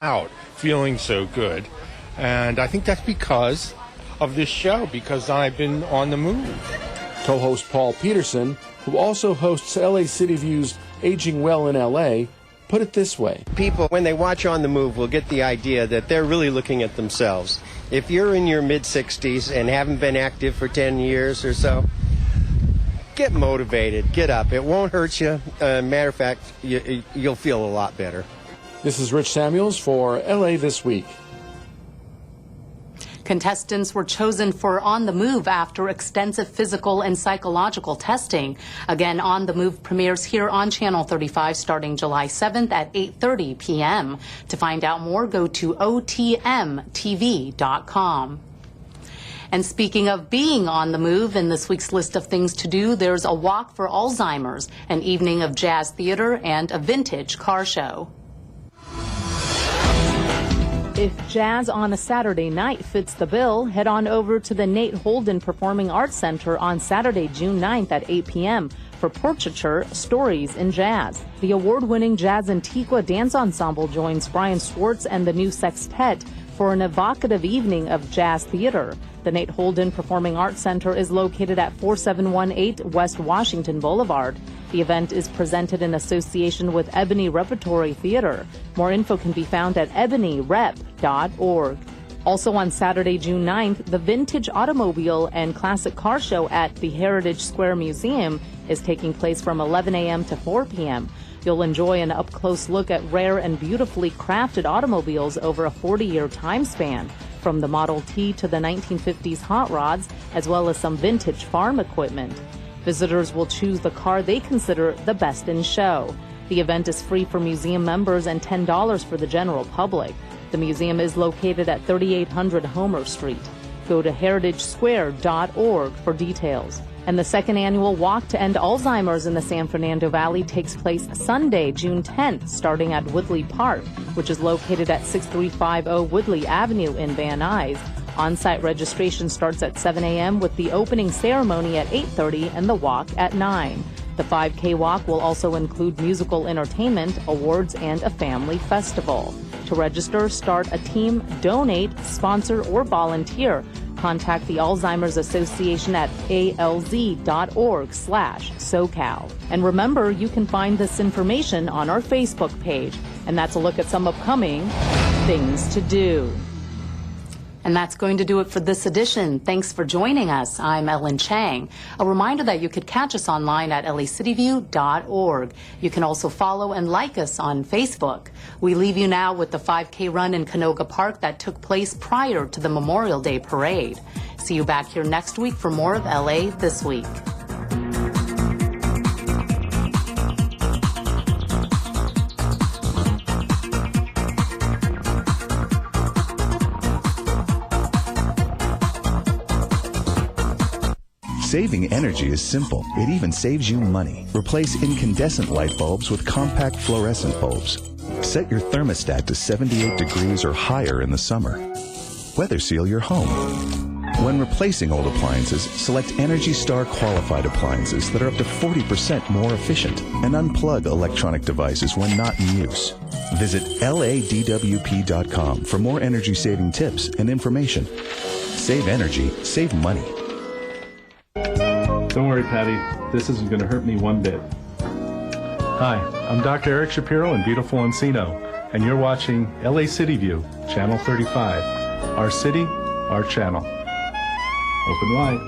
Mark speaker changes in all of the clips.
Speaker 1: out feeling so good. And I think that's because of this show, because I've been on the move.
Speaker 2: Co-host Paul Peterson, who also hosts LA City View's Aging Well in LA, put it this way.
Speaker 3: People, when they watch On the Move, will get the idea that they're really looking at themselves. If you're in your mid-60s and haven't been active for 10 years or so, get motivated, get up. It won't hurt you. Matter of fact, you'll feel a lot better.
Speaker 2: This is Rich Samuels for LA This Week.
Speaker 4: Contestants were chosen for On the Move after extensive physical and psychological testing. Again, On the Move premieres here on Channel 35 starting July 7th at 8:30 p.m. To find out more, go to otmtv.com. And speaking of being on the move, in this week's list of things to do, there's a walk for Alzheimer's, an evening of jazz theater, and a vintage car show. If jazz on a Saturday night fits the bill, head on over to the Nate Holden Performing Arts Center on Saturday, June 9th at 8 p.m. for Portraiture Stories in Jazz. The award-winning Jazz Antiqua Dance Ensemble joins Brian Schwartz and the New Sextet for an evocative evening of jazz theater. The Nate Holden Performing Arts Center is located at 4718 West Washington Boulevard. The event is presented in association with Ebony Repertory Theater. More info can be found at ebonyrep.org. Also on Saturday, June 9th, the Vintage Automobile and Classic Car Show at the Heritage Square Museum is taking place from 11 a.m. to 4 p.m. You'll enjoy an up-close look at rare and beautifully crafted automobiles over a 40-year time span, from the Model T to the 1950s hot rods, as well as some vintage farm equipment. Visitors will choose the car they consider the best in show. The event is free for museum members and $10 for the general public. The museum is located at 3800 Homer Street. Go to heritagesquare.org for details. And the second annual Walk to End Alzheimer's in the San Fernando Valley takes place Sunday, June 10th, starting at Woodley Park, which is located at 6350 Woodley Avenue in Van Nuys. On-site registration starts at 7 a.m. with the opening ceremony at 8:30 and the walk at 9. The 5K walk will also include musical entertainment, awards, and a family festival. To register, start a team, donate, sponsor, or volunteer. Contact the Alzheimer's Association at alz.org/SoCal. And remember, you can find this information on our Facebook page. And that's a look at some upcoming things to do. And that's going to do it for this edition. Thanks for joining us. I'm Ellen Chang. A reminder that you could catch us online at lacityview.org. You can also follow and like us on Facebook. We leave you now with the 5K run in Canoga Park that took place prior to the Memorial Day parade. See you back here next week for more of LA This Week.
Speaker 5: Saving energy is simple. It even saves you money. Replace incandescent light bulbs with compact fluorescent bulbs. Set your thermostat to 78 degrees or higher in the summer. Weather seal your home. When replacing old appliances, select Energy Star qualified appliances that are up to 40% more efficient, and unplug electronic devices when not in use. Visit ladwp.com for more energy-saving tips and information. Save energy, save money.
Speaker 6: Don't worry, Patty. This isn't going to hurt me one bit. Hi, I'm Dr. Eric Shapiro in beautiful Encino, and you're watching LA City View, Channel 35. Our city, our channel. Open wide.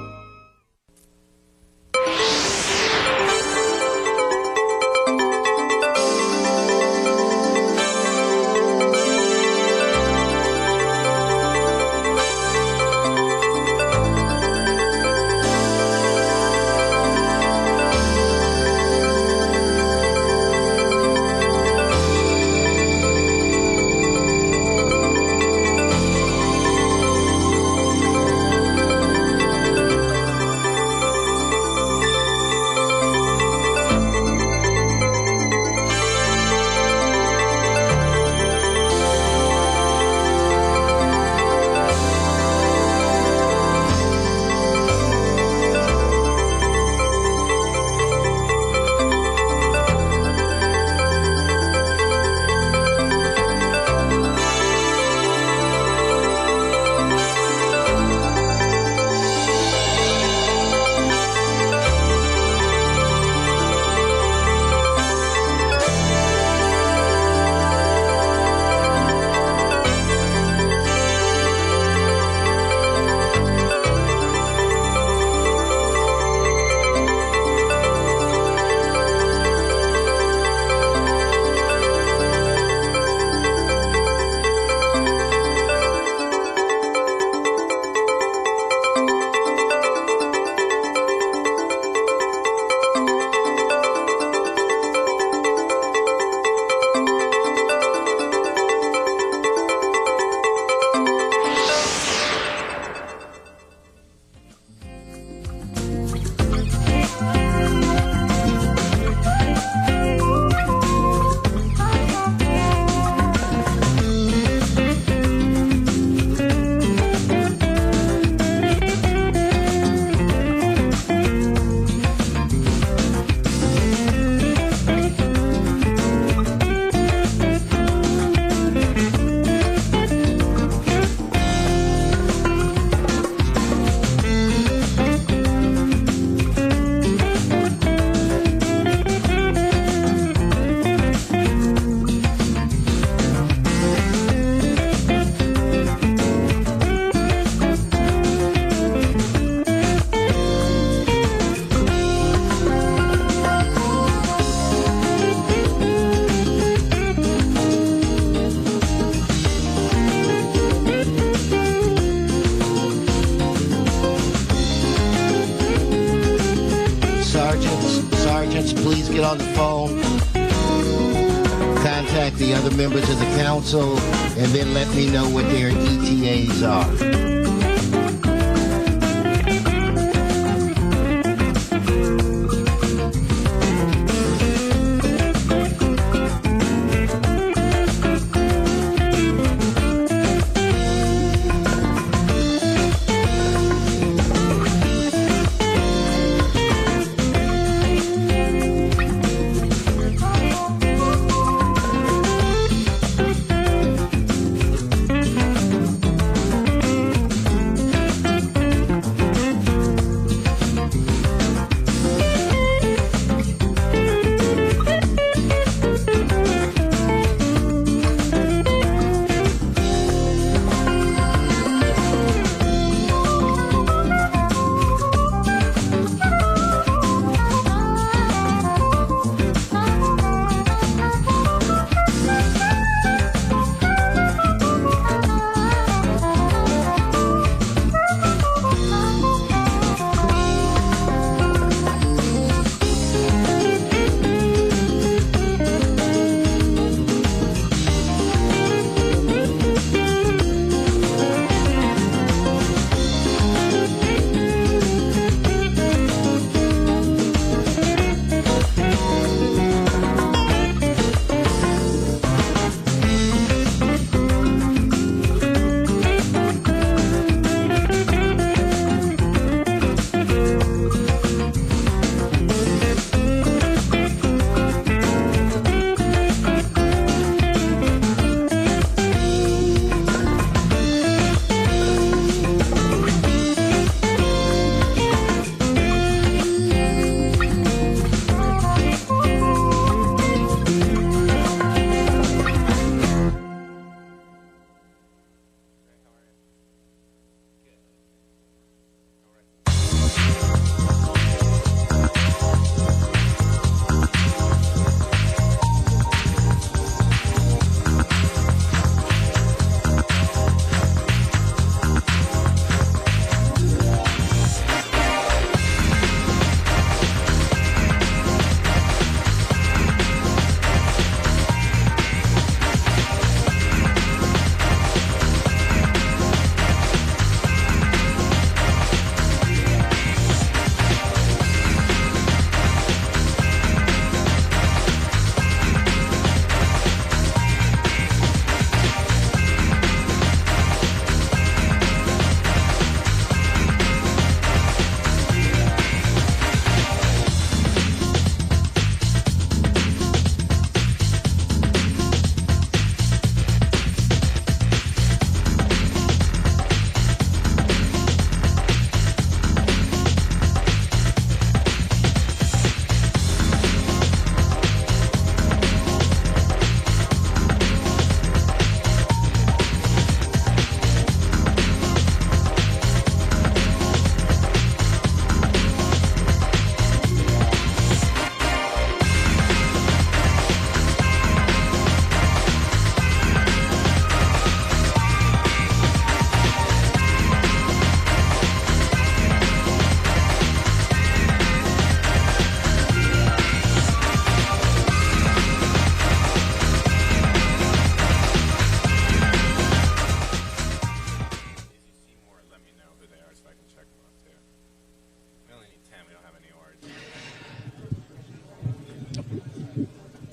Speaker 7: get on the phone, contact the other members of the council, and then let me know what their ETAs are.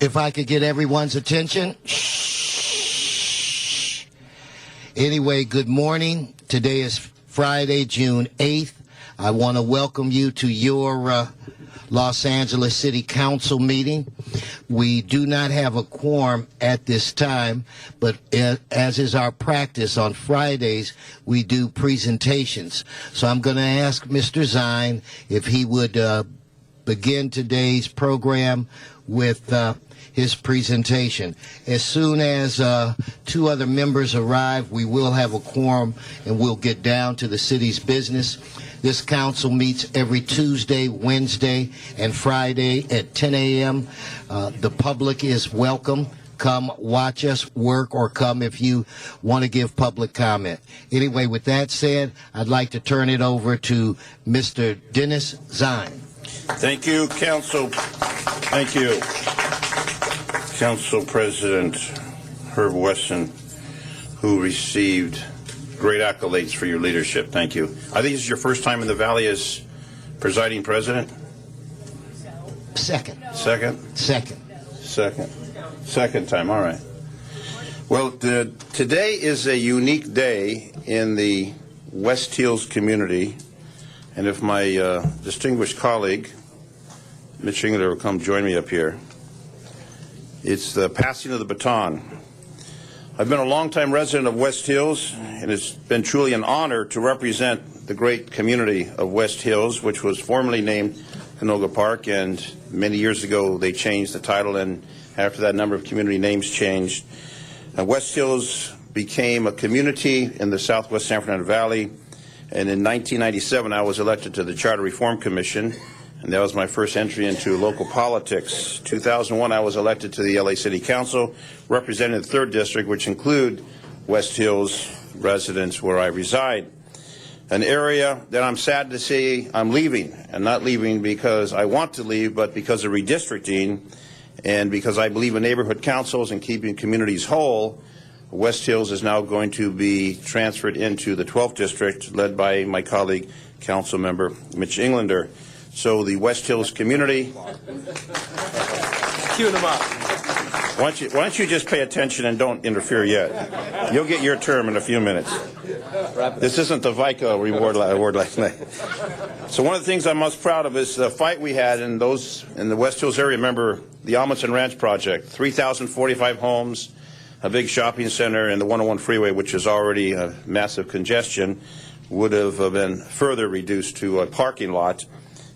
Speaker 7: If I could get everyone's attention. Shh. Anyway, good morning. Today is Friday, June 8th. I want to welcome you to your Los Angeles City Council meeting. We do not have a quorum at this time, but as is our practice on Fridays, we do presentations. So I'm going to ask Mr. Zine if he would begin today's program with his presentation. As soon as two other members arrive, we will have a quorum and we'll get down to the city's business. This council meets every Tuesday, Wednesday, and Friday at 10 a.m. The public is welcome. Come watch us work, or come if you want to give public comment. Anyway, with that said, I'd like to turn it over to Mr. Dennis Zine.
Speaker 8: Thank you, Council. Thank you, Council President Herb Wesson, who received great accolades for your leadership. Thank you. I think this is your first time in the Valley as presiding president?
Speaker 7: Second.
Speaker 8: Second? Second time, all right. Well, today is a unique day in the West Hills community, and if my distinguished colleague, Mitch Englander, will come join me up here. It's the passing of the baton. I've been a longtime resident of West Hills, and it's been truly an honor to represent the great community of West Hills, which was formerly named Canoga Park, and many years ago they changed the title, and after that, a number of community names changed. West Hills became a community in the southwest San Fernando Valley, and in 1997 I was elected to the Charter Reform Commission, and that was my first entry into local politics. 2001 I was elected to the LA City Council, representing the 3rd District, which include West Hills residents where I reside. An area that I'm sad to say I'm leaving, and not leaving because I want to leave, but because of redistricting, and because I believe in neighborhood councils and keeping communities whole. West Hills is now going to be transferred into the 12th District, led by my colleague, Council Member Mitch Englander. So the West Hills community...
Speaker 3: Cue them up.
Speaker 8: Why don't you just pay attention and don't interfere yet? You'll get your term in a few minutes. This isn't the VICA award last night. So one of the things I'm most proud of is the fight we had in the West Hills area. Remember the Amundsen Ranch project, 3,045 homes, a big shopping center, and the 101 freeway, which is already a massive congestion, would have been further reduced to a parking lot.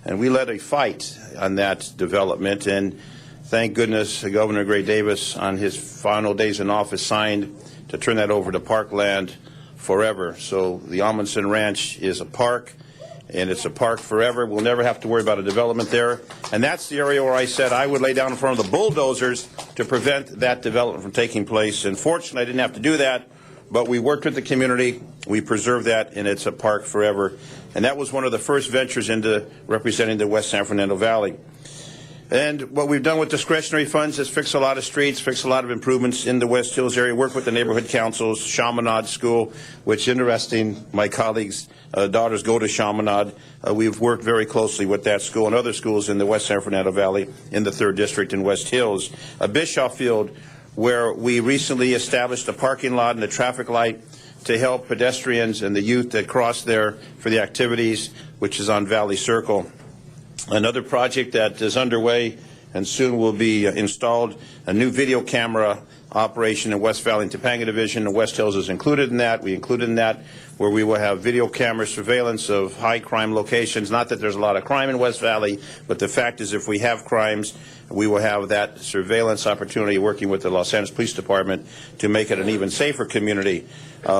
Speaker 8: And we led a fight on that development, and thank goodness Governor Gray Davis, on his final days in office, signed to turn that over to parkland forever. So the Amundsen Ranch is a park, and it's a park forever. We'll never have to worry about a development there. And that's the area where I said I would lay down in front of the bulldozers to prevent that development from taking place. And fortunately, I didn't have to do that, but we worked with the community. We preserved that, and it's a park forever. And that was one of the first ventures into representing the West San Fernando Valley. And what we've done with discretionary funds is fix a lot of streets, fix a lot of improvements in the West Hills area, work with the neighborhood councils, Chaminade School, which, interesting, my colleagues' daughters go to Chaminade. We've worked very closely with that school and other schools in the West San Fernando Valley in the 3rd District in West Hills. Bischoff Field, where we recently established a parking lot and a traffic light to help pedestrians and the youth that cross there for the activities, which is on Valley Circle. Another project that is underway and soon will be installed, a new video camera operation in West Valley and Topanga Division, and West Hills is included in that. We included in that where we will have video camera surveillance of high crime locations. Not that there's a lot of crime in West Valley, but the fact is if we have crimes, we will have that surveillance opportunity working with the Los Angeles Police Department to make it an even safer community.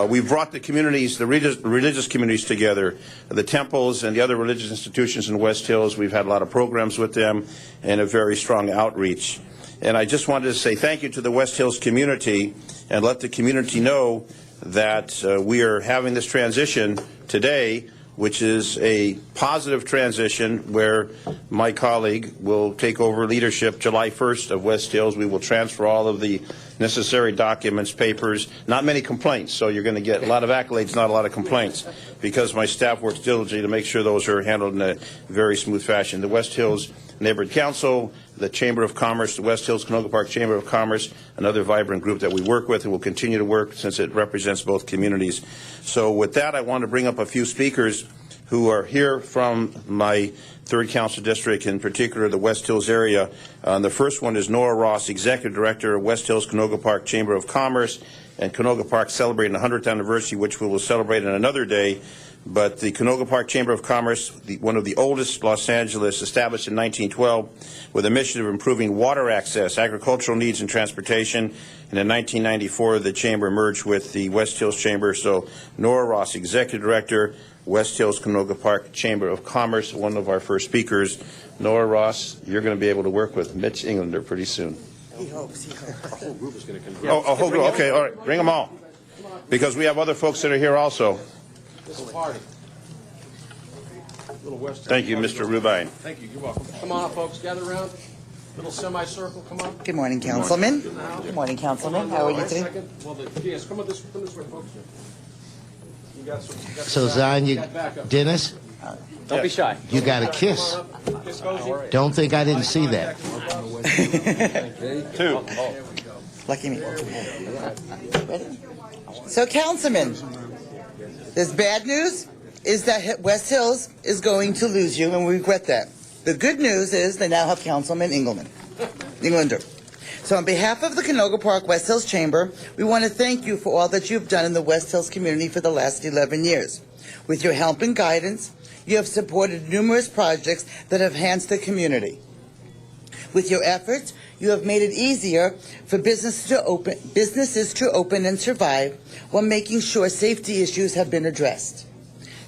Speaker 8: We've brought the communities, the religious communities together, the temples and the other religious institutions in West Hills. We've had a lot of programs with them and a very strong outreach. And I just wanted to say thank you to the West Hills community and let the community know that we are having this transition today, which is a positive transition where my colleague will take over leadership July 1st of West Hills. We will transfer all of the necessary documents, papers, not many complaints, so you're going to get a lot of accolades, not a lot of complaints, because my staff works diligently to make sure those are handled in a very smooth fashion. The West Hills Neighborhood Council, the Chamber of Commerce, the West Hills Canoga Park Chamber of Commerce, another vibrant group that we work with and will continue to work since it represents both communities. So with that, I want to bring up a few speakers who are here from my 3rd Council District, in particular the West Hills area. The first one is Nora Ross, Executive Director of West Hills Canoga Park Chamber of Commerce, and Canoga Park celebrating the 100th anniversary, which we will celebrate on another day. But the Canoga Park Chamber of Commerce, one of the oldest Los Angeles, established in 1912 with a mission of improving water access, agricultural needs, and transportation. And in 1994, the Chamber merged with the West Hills Chamber. So Nora Ross, Executive Director, West Hills Canoga Park Chamber of Commerce, one of our first speakers. Nora Ross, you're going to be able to work with Mitch Englander pretty soon.
Speaker 3: He hopes. The whole group is going to come.
Speaker 8: Oh, a whole group. Okay, all right. Bring them all. Because we have other folks that are here also.
Speaker 2: This party. Little West Hills.
Speaker 8: Thank you, Mr. Rubine.
Speaker 2: Thank you. You're welcome. Come on up, folks. Gather around. Little semicircle. Come on.
Speaker 9: Good morning, Councilman. Good morning, Councilman. How are you today?
Speaker 2: Well, yes, come this way, folks. You got some.
Speaker 7: So, Zion, Dennis,
Speaker 10: Don't be shy.
Speaker 7: you got a kiss. Don't think I didn't see that.
Speaker 8: Two.
Speaker 9: Lucky me. Ready? So, Councilman, there's bad news is that West Hills is going to lose you, and we regret that. The good news is they now have Councilman Englander. So on behalf of the Canoga Park West Hills Chamber, we want to thank you for all that you've done in the West Hills community for the last 11 years. With your help and guidance, you have supported numerous projects that have enhanced the community. With your efforts, you have made it easier for businesses to open and survive while making sure safety issues have been addressed.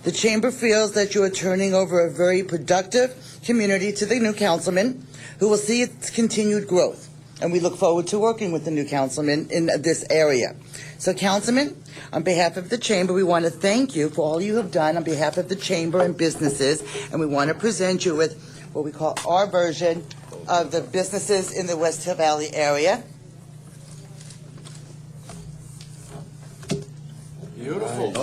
Speaker 9: The Chamber feels that you are turning over a very productive community to the new councilman, who will see its continued growth. And we look forward to working with the new councilman in this area. So, Councilman, on behalf of the Chamber, we want to thank you for all you have done on behalf of the Chamber and businesses, and we want to present you with what we call our version of the businesses in the West Hill Valley area.
Speaker 2: Beautiful.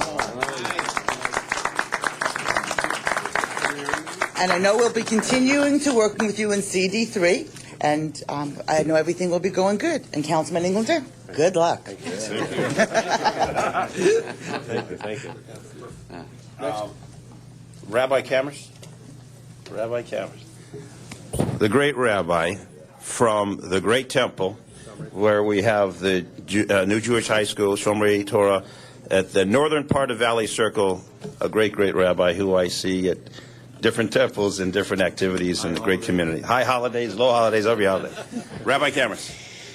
Speaker 9: And I know we'll be continuing to work with you in CD3, and I know everything will be going good. And Councilman Englander, good luck.
Speaker 8: Thank you. Rabbi Cameras? Rabbi Cameras. The great rabbi from the great temple, where we have the New Jewish High School, Shomrei Torah, at the northern part of Valley Circle, a great rabbi who I see at different temples and different activities in the great community. High holidays, low holidays, every holiday. Rabbi Cameras.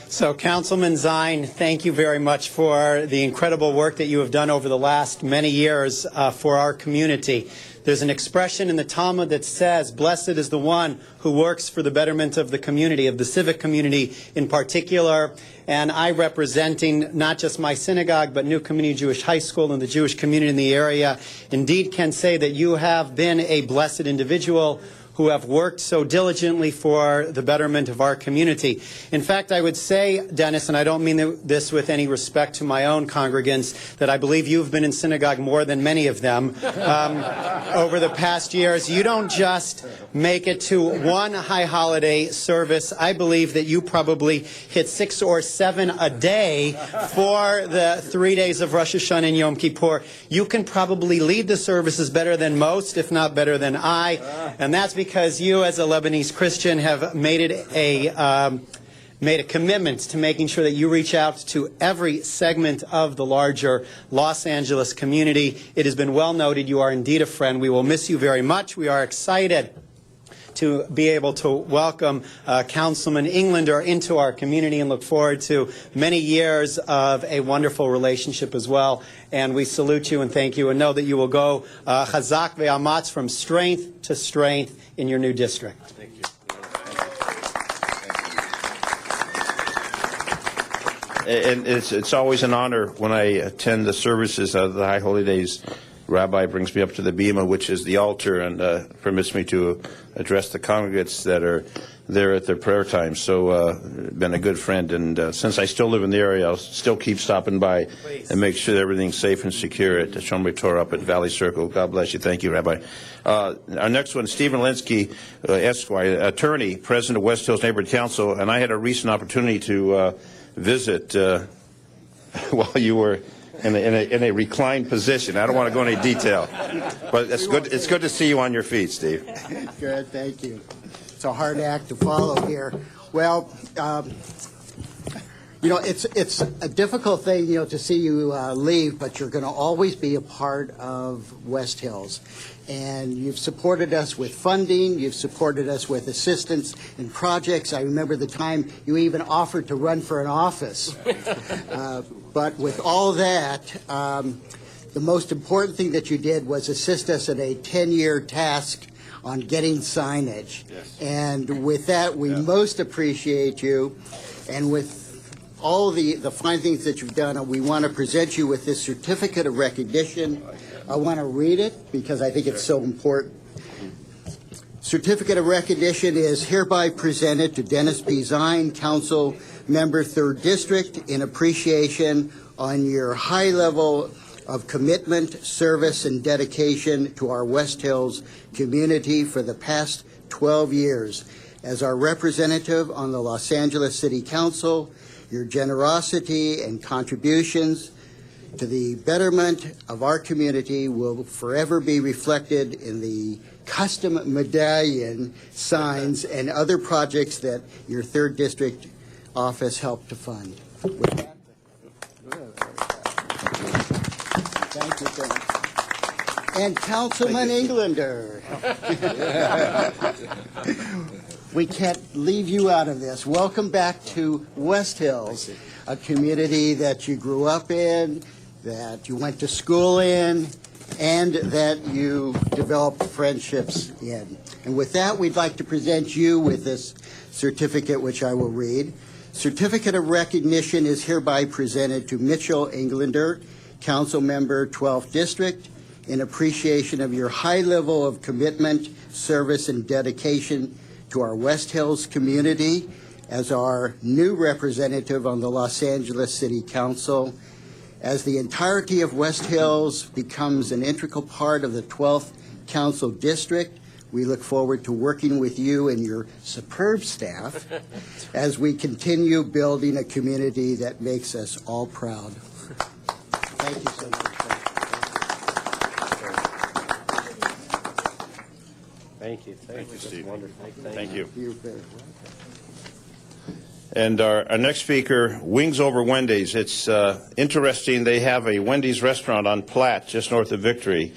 Speaker 10: So, Councilman Zine, thank you very much for the incredible work that you have done over the last many years for our community. There's an expression in the Talmud that says, "Blessed is the one who works for the betterment of the community, of the civic community in particular." And I, representing not just my synagogue, but New Community Jewish High School and the Jewish community in the area, indeed can say that you have been a blessed individual who have worked so diligently for the betterment of our community. In fact, I would say, Dennis, and I don't mean this with any respect to my own congregants, that I believe you've been in synagogue more than many of them over the past years. You don't just make it to one high holiday service. I believe that you probably hit 6 or 7 a day for the 3 days of Rosh Hashanah and Yom Kippur. You can probably lead the services better than most, if not better than I, and that's because you, as a Lebanese Christian, have made it made a commitment to making sure that you reach out to every segment of the larger Los Angeles community. It has been well noted. You are indeed a friend. We will miss you very much. We are excited to be able to welcome Councilman Englander into our community and look forward to many years of a wonderful relationship as well. And we salute you and thank you and know that you will go chazak ve'amatz, from strength to strength in your new district.
Speaker 8: Thank you. And it's always an honor when I attend the services of the High Holy Days. Rabbi brings me up to the bima, which is the altar, and permits me to address the congregates that are there at their prayer time. So, been a good friend, and since I still live in the area, I'll still keep stopping by and make sure that everything's safe and secure at the Shomrei Torah up at Valley Circle. God bless you. Thank you, Rabbi. Our next one, Stephen Linsky, Esquire, attorney, president of West Hills Neighborhood Council, and I had a recent opportunity to visit while you were in a reclined position. I don't want to go into detail, but it's good. It's good to see you on your feet, Steve.
Speaker 11: Good, thank you. It's a hard act to follow here. Well, it's a difficult thing, to see you leave, but you're going to always be a part of West Hills. And you've supported us with funding. You've supported us with assistance in projects. I remember the time you even offered to run for an office. But with all that, the most important thing that you did was assist us in a 10-year task on getting signage. Yes. And with that, we most appreciate you. And with all the fine things that you've done, we want to present you with this certificate of recognition. I want to read it because I think it's so important. Certificate of recognition is hereby presented to Dennis P. Zine, Council Member, 3rd District, in appreciation on your high level of commitment, service, and dedication to our West Hills community for the past 12 years. As our representative on the Los Angeles City Council, your generosity and contributions to the betterment of our community will forever be reflected in the custom medallion, signs, and other projects that your 3rd District office helped to fund. With that, thank you, thank you. And Councilman Englander. We can't leave you out of this. Welcome back to West Hills, a community that you grew up in, that you went to school in, and that you developed friendships in. And with that, we'd like to present you with this certificate, which I will read. Certificate of recognition is hereby presented to Mitchell Englander, Council Member, 12th District, in appreciation of your high level of commitment, service, and dedication to our West Hills community as our new representative on the Los Angeles City Council. As the entirety of West Hills becomes an integral part of the 12th Council District, we look forward to working with you and your superb staff as we continue building a community that makes us all proud. Thank you so much.
Speaker 3: Thank you.
Speaker 8: Thank you, Steve.
Speaker 3: Wonderful.
Speaker 8: Thank you.
Speaker 11: You're very welcome.
Speaker 8: And our next speaker, Wings Over Wendy's. It's interesting. They have a Wendy's restaurant on Platte, just north of Victory.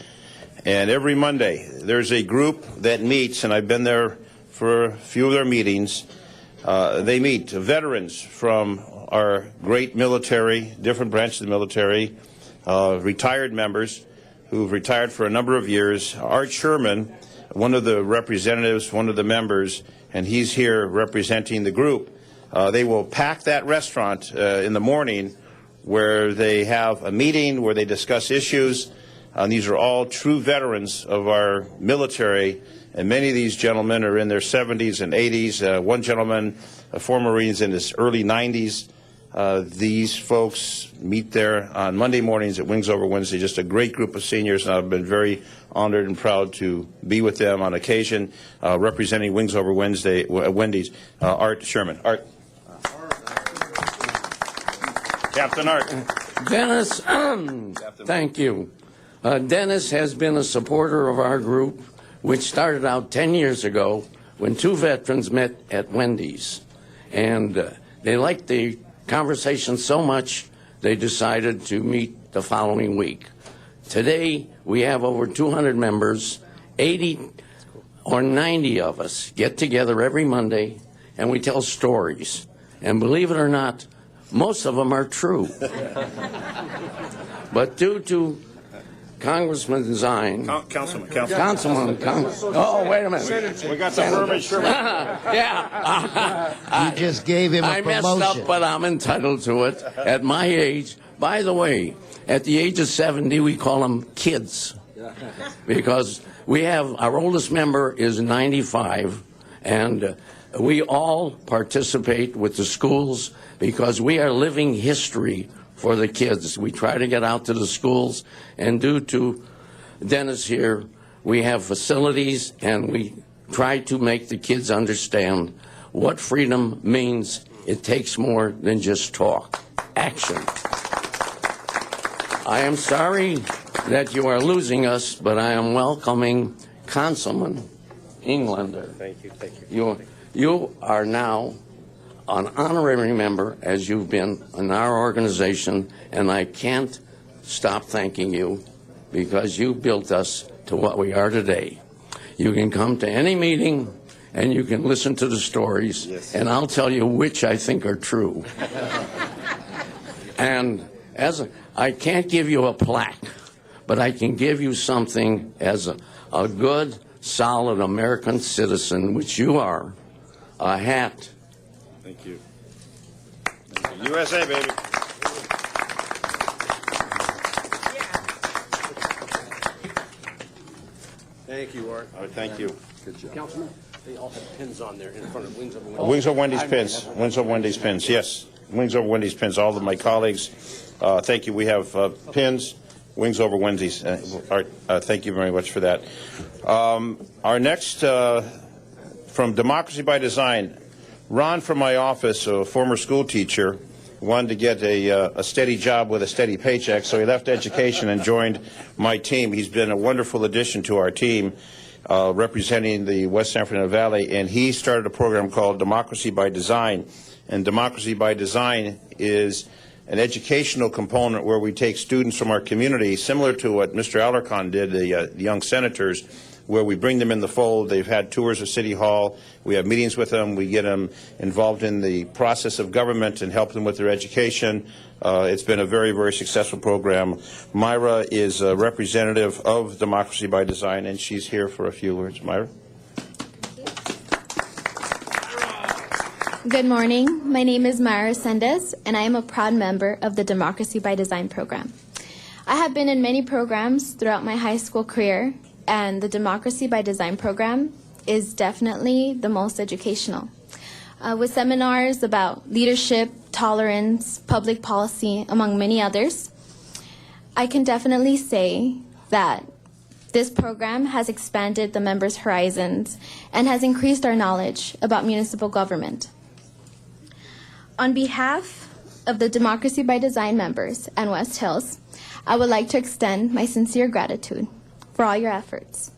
Speaker 8: And every Monday, there's a group that meets, and I've been there for a few of their meetings. They meet veterans from our great military, different branches of the military, retired members who've retired for a number of years. Art Sherman, one of the representatives, one of the members, and he's here representing the group. They will pack that restaurant in the morning where they have a meeting where they discuss issues. These are all true veterans of our military, and many of these gentlemen are in their 70s and 80s. One gentleman, a former Marine, is in his early 90s. These folks meet there on Monday mornings at Wings Over Wednesday. Just a great group of seniors, and I've been very honored and proud to be with them on occasion, representing Wings Over Wendy's. Art Sherman. Art. Captain Art.
Speaker 12: Dennis, thank you. Dennis has been a supporter of our group, which started out 10 years ago when two veterans met at Wendy's. And they liked the conversation so much, they decided to meet the following week. Today, we have over 200 members. 80 or 90 of us get together every Monday, and we tell stories. And believe it or not, most of them are true. But due to Congressman Zine. Councilman. Oh, wait a minute.
Speaker 8: We got the verbiage.
Speaker 12: Yeah.
Speaker 7: You just gave him a promotion.
Speaker 12: I messed up, but I'm entitled to it at my age. By the way, at the age of 70, we call them kids. Because we have, our oldest member is 95, and we all participate with the schools because we are living history for the kids. We try to get out to the schools, and due to Dennis here, we have facilities, and we try to make the kids understand what freedom means. It takes more than just talk. Action. I am sorry that you are losing us, but I am welcoming Councilman Englander.
Speaker 3: Thank you. Thank you.
Speaker 12: You are now an honorary member, as you've been in our organization, and I can't stop thanking you because you built us to what we are today. You can come to any meeting and you can listen to the stories, yes, and I'll tell you which I think are true. And I can't give you a plaque, but I can give you something as a good, solid American citizen, which you are, a hat.
Speaker 8: Thank you. USA, baby.
Speaker 3: Thank you, Art.
Speaker 8: All right, thank you.
Speaker 3: Good job.
Speaker 12: Councilman, they all have pins on there in front of Wings Over Wendy's.
Speaker 8: Wings Over Wendy's pins. Wings Over Wendy's pins. Yes, Wings Over Wendy's pins. All of my colleagues, thank you. We have pins. Wings Over Wendy's. Art, thank you very much for that. Our next, from Democracy by Design, Ron from my office, a former school teacher, wanted to get a steady job with a steady paycheck, so he left education and joined my team. He's been a wonderful addition to our team, representing the West San Fernando Valley, and he started a program called Democracy by Design. And Democracy by Design is an educational component where we take students from our community, similar to what Mr. Alarcon did, the young senators, where we bring them in the fold. They've had tours of City Hall. We have meetings with them. We get them involved in the process of government and help them with their education. It's been a very, very successful program. Myra is a representative of Democracy by Design, and she's here for a few words. Myra?
Speaker 13: Good morning. My name is Myra Sendes, and I am a proud member of the Democracy by Design program. I have been in many programs throughout my high school career, and the Democracy by Design program is definitely the most educational. With seminars about leadership, tolerance, public policy, among many others, I can definitely say that this program has expanded the members' horizons and has increased our knowledge about municipal government. On behalf of the Democracy by Design members and West Hills, I would like to extend my sincere gratitude for all your efforts.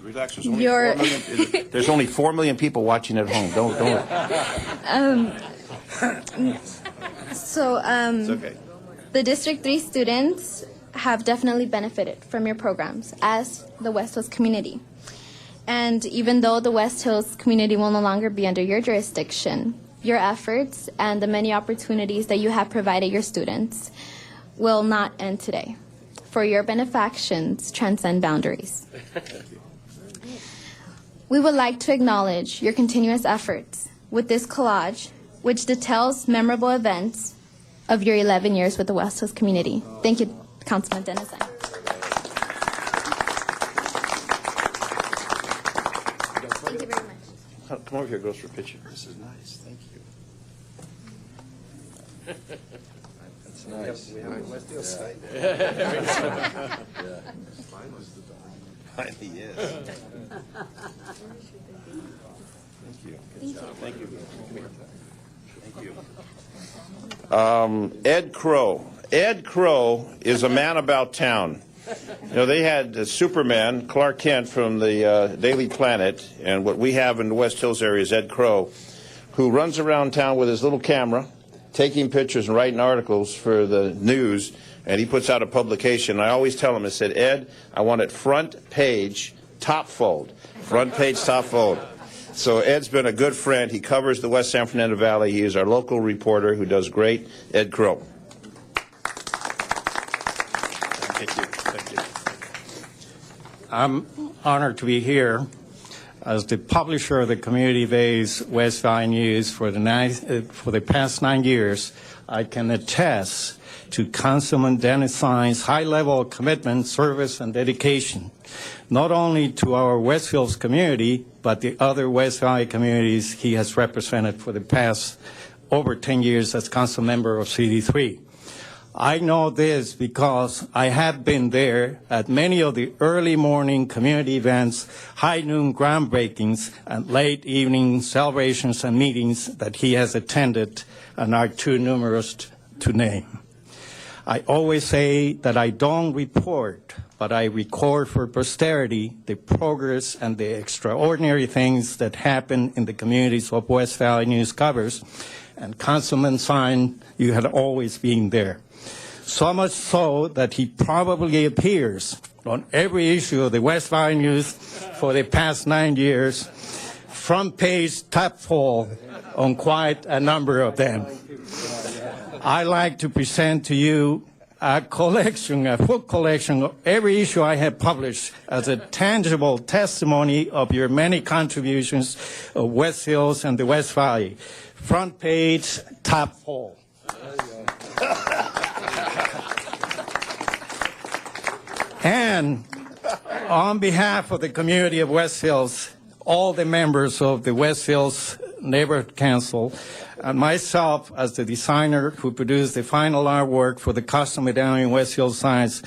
Speaker 8: Relax. There's only 4 million people watching at home. Don't. It's okay.
Speaker 13: The District 3 students have definitely benefited from your programs as the West Hills community. And even though the West Hills community will no longer be under your jurisdiction, your efforts and the many opportunities that you have provided your students will not end today. For your benefactions transcend boundaries. We would like to acknowledge your continuous efforts with this collage, which details memorable events of your 11 years with the West Hills community. Thank you, Councilman Dennison. Thank you very much.
Speaker 8: Come over here, girls, for a picture. This is nice. Thank you.
Speaker 3: That's nice. We have a West Hills site.
Speaker 8: Finally is. Thank you. Good job. Thank you. Thank you. Ed Crow. Ed Crow is a man about town. You know, they had Superman, Clark Kent from the Daily Planet, and what we have in the West Hills area is Ed Crow, who runs around town with his little camera, taking pictures and writing articles for the news, and he puts out a publication. I always tell him, I said, Ed, I want it front page, top fold. Front page, top fold. So Ed's been a good friend. He covers the West San Fernando Valley. He is our local reporter who does great. Ed Crow. Thank you. Thank you.
Speaker 14: I'm honored to be here as the publisher of the community-based West Valley News for the past 9 years. I can attest to Councilman Dennison's high level of commitment, service, and dedication, not only to our West Hills community, but the other West Valley communities he has represented for the past over 10 years as council member of CD3. I know this because I have been there at many of the early morning community events, high noon groundbreakings, and late evening celebrations and meetings that he has attended and are too numerous to name. I always say that I don't report, but I record for posterity the progress and the extraordinary things that happen in the communities of West Valley News covers. And Councilman Sine, you had always been there. So much so that he probably appears on every issue of the West Valley News for the past 9 years, front page, top fold on quite a number of them. I like to present to you a collection, a full collection of every issue I have published as a tangible testimony of your many contributions of West Hills and the West Valley. Front page, top fold. And on behalf of the community of West Hills, all the members of the West Hills Neighborhood Council, and myself as the designer who produced the final artwork for the custom medallion West Hills signs,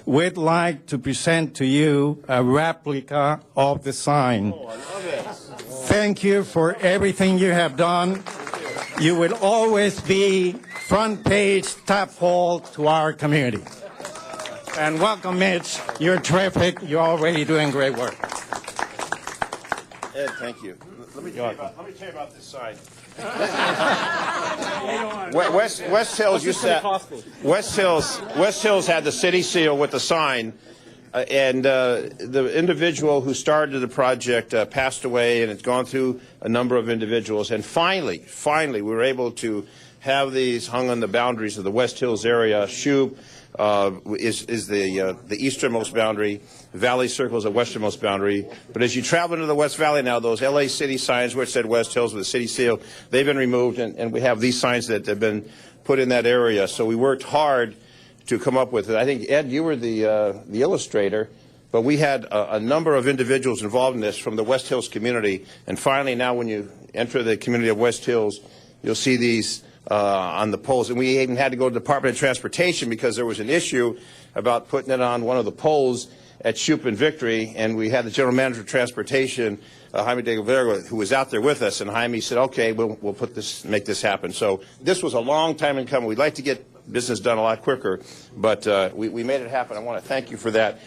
Speaker 14: we'd like to present to you a replica of the sign.
Speaker 8: Oh, I love it.
Speaker 14: Thank you for everything you have done. You will always be front page top hole to our community. And welcome, Mitch. You're terrific. You're already doing great work.
Speaker 8: Ed, thank you. Let me tell you about this sign. West Hills used to. West Hills had the city seal with the sign, and the individual who started the project passed away, and it's gone through a number of individuals. And finally, we were able to have these hung on the boundaries of the West Hills area. Shoup is the easternmost boundary. Valley Circle is the westernmost boundary. But as you travel into the West Valley now, those LA City signs where it said West Hills with the city seal, they've been removed, and we have these signs that have been put in that area. So we worked hard to come up with it. I think, Ed, you were the illustrator, but we had a number of individuals involved in this from the West Hills community. And finally, now when you enter the community of West Hills, you'll see these on the poles. And we even had to go to the Department of Transportation because there was an issue about putting it on one of the poles at Shoup and Victory, and we had the General Manager of Transportation, Jaime de Guevara, who was out there with us, and Jaime said, okay, we'll make this happen. So this was a long time in coming. We'd like to get business done a lot quicker, but we made it happen. I want to thank you for that.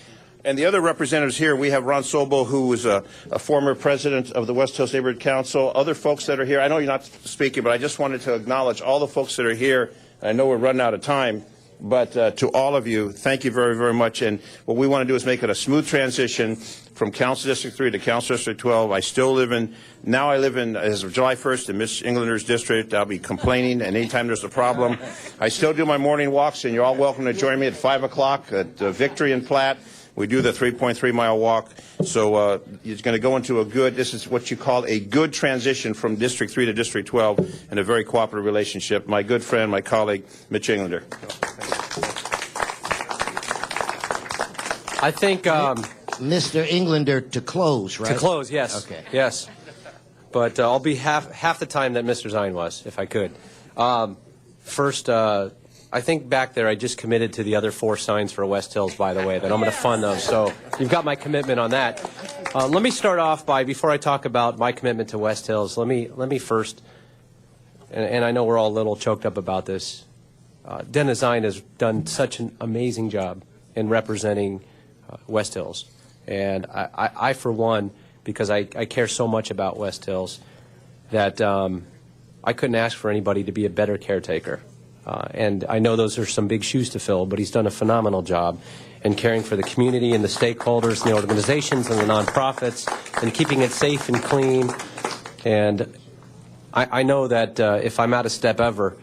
Speaker 8: And the other representatives here, we have Ron Sobel, who was a former president of the West Hills Neighborhood Council, other folks that are here. I know you're not speaking, but I just wanted to acknowledge all the folks that are here. I know we're running out of time, but to all of you, thank you very, very much. And what we want to do is make it a smooth transition from Council District 3 to Council District 12. I live in, as of July 1st, in Miss Englander's district. I'll be complaining anytime there's a problem. I still do my morning walks, and you're all welcome to join me at 5 o'clock at Victory and Platt. We do the 3.3-mile walk. So it's going to go into this is what you call a good transition from District 3 to District 12 and a very cooperative relationship. My good friend, my colleague, Mitch Englander.
Speaker 15: I think...
Speaker 7: Mr. Englander, to close, right?
Speaker 15: To close, yes.
Speaker 7: Okay.
Speaker 15: Yes. But I'll be half the time that Mr. Zine was, if I could. First, I think back there I just committed to the other 4 signs for West Hills, by the way, that I'm going to fund those. So you've got my commitment on that. Let me start off by, before I talk about my commitment to West Hills, let me first, and I know we're all a little choked up about this, Dennis Zine has done such an amazing job in representing West Hills. And I, for one, because I care so much about West Hills, that I couldn't ask for anybody to be a better caretaker. And I know those are some big shoes to fill, but he's done a phenomenal job in caring for the community and the stakeholders and the organizations and the nonprofits and keeping it safe and clean. And I know that if I'm out of step ever,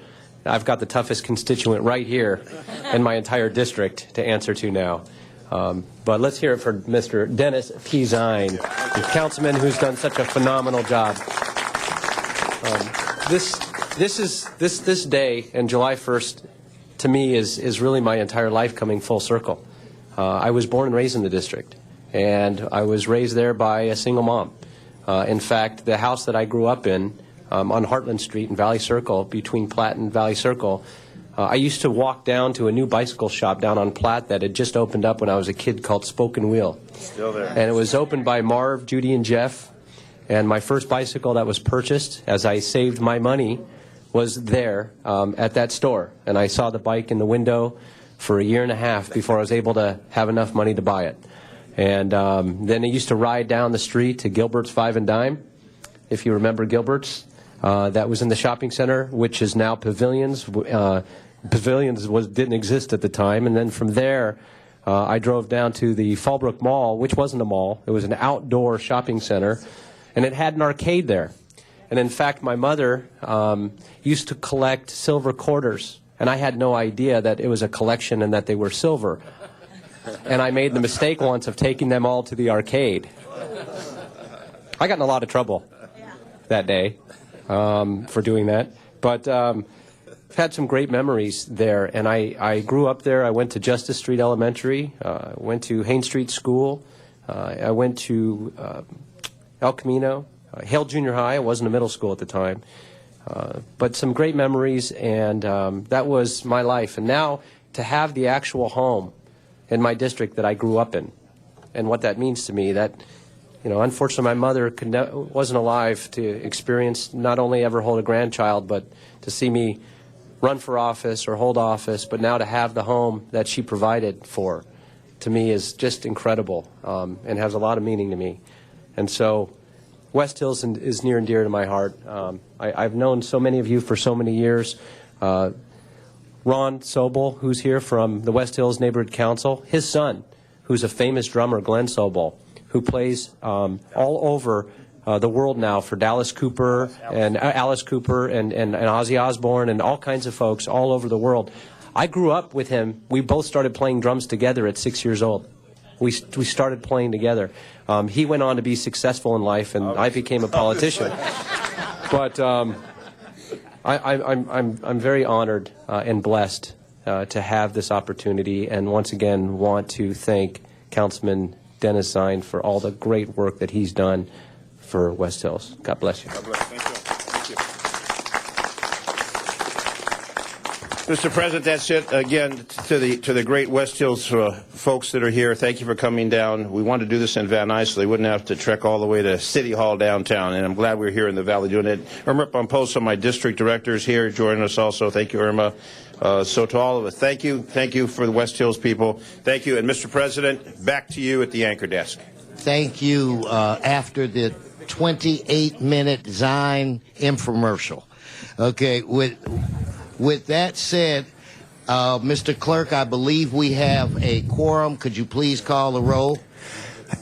Speaker 15: I've got the toughest constituent right here in my entire district to answer to now. But let's hear it for Mr. Dennis P. Zine, the councilman who's done such a phenomenal job. This day, and July 1st, to me is really my entire life coming full circle. I was born and raised in the district, and I was raised there by a single mom. In fact, the house that I grew up in on Heartland Street in Valley Circle, between Platt and Valley Circle, I used to walk down to a new bicycle shop down on Platt that had just opened up when I was a kid called Spoken Wheel.
Speaker 8: Still there.
Speaker 15: And it was opened by Marv, Judy, and Jeff. And my first bicycle that was purchased, as I saved my money, was there at that store. And I saw the bike in the window for 1.5 years before I was able to have enough money to buy it. And then I used to ride down the street to Gilbert's 5 and Dime, if you remember Gilbert's. That was in the shopping center, which is now Pavilions. Pavilions didn't exist at the time. And then from there, I drove down to the Fallbrook Mall, which wasn't a mall. It was an outdoor shopping center. And it had an arcade there. And in fact, my mother used to collect silver quarters. And I had no idea that it was a collection and that they were silver. And I made the mistake once of taking them all to the arcade. I got in a lot of trouble that day for doing that. But I've had some great memories there, and I grew up there. I went to Justice Street Elementary, went to Haines Street School, I went to El Camino, Hale Junior High. I wasn't a middle school at the time, but some great memories, and that was my life. And now to have the actual home in my district that I grew up in, and what that means to me, that, you know, unfortunately my mother wasn't alive to experience not only ever hold a grandchild, but to see me run for office or hold office, but now to have the home that she provided for, to me is just incredible, and has a lot of meaning to me. And so West Hills is near and dear to my heart. I've known so many of you for so many years. Ron Sobel, who's here from the West Hills Neighborhood Council, his son, who's a famous drummer, Glenn Sobel, who plays all over the world now for Alice Cooper and Ozzy Osbourne and all kinds of folks all over the world. I grew up with him. We both started playing drums together at 6 years old. We started playing together. He went on to be successful in life, and I became a politician. But I'm very honored and blessed to have this opportunity, and once again want to thank Councilman Dennis Zine for all the great work that he's done for West Hills. God bless you.
Speaker 8: God bless. Thank you. Thank you. Mr. President, that's it. Again, to the great West Hills folks that are here, thank you for coming down. We wanted to do this in Van Nuys so they wouldn't have to trek all the way to City Hall downtown, and I'm glad we're here in the Valley doing it. Irma Pomposo, my district director, is here joining us also. Thank you, Irma. So to all of us, thank you. Thank you for the West Hills people. Thank you. And Mr. President, back to you at the anchor desk.
Speaker 7: Thank you. After the 28-minute Zine infomercial. Okay, with that said, Mr. Clerk, I believe we have a quorum. Could you please call the roll?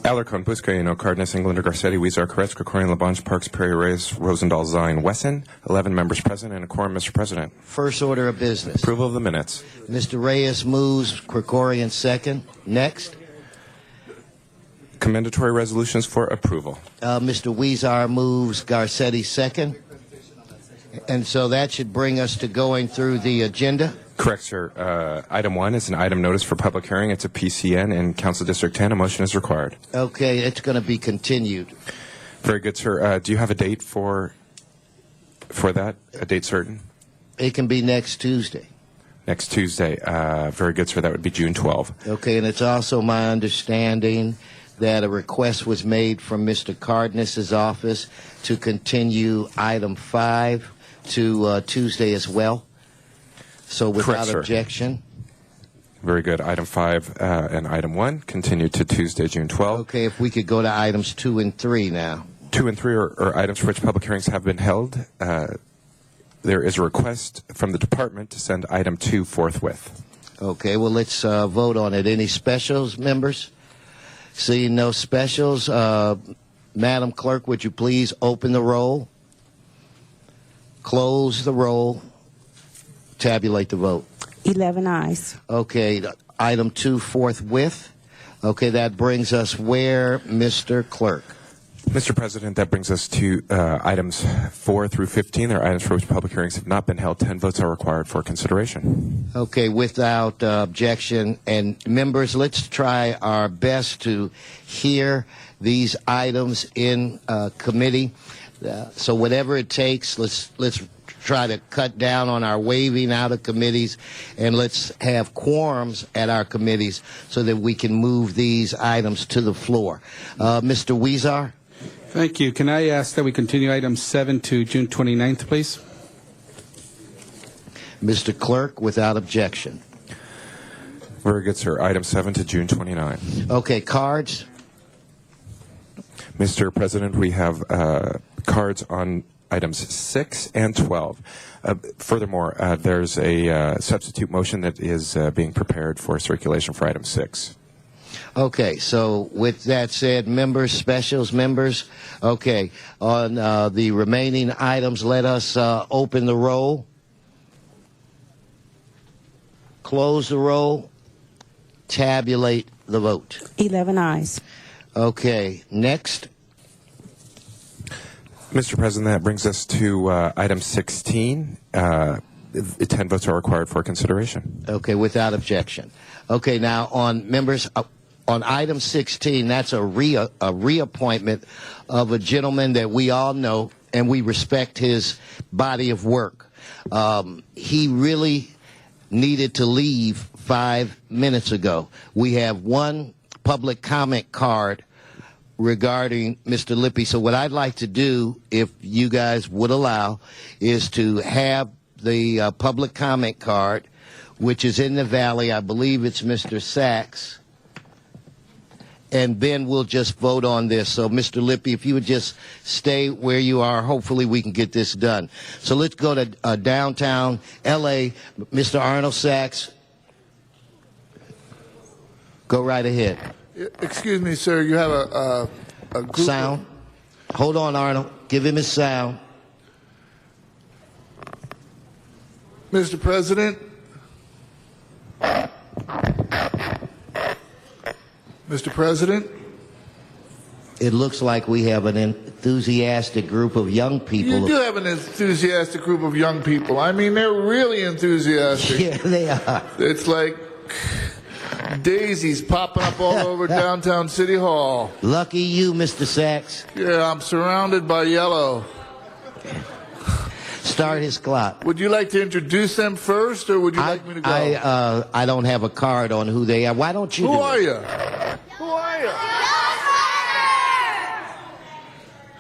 Speaker 16: Alarcon, Buscaino, Cardenas, Englander, Garcetti, Weezer, Koretz, Krikorian, Labange, Parks, Perry, Reyes, Rosendahl, Zine, Wesson. 11 members present and a quorum, Mr. President.
Speaker 7: First order of business.
Speaker 16: Approval of the minutes.
Speaker 7: Mr. Reyes moves, Krikorian second. Next.
Speaker 16: Commendatory resolutions for approval.
Speaker 7: Mr. Weezer moves, Garcetti second. And so that should bring us to going through the agenda.
Speaker 16: Correct, sir. Item 1 is an item notice for public hearing. It's a PCN in Council District 10. A motion is required.
Speaker 7: Okay, it's going to be continued.
Speaker 16: Very good, sir. Do you have a date for that? A date certain?
Speaker 7: It can be next Tuesday.
Speaker 16: Next Tuesday. Very good, sir. That would be June 12.
Speaker 7: Okay, and it's also my understanding that a request was made from Mr. Cardenas' office to continue item 5 to Tuesday as well. So without objection.
Speaker 16: Very good. Item 5 and item 1 continue to Tuesday, June 12.
Speaker 7: Okay, if we could go to items 2 and 3 now.
Speaker 16: 2 and 3 are items for which public hearings have been held. There is a request from the department to send item 2 forthwith.
Speaker 7: Okay, well, let's vote on it. Any specials, members? Seeing no specials, Madam Clerk, would you please open the roll, close the roll, tabulate the vote.
Speaker 17: 11 ayes.
Speaker 7: Okay, item 2 forthwith. Okay, that brings us where, Mr. Clerk?
Speaker 16: Mr. President, that brings us to items 4 through 15. They're items for which public hearings have not been held. 10 votes are required for consideration.
Speaker 7: Okay, without objection. And members, let's try our best to hear these items in committee. So whatever it takes, let's try to cut down on our waving out of committees, and let's have quorums at our committees so that we can move these items to the floor. Mr. Weezer?
Speaker 18: Thank you. Can I ask that we continue item 7 to June 29th, please?
Speaker 7: Mr. Clerk, without objection.
Speaker 16: Very good, sir. Item 7 to June 29.
Speaker 7: Okay, cards?
Speaker 16: Mr. President, we have cards on items 6 and 12. Furthermore, there's a substitute motion that is being prepared for circulation for item 6.
Speaker 7: Okay, so with that said, members, specials, members, okay, on the remaining items, let us open the roll, close the roll, tabulate the vote.
Speaker 17: 11 ayes.
Speaker 7: Okay, next.
Speaker 16: Mr. President, that brings us to item 16. 10 votes are required for consideration.
Speaker 7: Okay, without objection. Okay, now on members, on item 16, that's a reappointment of a gentleman that we all know and we respect his body of work. He really needed to leave 5 minutes ago. We have one public comment card regarding Mr. Lippy. So what I'd like to do, if you guys would allow, is to have the public comment card, which is in the Valley. I believe it's Mr. Sachs. And then we'll just vote on this. So, Mr. Lippy, if you would just stay where you are, hopefully we can get this done. So let's go to downtown L.A. Mr. Arnold Sachs, go right ahead.
Speaker 19: Excuse me, sir. You have a group
Speaker 7: sound. Hold on, Arnold. Give him his sound.
Speaker 19: Mr. President. Mr. President.
Speaker 7: It looks like we have an enthusiastic group of young people.
Speaker 19: You do have an enthusiastic group of young people. I mean, they're really enthusiastic.
Speaker 7: Yeah, they are.
Speaker 19: It's like daisies popping up all over downtown City Hall.
Speaker 7: Lucky you, Mr. Sachs.
Speaker 19: Yeah, I'm surrounded by yellow.
Speaker 7: Start his clock.
Speaker 19: Would you like to introduce them first, or would you like me to go?
Speaker 7: I don't have a card on who they are. Why don't you?
Speaker 19: Who are you? Who are you?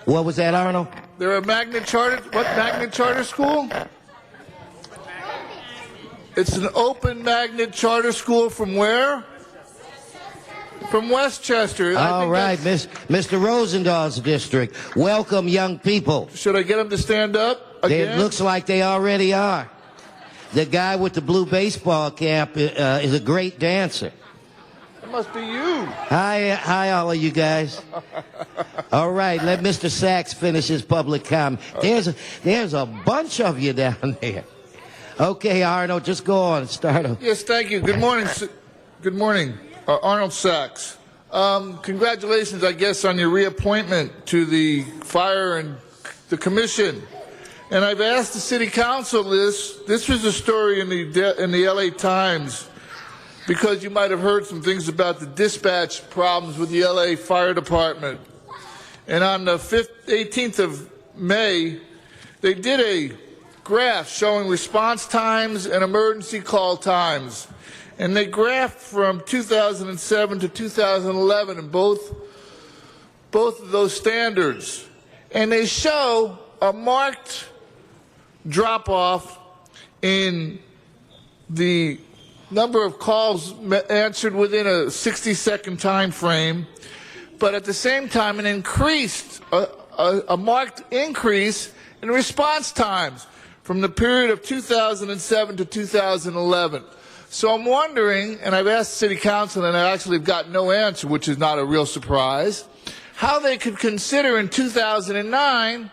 Speaker 7: What was that, Arnold?
Speaker 19: They're a magnet charter. What magnet charter school? It's an open magnet charter school from where? From Westchester.
Speaker 7: All right, Mr. Rosendal's district. Welcome, young people.
Speaker 19: Should I get them to stand up again?
Speaker 7: It looks like they already are. The guy with the blue baseball cap is a great dancer.
Speaker 19: It must be you.
Speaker 7: Hi, all of you guys. All right, let Mr. Sachs finish his public comment. There's a bunch of you down there. Okay, Arnold, just go on. Start up.
Speaker 19: Yes, thank you. Good morning. Good morning, Arnold Sachs. Congratulations, I guess, on your reappointment to the Fire and the Commission. And I've asked the City Council this. This was a story in the LA Times, because you might have heard some things about the dispatch problems with the LA Fire Department. And on the 18th of May, they did a graph showing response times and emergency call times. And they graphed from 2007 to 2011 in both of those standards. And they show a marked drop-off in the number of calls answered within a 60-second time frame, but at the same time an marked increase in response times from the period of 2007 to 2011. So I'm wondering, and I've asked the City Council and I actually have got no answer, which is not a real surprise, how they could consider in 2009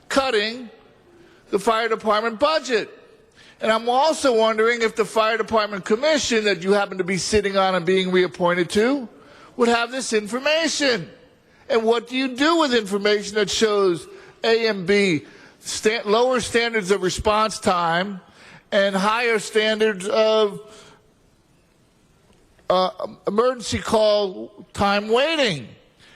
Speaker 19: cutting the Fire Department budget. And I'm also wondering if the Fire Department Commission that you happen to be sitting on and being reappointed to would have this information. And what do you do with information that shows A and B, lower standards of response time and higher standards of emergency call time waiting?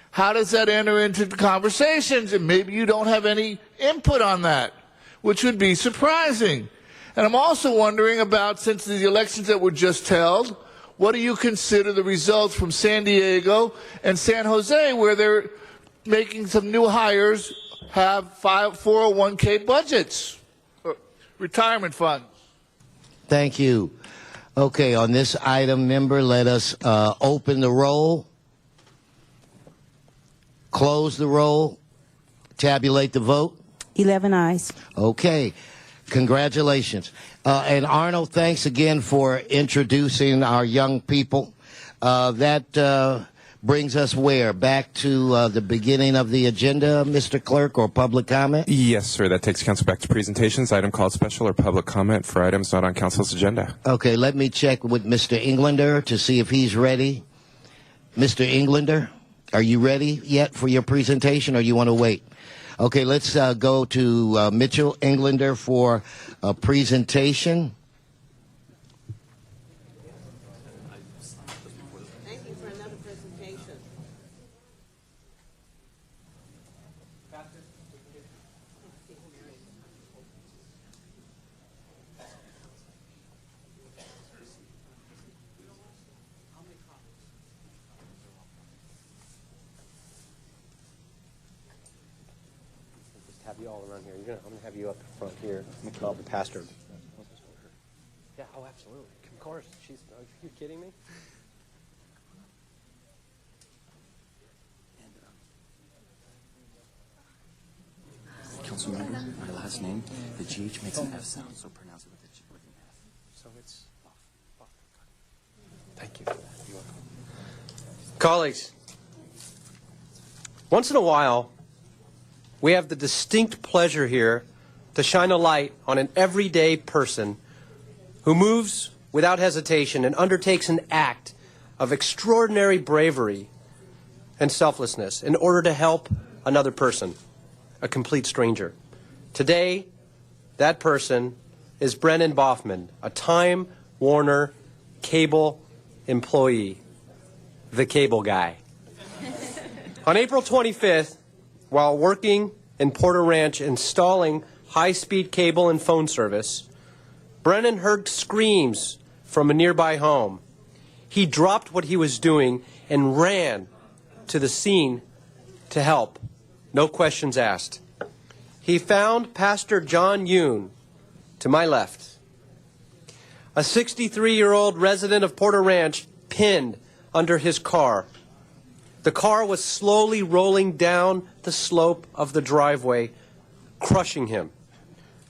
Speaker 19: How does that enter into the conversations? And maybe you don't have any input on that, which would be surprising. And I'm also wondering about, since the elections that were just held, what do you consider the results from San Diego and San Jose, where they're making some new hires have 401k budgets, retirement funds?
Speaker 7: Thank you. Okay, on this item, member, let us open the roll, close the roll, tabulate the vote.
Speaker 17: 11 ayes.
Speaker 7: Okay. Congratulations. And Arnold, thanks again for introducing our young people. That brings us where? Back to the beginning of the agenda, Mr. Clerk, or public comment?
Speaker 16: Yes, sir. That takes council back to presentations. Item called special or public comment for items not on council's agenda.
Speaker 7: Okay, let me check with Mr. Englander to see if he's ready. Mr. Englander, are you ready yet for your presentation, or you want to wait? Okay, let's go to Mitchell Englander for a presentation.
Speaker 9: Thank you for another presentation.
Speaker 15: Have you all around here. I'm going to have you up front here. The pastor. Yeah, oh, absolutely. Of course. Are you kidding me?
Speaker 20: Councilmember, my last name, the GH makes an F sound, so pronounce it with an F.
Speaker 15: So it's... Thank you for that. You're welcome. Colleagues, once in a while, we have the distinct pleasure here to shine a light on an everyday person who moves without hesitation and undertakes an act of extraordinary bravery and selflessness in order to help another person, a complete stranger. Today, that person is Brennan Boffman, a Time Warner cable employee, the cable guy. On April 25th, while working in Porter Ranch installing high-speed cable and phone service, Brennan heard screams from a nearby home. He dropped what he was doing and ran to the scene to help. No questions asked. He found Pastor John Yoon to my left, a 63-year-old resident of Porter Ranch, pinned under his car. The car was slowly rolling down the slope of the driveway, crushing him.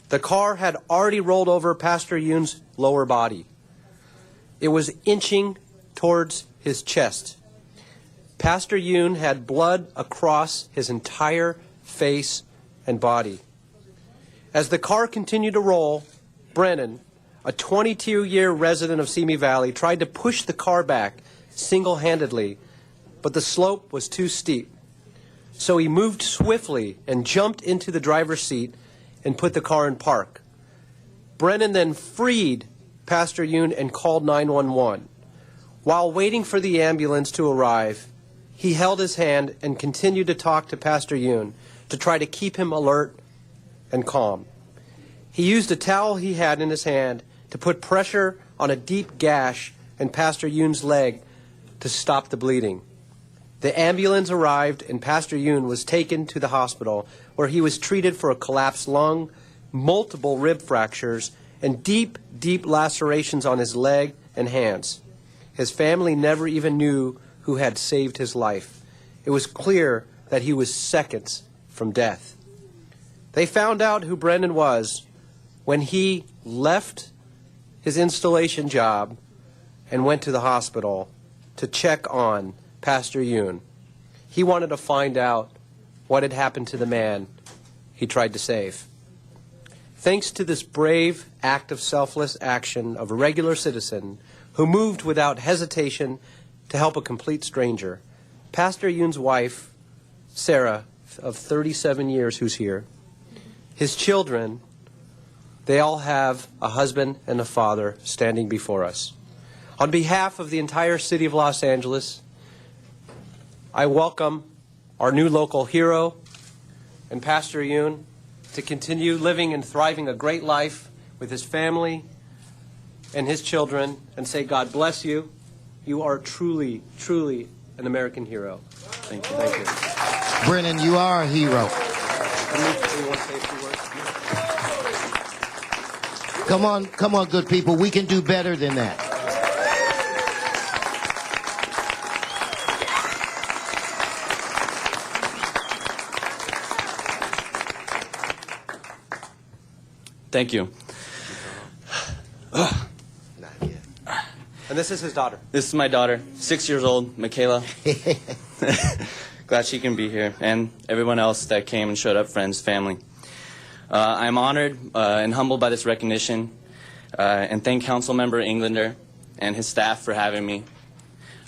Speaker 15: The car had already rolled over Pastor Yoon's lower body. It was inching towards his chest. Pastor Yoon had blood across his entire face and body. As the car continued to roll, Brennan, a 22-year resident of Simi Valley, tried to push the car back single-handedly, but the slope was too steep. So he moved swiftly and jumped into the driver's seat and put the car in park. Brennan then freed Pastor Yoon and called 911. While waiting for the ambulance to arrive, he held his hand and continued to talk to Pastor Yoon to try to keep him alert and calm. He used a towel he had in his hand to put pressure on a deep gash in Pastor Yoon's leg to stop the bleeding. The ambulance arrived and Pastor Yoon was taken to the hospital where he was treated for a collapsed lung, multiple rib fractures, and deep, deep lacerations on his leg and hands. His family never even knew who had saved his life. It was clear that he was seconds from death. They found out who Brennan was when he left his installation job and went to the hospital to check on Pastor Yoon. He wanted to find out what had happened to the man he tried to save. Thanks to this brave act of selfless action of a regular citizen who moved without hesitation to help a complete stranger, Pastor Yoon's wife, Sarah, of 37 years, who's here, his children, they all have a husband and a father standing before us. On behalf of the entire city of Los Angeles, I welcome our new local hero and Pastor Yoon to continue living and thriving a great life with his family and his children, and say, God bless you. You are truly, truly an American hero. Thank you. Thank you.
Speaker 7: Brennan, you are a hero. Come on, good people. We can do better than that.
Speaker 20: Thank you.
Speaker 15: And this is his daughter.
Speaker 20: This is my daughter, 6 years old, Michaela. Glad she can be here, and everyone else that came and showed up, friends, family. I'm honored and humbled by this recognition, and thank Councilmember Englander and his staff for having me.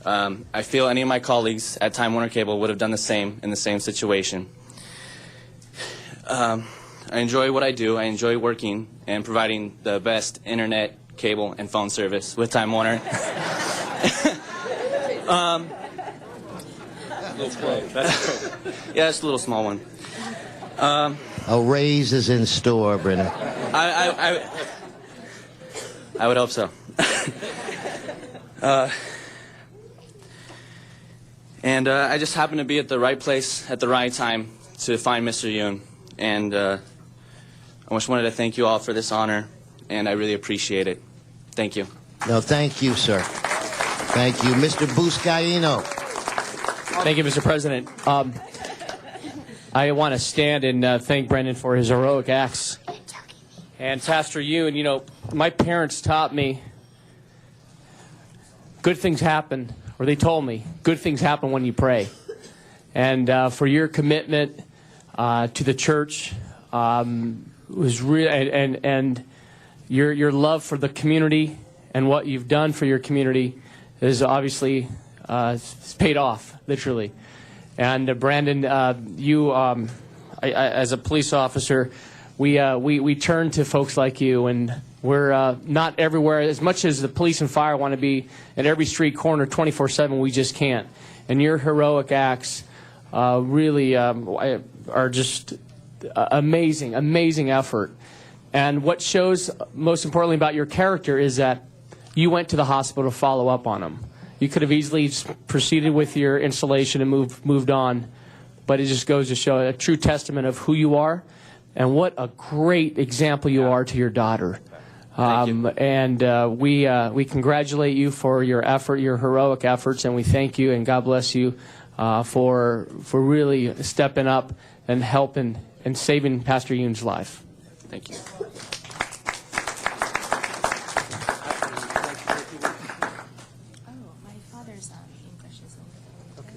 Speaker 20: I feel any of my colleagues at Time Warner Cable would have done the same in the same situation. I enjoy what I do. I enjoy working and providing the best internet, cable, and phone service with Time Warner. Yeah, it's a little small one.
Speaker 7: A raise is in store, Brennan.
Speaker 20: I would hope so. And I just happened to be at the right place at the right time to find Mr. Yoon. And I just wanted to thank you all for this honor, and I really appreciate it. Thank you.
Speaker 7: No, thank you, sir. Thank you. Mr. Buscaino.
Speaker 21: Thank you, Mr. President. I want to stand and thank Brendan for his heroic acts. And Pastor Yoon, you know, my parents taught me good things happen, or they told me, good things happen when you pray. And for your commitment to the church was real, and your love for the community and what you've done for your community is obviously it's paid off, literally. And Brandon, you, as a police officer, we turn to folks like you, and we're not everywhere. As much as the police and fire want to be at every street corner 24/7, we just can't. And your heroic acts really are just amazing, amazing effort. And what shows most importantly about your character is that you went to the hospital to follow up on them. You could have easily proceeded with your installation and moved on, but it just goes to show a true testament of who you are and what a great example you are to your daughter. And we congratulate you for your effort, your heroic efforts, and we thank you and God bless you for really stepping up and helping and saving Pastor Yoon's life.
Speaker 20: Thank you.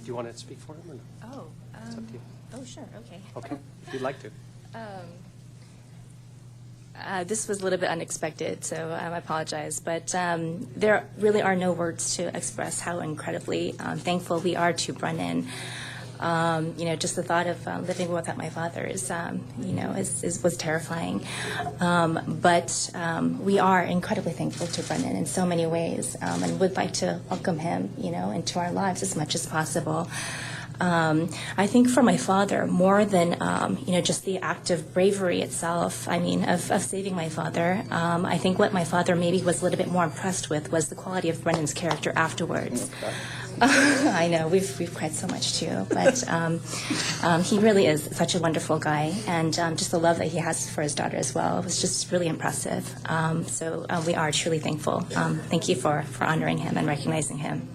Speaker 15: Do you want to speak for him or no? It's up to you.
Speaker 22: Oh, sure, okay.
Speaker 15: Okay, if you'd like to.
Speaker 22: This was a little bit unexpected, so I apologize. But there really are no words to express how incredibly thankful we are to Brennan. You know, just the thought of living without my father is, you know, was terrifying. But we are incredibly thankful to Brennan in so many ways, and would like to welcome him, you know, into our lives as much as possible. I think for my father, more than you know, just the act of bravery itself, I mean, of saving my father, I think what my father maybe was a little bit more impressed with was the quality of Brennan's character afterwards. I know, we've cried so much too, but he really is such a wonderful guy, and just the love that he has for his daughter as well was just really impressive. So we are truly thankful. Thank you for honoring him and recognizing him.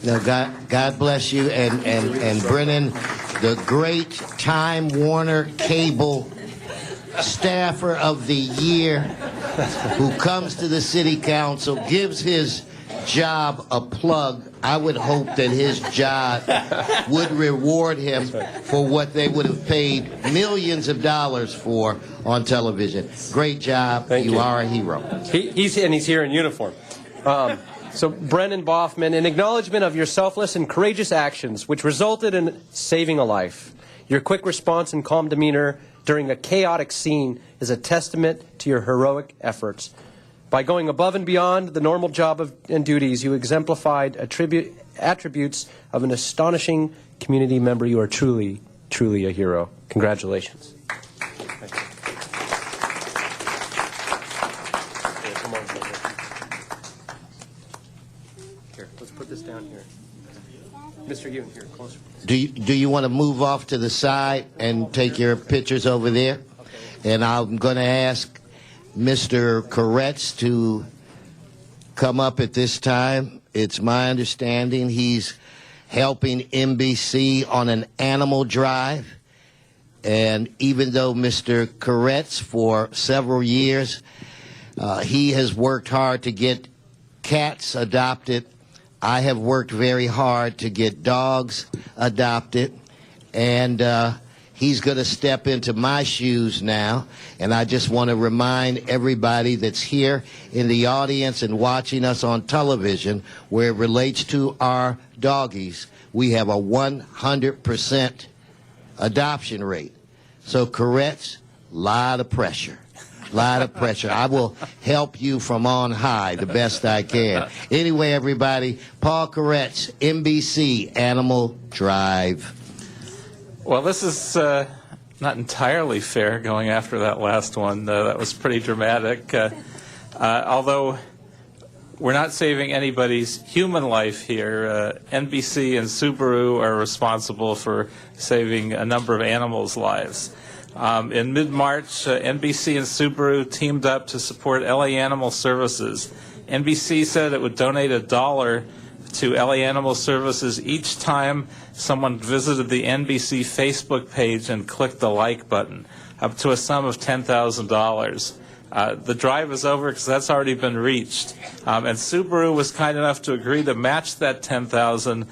Speaker 7: Now, God bless you, and Brennan, the great Time Warner Cable Staffer of the Year, who comes to the City Council, gives his job a plug. I would hope that his job would reward him for what they would have paid millions of dollars for on television. Great job.
Speaker 15: Thank you.
Speaker 7: Are a hero.
Speaker 15: He's here in uniform. So Brennan Boffman, in acknowledgement of your selfless and courageous actions, which resulted in saving a life, your quick response and calm demeanor during a chaotic scene is a testament to your heroic efforts. By going above and beyond the normal job and duties, you exemplified attributes of an astonishing community member. You are truly, truly a hero. Congratulations. Here, let's put this down here. Mr. Yoon, here, closer.
Speaker 7: Do you want to move off to the side and take your pictures over there? Okay. And I'm going to ask Mr. Koretz to come up at this time. It's my understanding he's helping NBC on an animal drive. And even though Mr. Koretz, for several years, he has worked hard to get cats adopted, I have worked very hard to get dogs adopted. And he's going to step into my shoes now, and I just want to remind everybody that's here in the audience and watching us on television, where it relates to our doggies, we have a 100% adoption rate. So, Koretz, lot of pressure. Lot of pressure. I will help you from on high the best I can. Anyway, everybody, Paul Koretz, NBC, Animal Drive.
Speaker 1: Well, this is not entirely fair going after that last one. That was pretty dramatic. Although we're not saving anybody's human life here, NBC and Subaru are responsible for saving a number of animals' lives. In mid-March, NBC and Subaru teamed up to support LA Animal Services. NBC said it would donate $1 to LA Animal Services each time someone visited the NBC Facebook page and clicked the like button, up to a sum of $10,000. The drive is over because that's already been reached. And Subaru was kind enough to agree to match that $10,000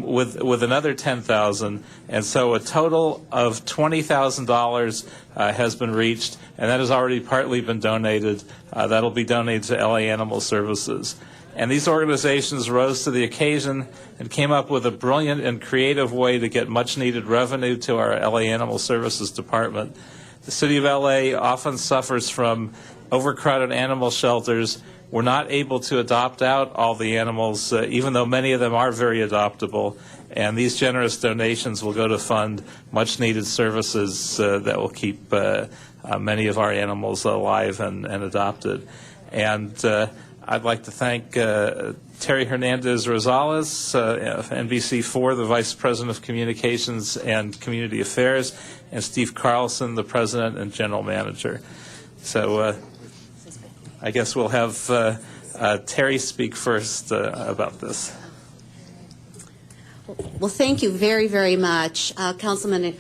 Speaker 1: with another $10,000, and so a total of $20,000 has been reached, and that has already partly been donated. That'll be donated to LA Animal Services. And these organizations rose to the occasion and came up with a brilliant and creative way to get much-needed revenue to our LA Animal Services Department. The City of LA often suffers from overcrowded animal shelters. We're not able to adopt out all the animals, even though many of them are very adoptable. And these generous donations will go to fund much-needed services that will keep many of our animals alive and adopted. And I'd like to thank Terry Hernandez Rosales of NBC4, the Vice President of Communications and Community Affairs, and Steve Carlson, the President and General Manager. So I guess we'll have Terry speak first about this.
Speaker 4: Well, thank you very, very much. Councilman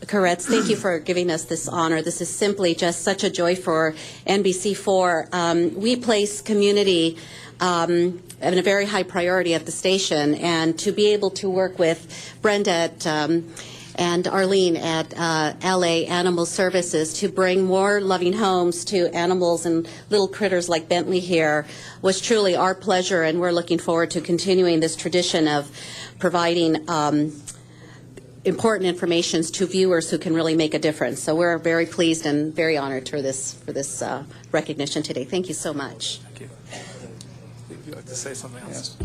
Speaker 4: Koretz, thank you for giving us this honor. This is simply just such a joy for NBC4. We place community in a very high priority at the station, and to be able to work with Brenda and Arlene at LA Animal Services to bring more loving homes to animals and little critters like Bentley here was truly our pleasure, and we're looking forward to continuing this tradition of providing important information to viewers who can really make a difference. So we're very pleased and very honored for this recognition today. Thank you so much.
Speaker 1: Thank you. Would you like to say something else?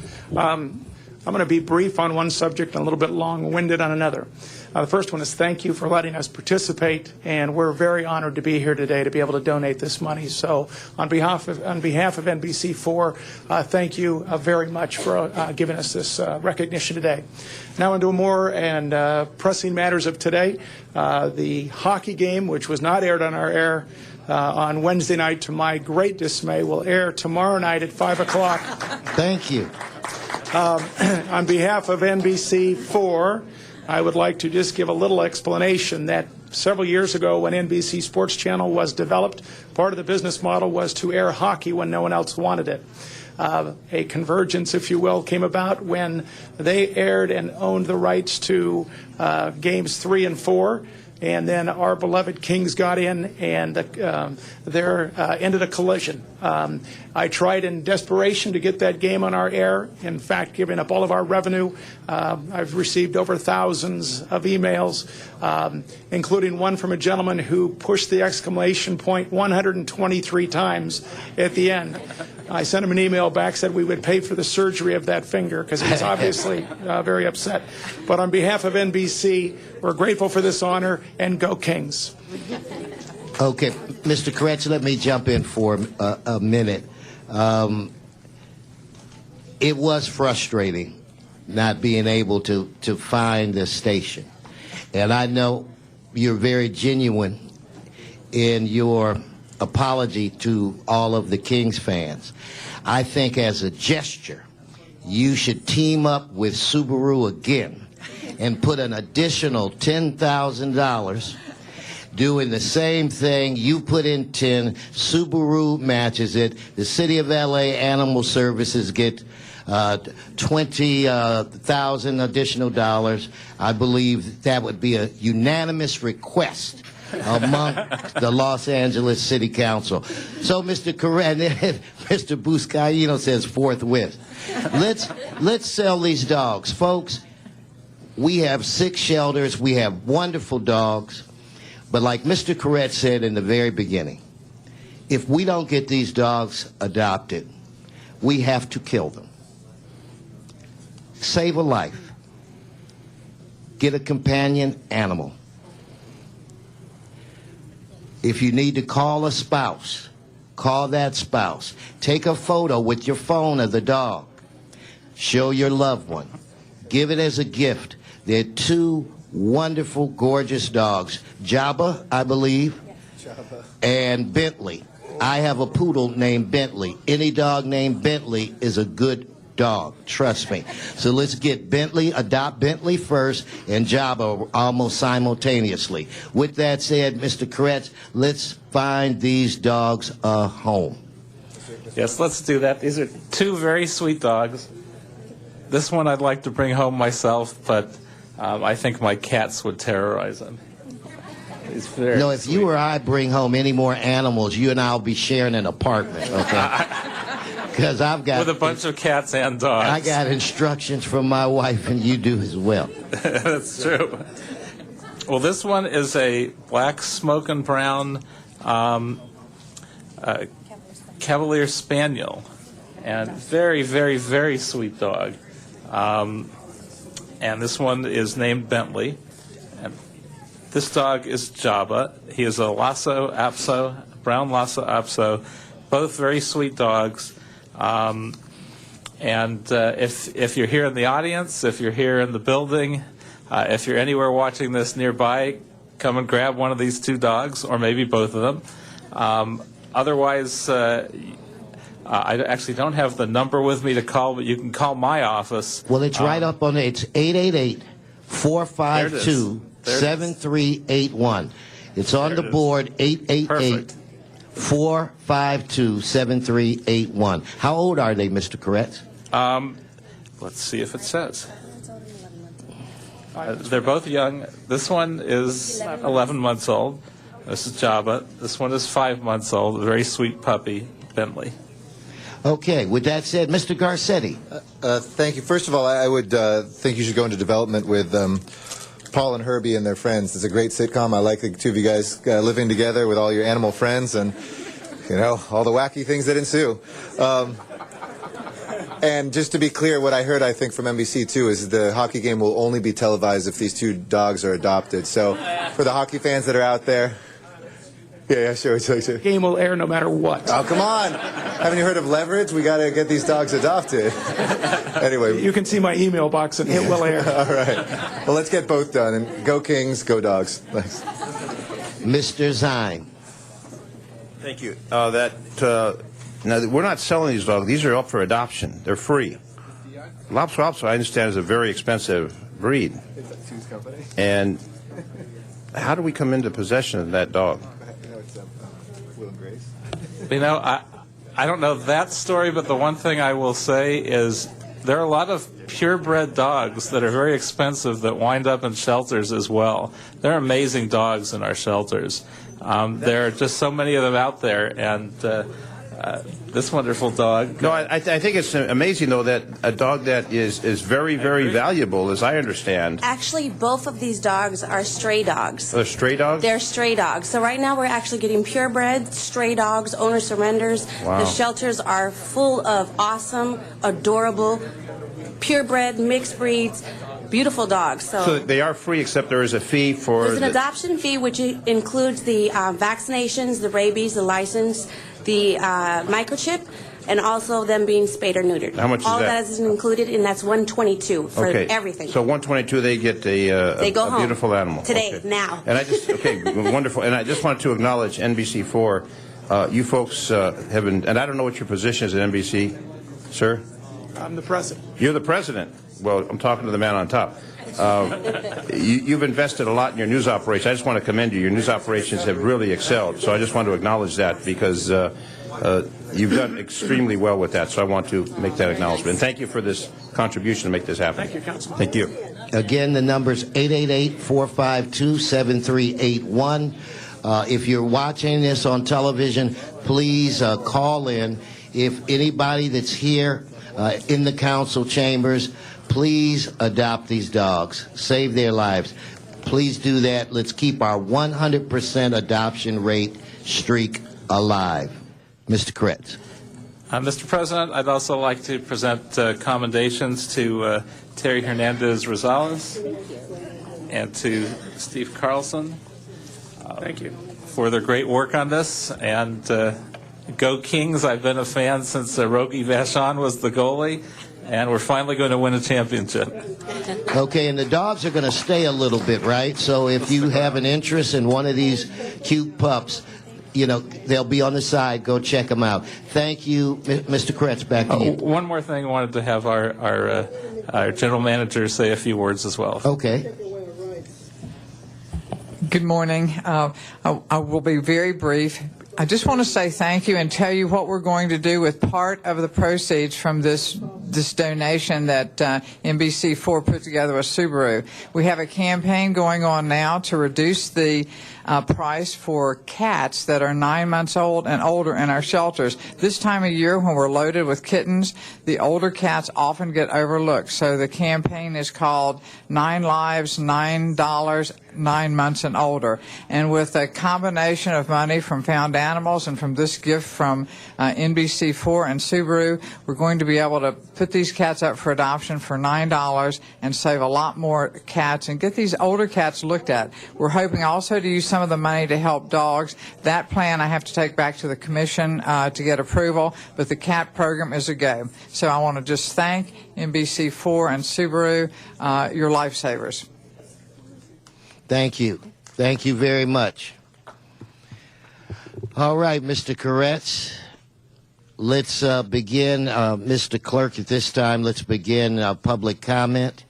Speaker 23: I'm going to be brief on one subject and a little bit long-winded on another. The first one is thank you for letting us participate, and we're very honored to be here today to be able to donate this money. So on behalf of NBC4, thank you very much for giving us this recognition today. Now into more pressing matters of today. The hockey game, which was not aired on our air on Wednesday night, to my great dismay, will air tomorrow night at 5 o'clock.
Speaker 7: Thank you.
Speaker 23: On behalf of NBC4, I would like to just give a little explanation that several years ago when NBC Sports Channel was developed, part of the business model was to air hockey when no one else wanted it. A convergence, if you will, came about when they aired and owned the rights to games 3 and 4. And then our beloved Kings got in, and there ended a collision. I tried in desperation to get that game on our air. In fact, giving up all of our revenue. I've received over thousands of emails, including one from a gentleman who pushed the exclamation point 123 times at the end. I sent him an email back, said we would pay for the surgery of that finger, because he was obviously very upset. But on behalf of NBC, we're grateful for this honor, and go Kings.
Speaker 7: Okay, Mr. Koretz, let me jump in for a minute. It was frustrating not being able to find the station. And I know you're very genuine in your apology to all of the Kings fans. I think as a gesture, you should team up with Subaru again and put an additional $10,000 doing the same thing. You put in 10, Subaru matches it, the City of LA Animal Services get $20,000 additional dollars. I believe that would be a unanimous request among the Los Angeles City Council. So, Mr. Koretz, Mr. Buscaino says forthwith. Let's sell these dogs, folks. We have 6 shelters. We have wonderful dogs. But like Mr. Corrett said in the very beginning, if we don't get these dogs adopted, we have to kill them. Save a life. Get a companion animal. If you need to call a spouse, call that spouse. Take a photo with your phone of the dog. Show your loved one. Give it as a gift. They're two wonderful, gorgeous dogs. Jabba, I believe, and Bentley. I have a poodle named Bentley. Any dog named Bentley is a good dog, trust me. So let's get Bentley, adopt Bentley first, and Jabba almost simultaneously. With that said, Mr. Koretz, let's find these dogs a home.
Speaker 1: Yes, let's do that. These are two very sweet dogs. This one I'd like to bring home myself, but I think my cats would terrorize him. He's very
Speaker 7: No, if
Speaker 1: sweet.
Speaker 7: you or I bring home any more animals, you and I will be sharing an apartment, okay? Because I've got...
Speaker 1: With a bunch of cats and dogs.
Speaker 7: I got instructions from my wife, and you do as well.
Speaker 1: That's true. Well, this one is a black smoke and brown Cavalier Spaniel, and very, very, very sweet dog. And this one is named Bentley. And this dog is Jabba. He is a Lhasa Apso, brown Lhasa Apso, both very sweet dogs. And if you're here in the audience, if you're here in the building, if you're anywhere watching this nearby, come and grab one of these two dogs, or maybe both of them. Otherwise, I actually don't have the number with me to call, but you can call my office.
Speaker 7: Well, it's right up on it. It's 888-452-7381. It's on the board, 888-452-7381. How old are they, Mr. Koretz?
Speaker 1: Let's see if it says. They're both young. This one is 11 months old. This is Jabba. This one is 5 months old. A very sweet puppy, Bentley.
Speaker 7: Okay, with that said, Mr. Garcetti.
Speaker 2: Thank you. First of all, I would think you should go into development with Paul and Herbie and their friends. It's a great sitcom. I like the two of you guys living together with all your animal friends and, you know, all the wacky things that ensue. And just to be clear, what I heard, I think, from NBC, too, is the hockey game will only be televised if these two dogs are adopted. So for the hockey fans that are out there, yeah, sure.
Speaker 23: Game will air no matter what.
Speaker 2: Oh, come on. Haven't you heard of leverage? We got to get these dogs adopted. Anyway.
Speaker 23: You can see my email box and it will air.
Speaker 2: All right. Well, let's get both done. And go Kings, go dogs. Thanks.
Speaker 7: Mr. Zine.
Speaker 8: Thank you. Now, we're not selling these dogs. These are up for adoption. They're free. Lhasa Apso, I understand, is a very expensive breed. And how do we come into possession of that dog?
Speaker 1: You know, I don't know that story, but the one thing I will say is there are a lot of purebred dogs that are very expensive that wind up in shelters as well. There are amazing dogs in our shelters. There are just so many of them out there, and this wonderful dog.
Speaker 8: No, I think it's amazing, though, that a dog that is very, very valuable, as I understand.
Speaker 5: Actually, both of these dogs are stray dogs.
Speaker 8: They're stray dogs?
Speaker 5: They're stray dogs. So right now we're actually getting purebred, stray dogs, owner surrenders.
Speaker 8: Wow.
Speaker 5: The shelters are full of awesome, adorable, purebred, mixed breeds, beautiful dogs.
Speaker 8: So they are free, except there is a fee for...
Speaker 5: There's an adoption fee, which includes the vaccinations, the rabies, the license, the microchip, and also them being spayed or neutered.
Speaker 8: How much is
Speaker 5: All
Speaker 8: that?
Speaker 5: that is included, and that's $122 for everything.
Speaker 8: So $122, they get
Speaker 5: They go
Speaker 8: a
Speaker 5: home
Speaker 8: beautiful animal.
Speaker 5: today,
Speaker 8: Okay.
Speaker 5: now.
Speaker 8: And I just, wonderful. And I just wanted to acknowledge NBC4. You folks have been, and I don't know what your position is at NBC, sir?
Speaker 23: I'm the president.
Speaker 8: You're the president. Well, I'm talking to the man on top. You've invested a lot in your news operation. I just want to commend you. Your news operations have really excelled. So I just want to acknowledge that because you've done extremely well with that. So I want to make that acknowledgement. And thank you for this contribution to make this happen.
Speaker 23: Thank you, Councilman.
Speaker 8: Thank you.
Speaker 7: Again, the number's 888-452-7381. If you're watching this on television, please call in. If anybody that's here in the council chambers, please adopt these dogs. Save their lives. Please do that. Let's keep our 100% adoption rate streak alive. Mr. Kretz.
Speaker 1: Mr. President, I'd also like to present commendations to Terry Hernandez-Rosales and to Steve Carlson.
Speaker 23: Thank you.
Speaker 1: For their great work on this. And go Kings. I've been a fan since Rogie Vachon was the goalie. And we're finally going to win a championship.
Speaker 7: Okay, and the dogs are going to stay a little bit, right? So if you have an interest in one of these cute pups, you know, they'll be on the side. Go check them out. Thank you, Mr. Kretz. Back to you.
Speaker 1: One more thing. I wanted to have our general manager say a few words as well.
Speaker 7: Okay.
Speaker 6: Good morning. I will be very brief. I just want to say thank you and tell you what we're going to do with part of the proceeds from this donation that NBC4 put together with Subaru. We have a campaign going on now to reduce the price for cats that are 9 months old and older in our shelters. This time of year when we're loaded with kittens, the older cats often get overlooked. So the campaign is called 9 Lives, $9, 9 months and older. And with a combination of money from Found Animals and from this gift from NBC4 and Subaru, we're going to be able to put these cats up for adoption for $9 and save a lot more cats and get these older cats looked at. We're hoping also to use some of the money to help dogs. That plan I have to take back to the commission to get approval, but the cat program is a go. So I want to just thank NBC4 and Subaru, your lifesavers.
Speaker 7: Thank you. Thank you very much. All right, Mr. Koretz. Let's begin, Mr. Clerk, at this time, let's begin public comment.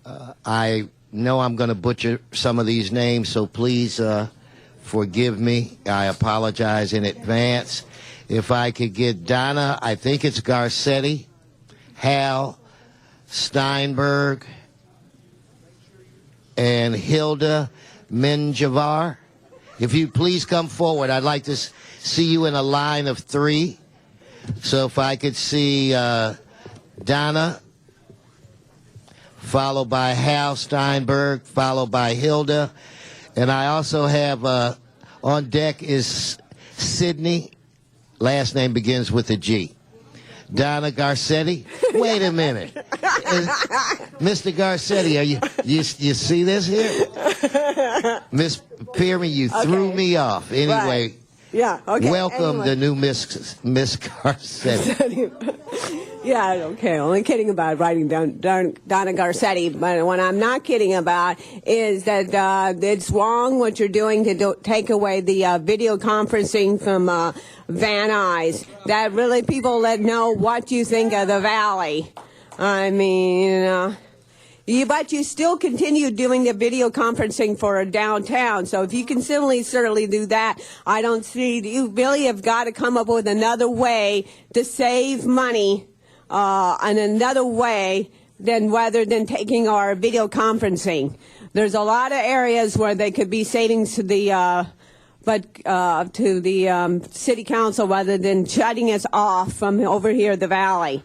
Speaker 7: I know I'm going to butcher some of these names, so please forgive me. I apologize in advance. If I could get Donna, I think it's Garcetti, Hal, Steinberg, and Hilda Menjivar. If you'd please come forward, I'd like to see you in a line of 3. So if I could see Donna, followed by Hal Steinberg, followed by Hilda. And I also have on deck is Sydney. Last name begins with a G. Donna Garcetti. Wait a minute. Mr. Garcetti, you see this here? Miss Pearman, you threw me off. Anyway.
Speaker 10: Right. Yeah, okay.
Speaker 7: Welcome
Speaker 10: anyway.
Speaker 7: the new Miss Garcetti.
Speaker 10: Yeah, okay. Only kidding about writing down Donna Garcetti, but what I'm not kidding about is that it's wrong what you're doing to take away the video conferencing from Van Nuys. That really people let know what you think of the Valley. I mean, but you still continue doing the video conferencing for downtown. So if you can certainly do that, I don't see, you really have got to come up with another way to save money, and another way rather than taking our video conferencing. There's a lot of areas where they could be savings to the city council rather than shutting us off from over here the Valley.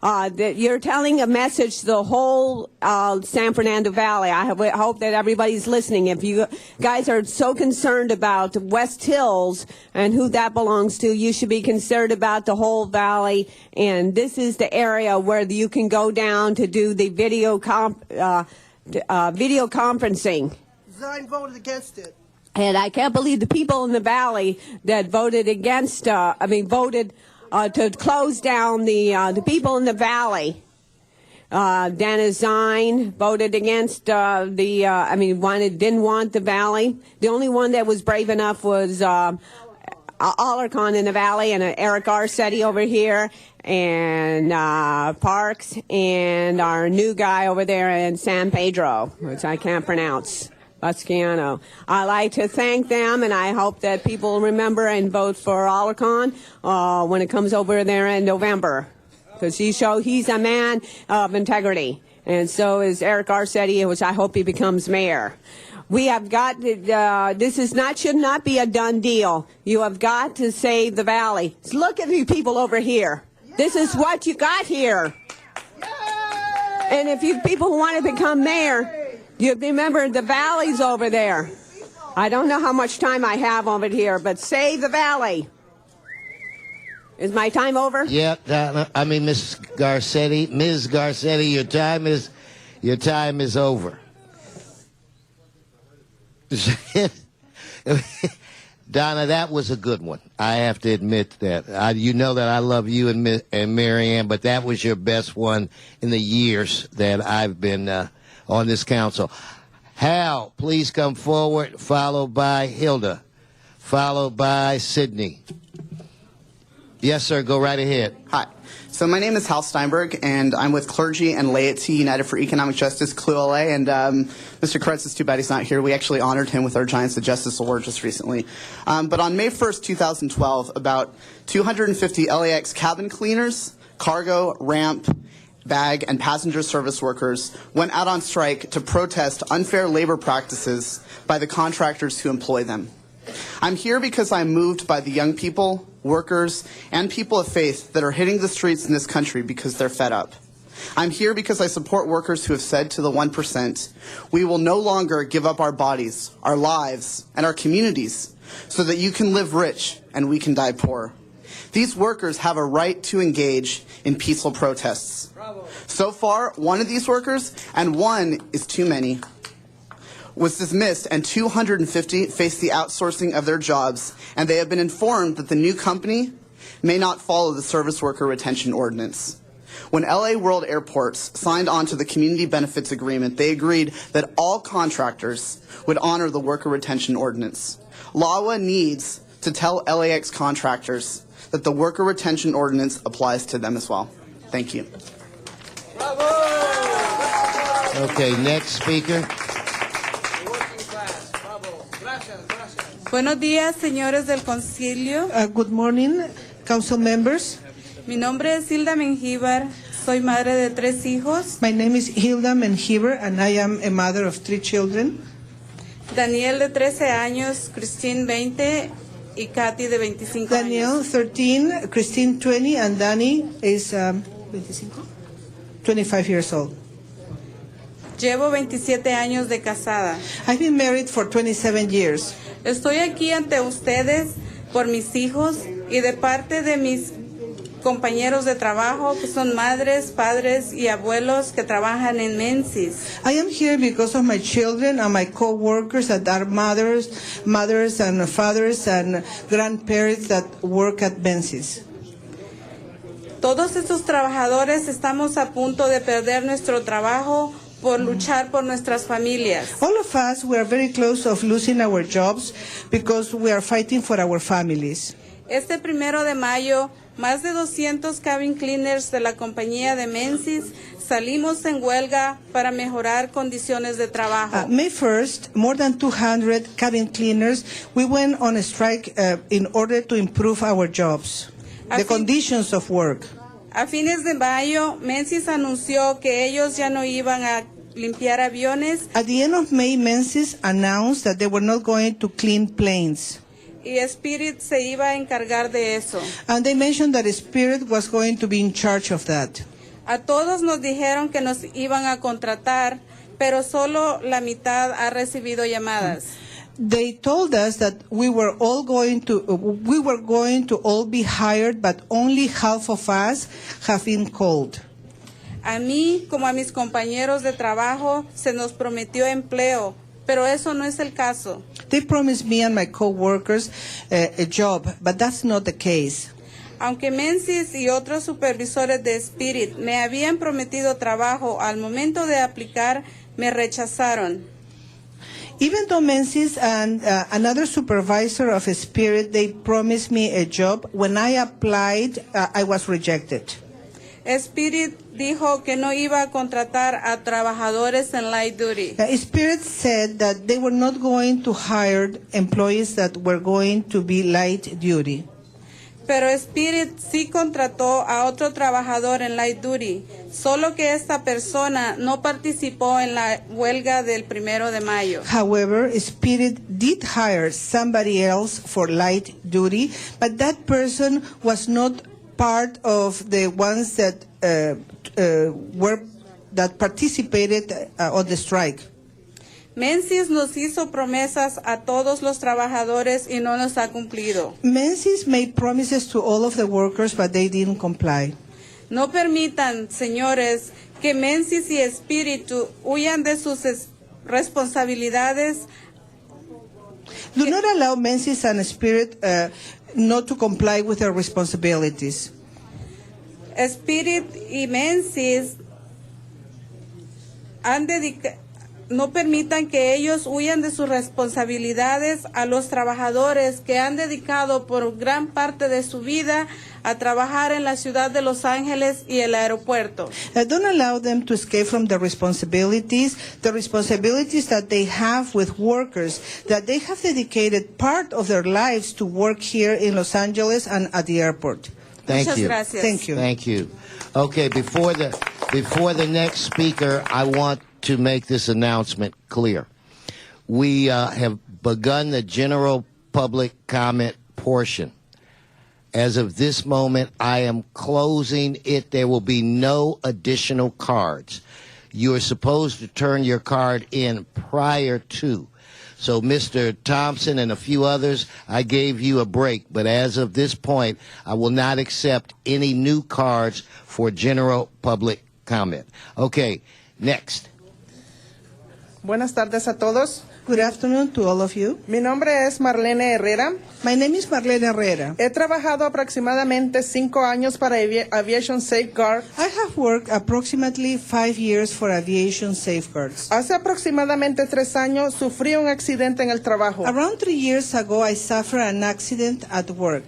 Speaker 10: That you're telling a message to the whole San Fernando Valley. I hope that everybody's listening. If you guys are so concerned about West Hills and who that belongs to, you should be concerned about the whole valley. And this is the area where you can go down to do the video conferencing.
Speaker 11: Zine voted against it.
Speaker 10: And I can't believe the people in the valley that voted against, voted to close down the people in the valley. Dana Zine voted against didn't want the valley. The only one that was brave enough was Alarcon in the valley and Eric Garcetti over here and Parks and our new guy over there in San Pedro, which I can't pronounce. Basquiano. I like to thank them, and I hope that people remember and vote for Alarcon when it comes over there in November, because he's a man of integrity, and so is Eric Garcetti, which I hope he becomes mayor. We have got should not be a done deal. You have got to save the valley. Look at you people over here. This is what you got here. And if you people who want to become mayor, You remember the valley's over there. I don't know how much time I have over here, but save the valley. Is my time over?
Speaker 7: Yeah, Ms. Garcetti, your time is over. Donna, that was a good one. I have to admit that. You know that I love you and Marianne, but that was your best one in the years that I've been on this council. Hal, please come forward, followed by Hilda, followed by Sydney. Yes, sir, go right ahead.
Speaker 3: Hi. So my name is Hal Steinberg, and I'm with Clergy and Laity United for Economic Justice, CLULA, and Mr. Kretz, it's too bad he's not here. We actually honored him with our Giants of Justice Award just recently. But on May 1st, 2012, about 250 LAX cabin cleaners, cargo, ramp, bag, and passenger service workers went out on strike to protest unfair labor practices by the contractors who employ them. I'm here because I'm moved by the young people, workers, and people of faith that are hitting the streets in this country because they're fed up. I'm here because I support workers who have said to the 1%, we will no longer give up our bodies, our lives, and our communities so that you can live rich and we can die poor. These workers have a right to engage in peaceful protests. Bravo. So far, one of these workers, and one is too many, was dismissed, and 250 face the outsourcing of their jobs, and they have been informed that the new company may not follow the Service Worker Retention Ordinance. When LA World Airports signed on to the Community Benefits Agreement, they agreed that all contractors would honor the Worker Retention Ordinance. LAWA needs to tell LAX contractors that the Worker Retention Ordinance applies to them as well. Thank you.
Speaker 7: Bravo! Okay, next speaker.
Speaker 12: Buenos días, señores del concilio.
Speaker 11: Good morning, council members.
Speaker 12: Mi nombre es Hilda Mengíbar. Soy madre de 3 hijos.
Speaker 11: My name is Hilda Menjiver, and I am a mother of 3 children.
Speaker 12: Daniel de 13 años, Christine 20 y Katy de 25
Speaker 11: Daniel,
Speaker 12: años.
Speaker 11: 13, Christine, 20, and Danny is 25 years old.
Speaker 12: Llevo 27 años de casada.
Speaker 11: I've been married for 27 years.
Speaker 12: Estoy aquí ante ustedes por mis hijos y de parte de mis compañeros de trabajo que son madres, padres y abuelos que trabajan en Menzies.
Speaker 11: I am here because of my children and my co-workers that are mothers and fathers and grandparents that work at Menzies.
Speaker 12: Todos estos trabajadores estamos a punto de perder nuestro trabajo por luchar por nuestras familias.
Speaker 11: All of us, we are very close of losing our jobs because we are fighting for our families.
Speaker 12: Este 1 de mayo, más de 200 cabin cleaners de la compañía de Menzies salimos en huelga para mejorar condiciones de trabajo.
Speaker 11: May 1st, more than 200 cabin cleaners, we went on a strike in order to improve our jobs, the conditions of work.
Speaker 12: A fines de mayo, Menzies anunció que ellos ya no iban a limpiar aviones.
Speaker 11: At the end of May, Menzies announced that they were not going to clean planes.
Speaker 12: Y Spirit se iba a encargar de eso.
Speaker 11: And they mentioned that Spirit was going to be in charge of that.
Speaker 12: A todos nos dijeron que nos iban a contratar, pero solo la mitad ha recibido llamadas.
Speaker 11: They told us that we were going to all be hired, but only half of us have been called.
Speaker 12: A mí, como a mis compañeros de trabajo, se nos prometió empleo, pero eso no es el caso.
Speaker 11: They promised me and my co-workers a job, but that's not the case.
Speaker 12: Aunque Menzies y otros supervisores de Spirit me habían prometido trabajo, al momento de aplicar me rechazaron.
Speaker 11: Even though Menzies and another supervisor of Spirit, they promised me a job, when I applied, I was rejected.
Speaker 12: Spirit dijo que no iba a contratar a trabajadores en light duty.
Speaker 11: Spirit said that they were not going to hire employees that were going to be light duty.
Speaker 12: Pero Spirit sí contrató a otro trabajador en light duty, solo que esta persona no participó en la huelga del 1 de mayo.
Speaker 11: However, Spirit did hire somebody else for light duty, but that person was not part of the ones that participated on the strike.
Speaker 12: Menzies nos hizo promesas a todos los trabajadores y no nos ha cumplido.
Speaker 11: Menzies made promises to all of the workers, but they didn't comply.
Speaker 12: No permitan, señores, que Menzies y Espíritu huyan de sus responsabilidades.
Speaker 11: Do not allow Menzies and Spirit not to comply with their responsibilities.
Speaker 12: Spirit y Menzies no permitan que ellos huyan de sus responsabilidades a los trabajadores que han dedicado por gran parte de su vida a trabajar en la ciudad de Los Ángeles y el aeropuerto.
Speaker 11: Don't allow them to escape from the responsibilities that they have with workers, that they have dedicated part of their lives to work here in Los Angeles and at the airport.
Speaker 7: Thank
Speaker 12: Muchas
Speaker 7: you.
Speaker 12: gracias.
Speaker 11: Thank you.
Speaker 7: Thank you. Okay, before the next speaker, I want to make this announcement clear. We have begun the general public comment portion. As of this moment, I am closing it. There will be no additional cards. You are supposed to turn your card in prior to. So, Mr. Thompson and a few others, I gave you a break. But as of this point, I will not accept any new cards for general public comment. Okay, next.
Speaker 13: Buenas tardes a todos.
Speaker 11: Good afternoon to all of you.
Speaker 13: Mi nombre es Marlene Herrera.
Speaker 11: My name is Marlene Herrera.
Speaker 13: He trabajado aproximadamente 5 años para Aviation Safeguard.
Speaker 11: I have worked approximately 5 years for Aviation Safeguards.
Speaker 13: Hace aproximadamente 3 años sufrí un accidente en el trabajo.
Speaker 11: Around 3 years ago, I suffered an accident at work.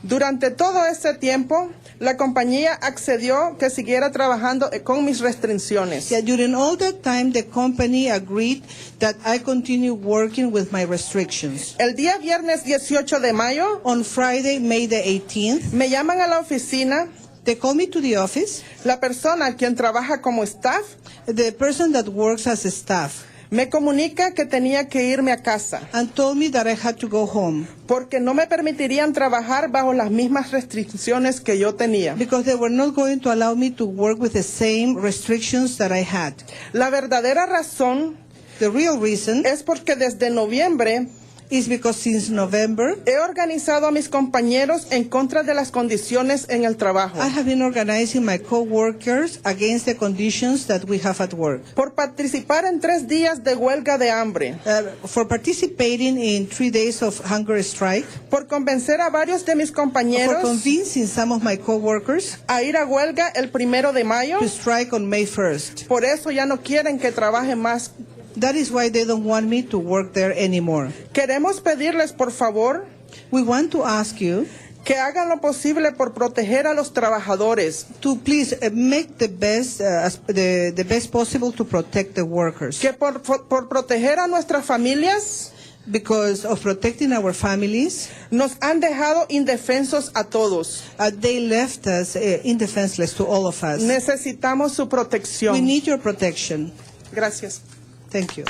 Speaker 13: Durante todo ese tiempo, la compañía accedió que siguiera trabajando con mis restricciones.
Speaker 11: Yeah, during all that time, the company agreed that I continue working with my restrictions.
Speaker 13: El día viernes 18 de mayo,
Speaker 11: on Friday, May the 18th,
Speaker 13: me llaman a la oficina.
Speaker 11: They call me to the office.
Speaker 13: La persona quien trabaja como staff,
Speaker 11: the person that works as a staff,
Speaker 13: me comunica que tenía que irme a casa.
Speaker 11: And told me that I had to go home.
Speaker 13: Porque no me permitirían trabajar bajo las mismas restricciones que yo tenía.
Speaker 11: Because they were not going to allow me to work with the same restrictions that I had.
Speaker 13: La verdadera razón,
Speaker 11: the real reason,
Speaker 13: es porque desde noviembre
Speaker 11: is because since November,
Speaker 13: he organizado a mis compañeros en contra de las condiciones en el trabajo.
Speaker 11: I have been organizing my co-workers against the conditions that we have at work.
Speaker 13: Por participar en 3 días de huelga de hambre.
Speaker 11: For participating in 3 days of hunger strike.
Speaker 13: Por convencer a varios de mis compañeros.
Speaker 11: For convincing some of my co-workers.
Speaker 13: A ir a huelga el 1 de mayo.
Speaker 11: To strike on May 1st.
Speaker 13: Por eso ya no quieren que trabaje más.
Speaker 11: That is why they don't want me to work there anymore.
Speaker 13: Queremos pedirles, por favor,
Speaker 11: we want to ask you
Speaker 13: que hagan lo posible por proteger a los trabajadores.
Speaker 11: To please make the best possible to protect the workers.
Speaker 13: Que por proteger a nuestras familias,
Speaker 11: because of protecting our families,
Speaker 13: nos han dejado indefensos a todos.
Speaker 11: They left us indefenseless to all of us.
Speaker 13: Necesitamos su protección.
Speaker 11: We need your protection.
Speaker 13: Gracias.
Speaker 11: Thank you.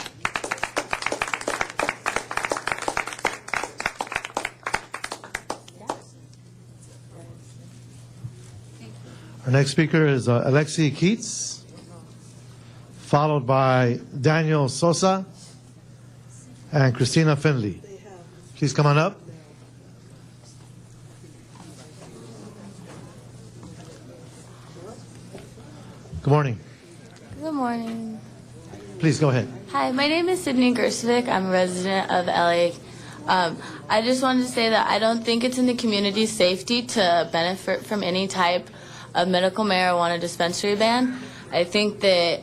Speaker 14: Our next speaker is Alexi Keats, followed by Daniel Sosa and Christina Finley. Please come on up. Good morning.
Speaker 18: Good morning.
Speaker 14: Please go ahead.
Speaker 18: Hi, my name is Sydney Gersvik. I'm a resident of LA. I just wanted to say that I don't think it's in the community's safety to benefit from any type of medical marijuana dispensary ban. I think that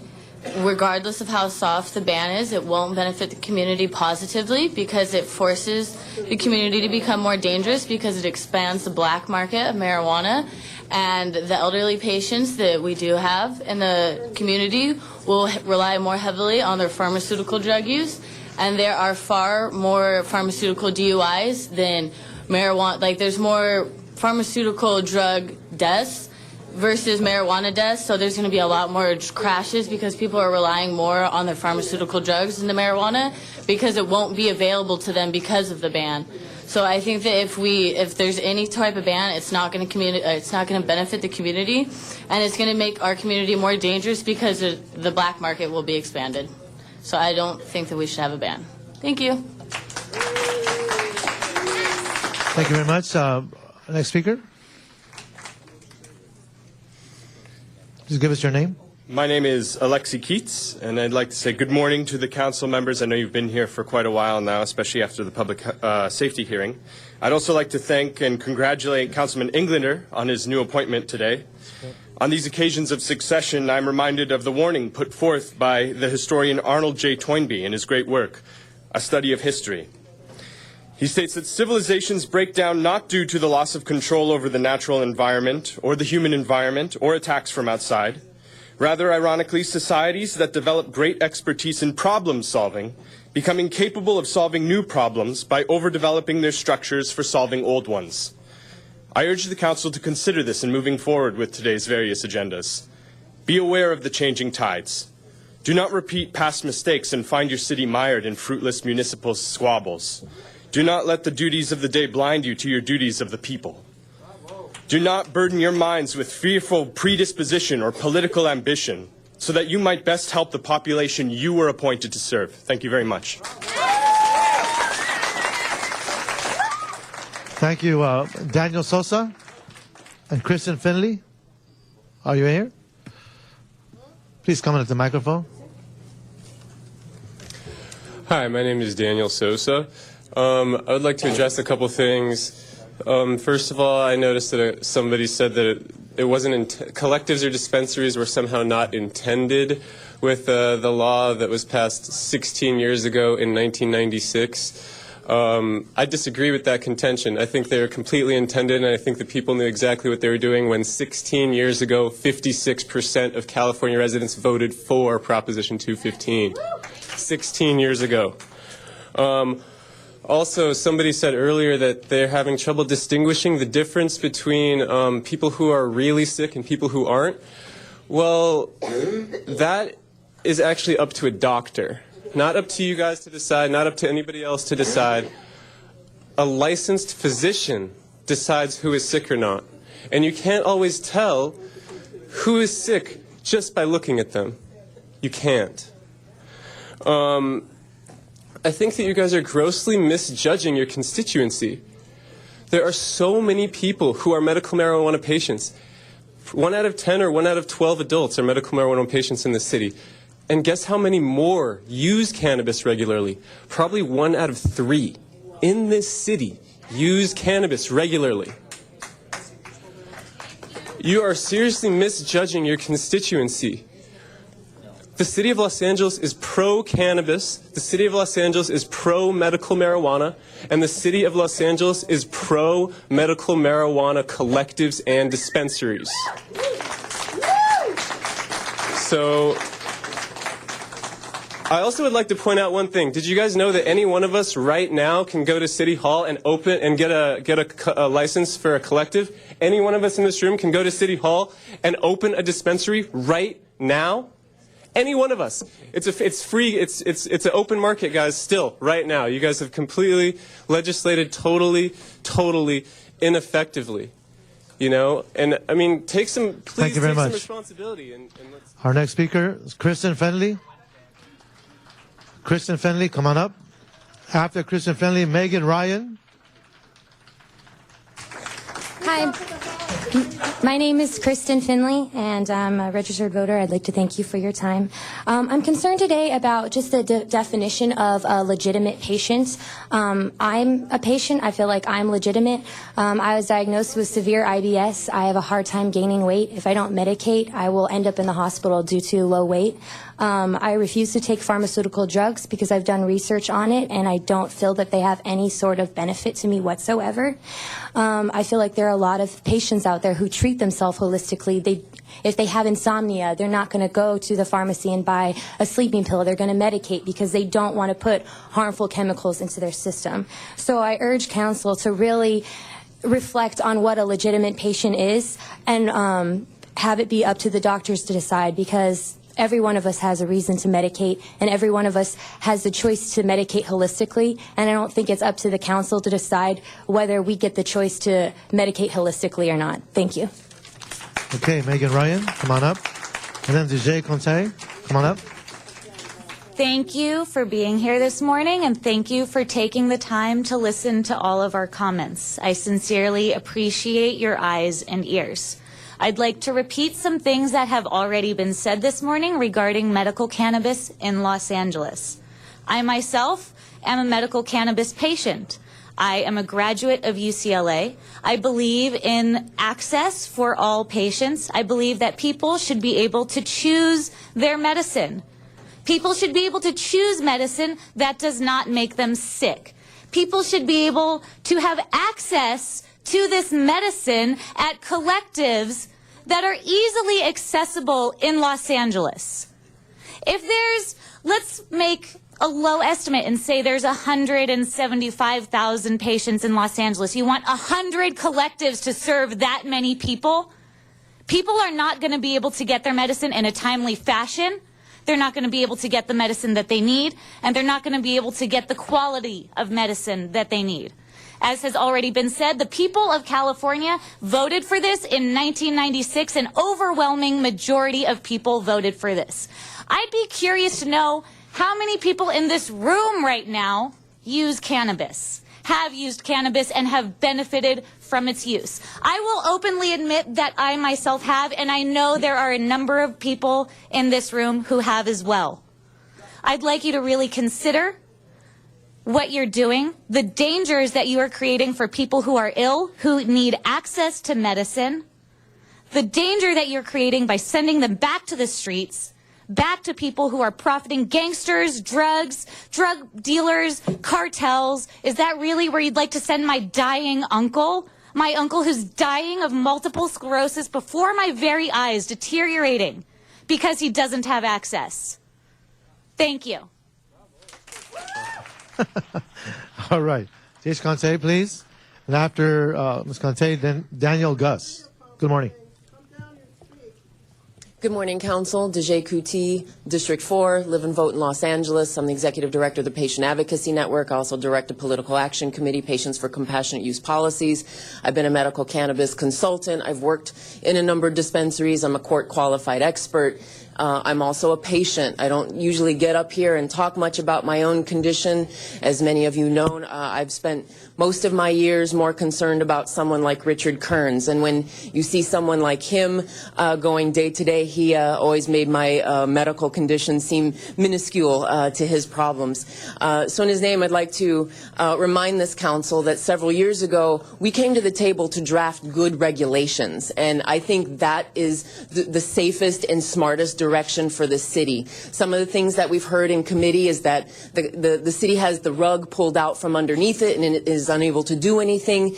Speaker 18: regardless of how soft the ban is, it won't benefit the community positively because it forces the community to become more dangerous because it expands the black market of marijuana. And the elderly patients that we do have in the community will rely more heavily on their pharmaceutical drug use. And there are far more pharmaceutical DUIs than marijuana. Like, there's more pharmaceutical drug deaths versus marijuana deaths. So there's going to be a lot more crashes because people are relying more on their pharmaceutical drugs than the marijuana because it won't be available to them because of the ban. So I think that if there's any type of ban, it's not going to benefit the community, and it's going to make our community more dangerous because the black market will be expanded. So I don't think that we should have a ban. Thank you.
Speaker 14: Thank you very much. Next speaker. Just give us your name.
Speaker 16: My name is Alexi Keats, and I'd like to say good morning to the council members. I know you've been here for quite a while now, especially after the public safety hearing. I'd also like to thank and congratulate Councilman Englander on his new appointment today. On these occasions of succession, I'm reminded of the warning put forth by the historian Arnold J. Toynbee in his great work, A Study of History. He states that civilizations break down not due to the loss of control over the natural environment or the human environment or attacks from outside. Rather, ironically, societies that develop great expertise in problem solving become incapable of solving new problems by overdeveloping their structures for solving old ones. I urge the Council to consider this in moving forward with today's various agendas. Be aware of the changing tides. Do not repeat past mistakes and find your city mired in fruitless municipal squabbles. Do not let the duties of the day blind you to your duties of the people. Do not burden your minds with fearful predisposition or political ambition so that you might best help the population you were appointed to serve. Thank you very much.
Speaker 14: Thank you, Daniel Sosa and Kristen Finley. Are you here? Please come in at the microphone.
Speaker 17: Hi, my name is Daniel Sosa. I would like to address a couple things. First of all, I noticed that somebody said that it wasn't collectives or dispensaries were somehow not intended with the law that was passed 16 years ago in 1996. I disagree with that contention. I think they were completely intended, and I think the people knew exactly what they were doing when 16 years ago, 56% of California residents voted for Proposition 215. 16 years ago. Also, somebody said earlier that they're having trouble distinguishing the difference between people who are really sick and people who aren't. Well, that is actually up to a doctor. Not up to you guys to decide, not up to anybody else to decide. A licensed physician decides who is sick or not. And you can't always tell who is sick just by looking at them. You can't. I think that you guys are grossly misjudging your constituency. There are so many people who are medical marijuana patients. 1 out of 10 or 1 out of 12 adults are medical marijuana patients in this city. And guess how many more use cannabis regularly? Probably 1 out of 3 in this city use cannabis regularly. You are seriously misjudging your constituency. The city of Los Angeles is pro-cannabis, the city of Los Angeles is pro-medical marijuana, and the city of Los Angeles is pro-medical marijuana collectives and dispensaries. So, I also would like to point out one thing. Did you guys know that any one of us right now can go to City Hall and open and get a license for a collective? Any one of us in this room can go to City Hall and open a dispensary right now? Any one of us. It's free. It's an open market, guys. Still, right now, you guys have completely legislated totally ineffectively. You know, and I mean, please take some responsibility. And let's...
Speaker 14: Our next speaker is Kristen Finley. Kristen Finley, come on up. After Kristen Finley, Megan Ryan.
Speaker 19: Hi. My name is Kristen Finley, and I'm a registered voter. I'd like to thank you for your time. I'm concerned today about just the definition of a legitimate patient. I'm a patient. I feel like I'm legitimate. I was diagnosed with severe IBS. I have a hard time gaining weight. If I don't medicate, I will end up in the hospital due to low weight. I refuse to take pharmaceutical drugs because I've done research on it, and I don't feel that they have any sort of benefit to me whatsoever. I feel like there are a lot of patients out there who treat themselves holistically. If they have insomnia, they're not going to go to the pharmacy and buy a sleeping pill. They're going to medicate because they don't want to put harmful chemicals into their system. So I urge council to really reflect on what a legitimate patient is and have it be up to the doctors to decide, because every one of us has a reason to medicate, and every one of us has the choice to medicate holistically, and I don't think it's up to the council to decide whether we get the choice to medicate holistically or not. Thank you.
Speaker 14: Okay, Megan Ryan, come on up. And then DJ Conte, come on up.
Speaker 9: Thank you for being here this morning, and thank you for taking the time to listen to all of our comments. I sincerely appreciate your eyes and ears. I'd like to repeat some things that have already been said this morning regarding medical cannabis in Los Angeles. I myself am a medical cannabis patient. I am a graduate of UCLA. I believe in access for all patients. I believe that people should be able to choose their medicine. People should be able to choose medicine that does not make them sick. People should be able to have access to this medicine at collectives that are easily accessible in Los Angeles. If there's, let's make a low estimate and say there's 175,000 patients in Los Angeles. You want 100 collectives to serve that many people? People are not going to be able to get their medicine in a timely fashion. They're not going to be able to get the medicine that they need, and they're not going to be able to get the quality of medicine that they need. As has already been said, the people of California voted for this in 1996. An overwhelming majority of people voted for this. I'd be curious to know how many people in this room right now use cannabis, have used cannabis, and have benefited from its use. I will openly admit that I myself have, and I know there are a number of people in this room who have as well. I'd like you to really consider what you're doing, the dangers that you are creating for people who are ill, who need access to medicine, the danger that you're creating by sending them back to the streets, back to people who are profiting, gangsters, drugs, drug dealers, cartels. Is that really where you'd like to send my dying uncle? My uncle who's dying of multiple sclerosis before my very eyes, deteriorating because he doesn't have access. Thank you.
Speaker 14: All right. Jace Conte, please. And after Ms. Conte, then Daniel Gus. Good morning.
Speaker 20: Good morning, Council. Dejay Kuti, District 4, live and vote in Los Angeles. I'm the Executive Director of the Patient Advocacy Network. I also direct the Political Action Committee, Patients for Compassionate Use Policies. I've been a medical cannabis consultant. I've worked in a number of dispensaries. I'm a court-qualified expert. I'm also a patient. I don't usually get up here and talk much about my own condition. As many of you know, I've spent most of my years more concerned about someone like Richard Kearns. And when you see someone like him going day to day, he always made my medical condition seem minuscule to his problems. So in his name, I'd like to remind this council that several years ago, we came to the table to draft good regulations. And I think that is the safest and smartest direction for the city. Some of the things that we've heard in committee is that the city has the rug pulled out from underneath it and it is unable to do anything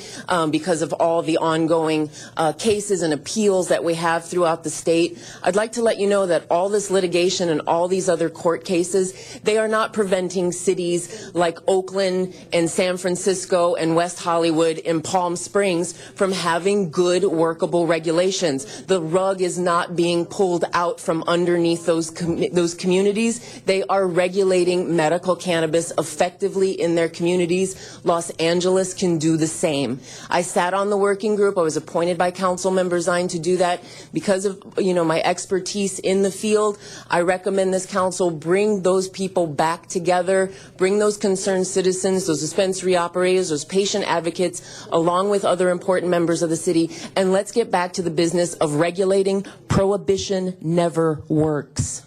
Speaker 20: because of all the ongoing cases and appeals that we have throughout the state. I'd like to let you know that all this litigation and all these other court cases, they are not preventing cities like Oakland and San Francisco and West Hollywood and Palm Springs from having good workable regulations. The rug is not being pulled out from underneath those communities. They are regulating medical cannabis effectively in their communities. Los Angeles can do the same. I sat on the working group. I was appointed by Councilmember Zine to do that. Because of my expertise in the field, I recommend this council bring those people back together, bring those concerned citizens, those dispensary operators, those patient advocates, along with other important members of the city, and let's get back to the business of regulating. Prohibition never works.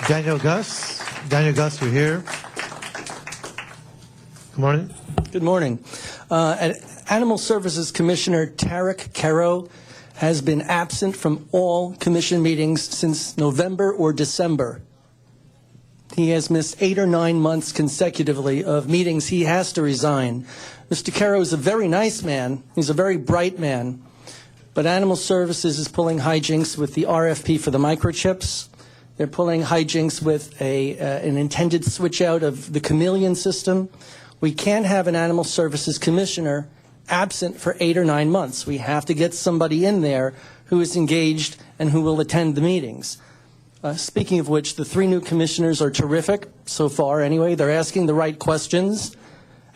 Speaker 14: Daniel Gus. Daniel Gus, you're here. Good morning.
Speaker 21: Good morning. Animal Services Commissioner Tarek Kero has been absent from all commission meetings since November or December. He has missed 8 or 9 months consecutively of meetings. He has to resign. Mr. Kero is a very nice man. He's a very bright man. But Animal Services is pulling hijinks with the RFP for the microchips. They're pulling hijinks with an intended switch out of the chameleon system. We can't have an Animal Services Commissioner absent for 8 or 9 months. We have to get somebody in there who is engaged and who will attend the meetings. Speaking of which, the 3 new commissioners are terrific so far anyway. They're asking the right questions.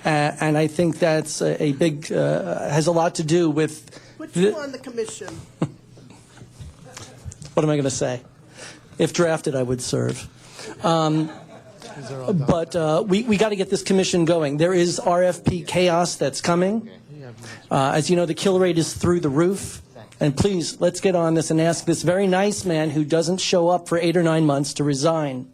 Speaker 21: And I think that's a big, has a lot to do with...
Speaker 13: Put you on the commission.
Speaker 21: What am I going to say? If drafted, I would serve. But we got to get this commission going. There is RFP chaos that's coming. As you know, the kill rate is through the roof. And please, let's get on this and ask this very nice man who doesn't show up for 8 or 9 months to resign.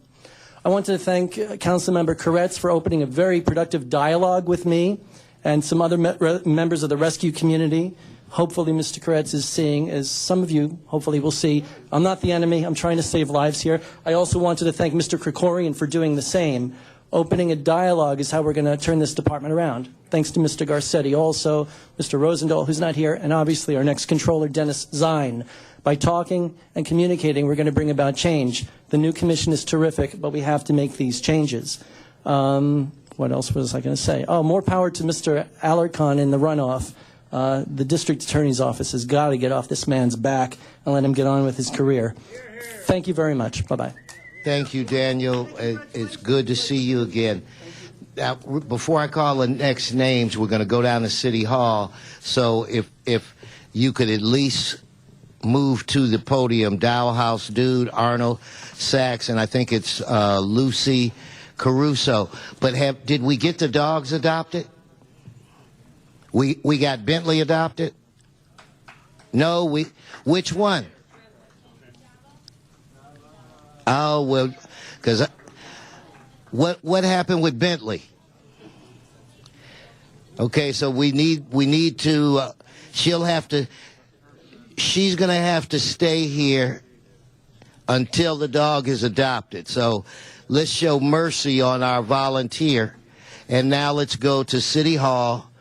Speaker 21: I want to thank Councilmember Koretz for opening a very productive dialogue with me and some other members of the rescue community. Hopefully, Mr. Koretz is seeing, as some of you hopefully will see, I'm not the enemy. I'm trying to save lives here. I also wanted to thank Mr. Krikorian for doing the same. Opening a dialogue is how we're going to turn this department around. Thanks to Mr. Garcetti, also Mr. Rosendahl, who's not here, and obviously our next controller, Dennis Zine. By talking and communicating, we're going to bring about change. The new commission is terrific, but we have to make these changes. What else was I going to say? Oh, more power to Mr. Alarcon in the runoff. The district attorney's office has got to get off this man's back and let him get on with his career. Thank you very much. Bye-bye.
Speaker 7: Thank you, Daniel. It's good to see you again. Now, before I call the next names, we're going to go down to City Hall. So if you could at least move to the podium, Dow House Dude, Arnold Sachs, and I think it's Lucy Caruso. But did we get the dogs adopted? We got Bentley adopted? No, which one? Oh, well, because what happened with Bentley? Okay, so we need to, she's going to have to stay here until the dog is adopted. So let's show mercy on our volunteer. And now let's go to City Hall.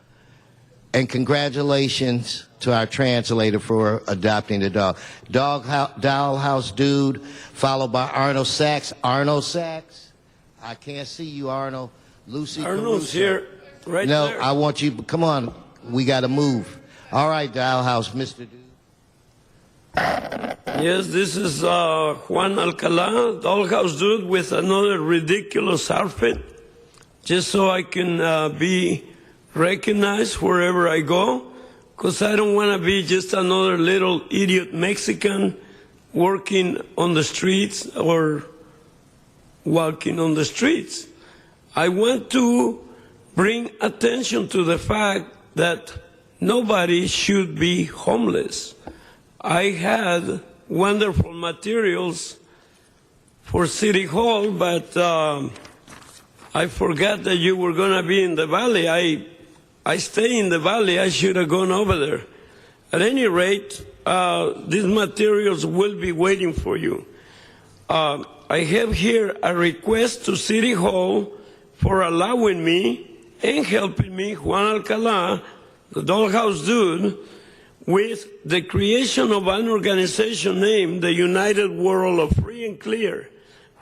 Speaker 7: And congratulations to our translator for adopting the dog. Doll House Dude, followed by Arnold Sachs. Arnold Sachs? I can't see you, Arnold. Lucy
Speaker 4: Arnold's
Speaker 7: Caruso.
Speaker 4: here, right
Speaker 7: no,
Speaker 4: there.
Speaker 7: I want you, come on. We got to move. All right, Doll House, Mr. Dude.
Speaker 4: Yes, this is Juan Alcala, Dollhouse Dude, with another ridiculous outfit, just so I can be recognized wherever I go, because I don't want to be just another little idiot Mexican working on the streets or walking on the streets. I want to bring attention to the fact that nobody should be homeless. I had wonderful materials for City Hall, but I forgot that you were going to be in the valley. I stay in the valley. I should have gone over there. At any rate, these materials will be waiting for you. I have here a request to City Hall for allowing me and helping me, Juan Alcala, the Dollhouse Dude, with the creation of an organization named the United World of Free and Clear,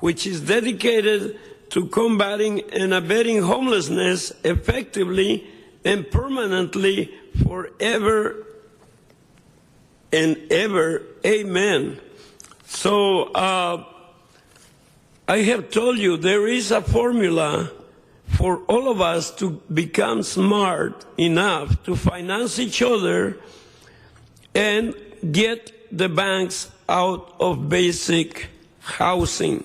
Speaker 4: which is dedicated to combating and abating homelessness effectively and permanently forever and ever. Amen. So I have told you there is a formula for all of us to become smart enough to finance each other and get the banks out of basic housing.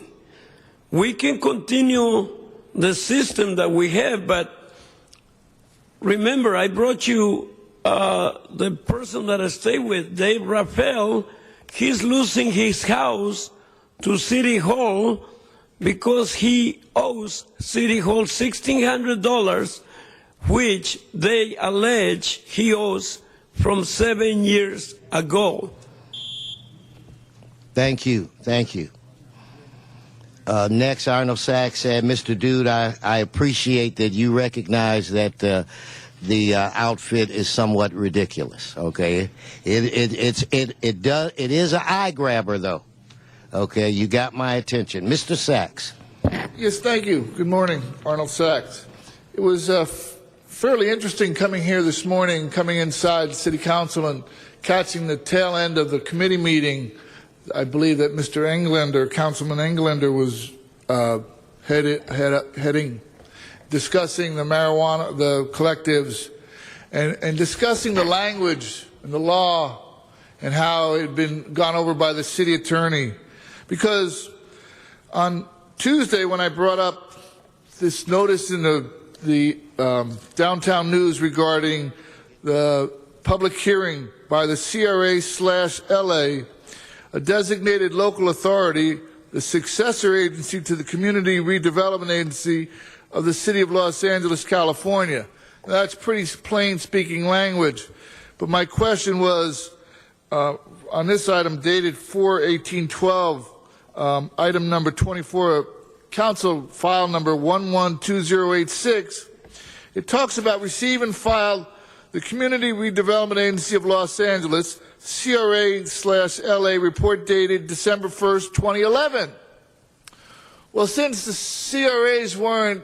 Speaker 4: We can continue the system that we have, but remember, I brought you the person that I stay with, Dave Raphael. He's losing his house to City Hall because he owes City Hall $1,600, which they allege he owes from 7 years ago.
Speaker 7: Thank you. Thank you. Next, Arnold Sachs said, Mr. Dude, I appreciate that you recognize that the outfit is somewhat ridiculous. Okay, it is an eye grabber though. Okay, you got my attention, Mr. Sachs.
Speaker 15: Yes, thank you. Good morning, Arnold Sachs. It was fairly interesting coming here this morning, coming inside City Council and catching the tail end of the committee meeting. I believe that Mr. Englander, Councilman Englander, was heading, discussing the marijuana, the collectives, and discussing the language and the law and how it had been gone over by the city attorney. because on Tuesday when I brought up this notice in the downtown news regarding the public hearing by the CRA/LA, a designated local authority, the successor agency to the Community Redevelopment Agency of the City of Los Angeles, California. That's pretty plain speaking language. But my question was, on this item dated 4/18/12, item number 24, Council File number 112086, it talks about receive and file the Community Redevelopment Agency of Los Angeles, CRA/LA report dated December 1st, 2011. Well, since the CRAs weren't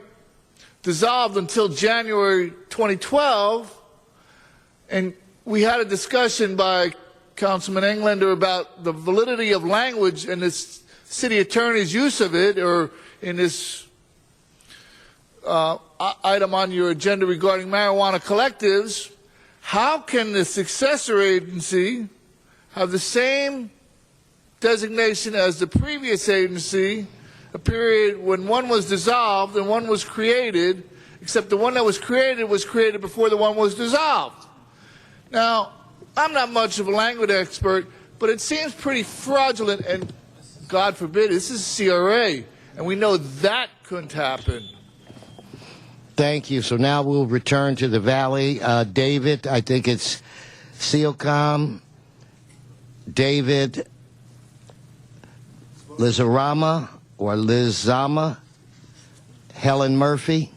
Speaker 15: dissolved until January 2012, and we had a discussion by Councilman Englander about the validity of language and this city attorney's use of it, or in this item on your agenda regarding marijuana collectives, how can the successor agency have the same designation as the previous agency, a period when one was dissolved and one was created, except the one that was created before the one was dissolved? Now, I'm not much of a language expert, but it seems pretty fraudulent, and God forbid, this is CRA, and we know that couldn't happen.
Speaker 7: Thank you. So now we'll return to the Valley. David, I think it's Sealcom, David Lizarama or Lizama, Helen Murphy.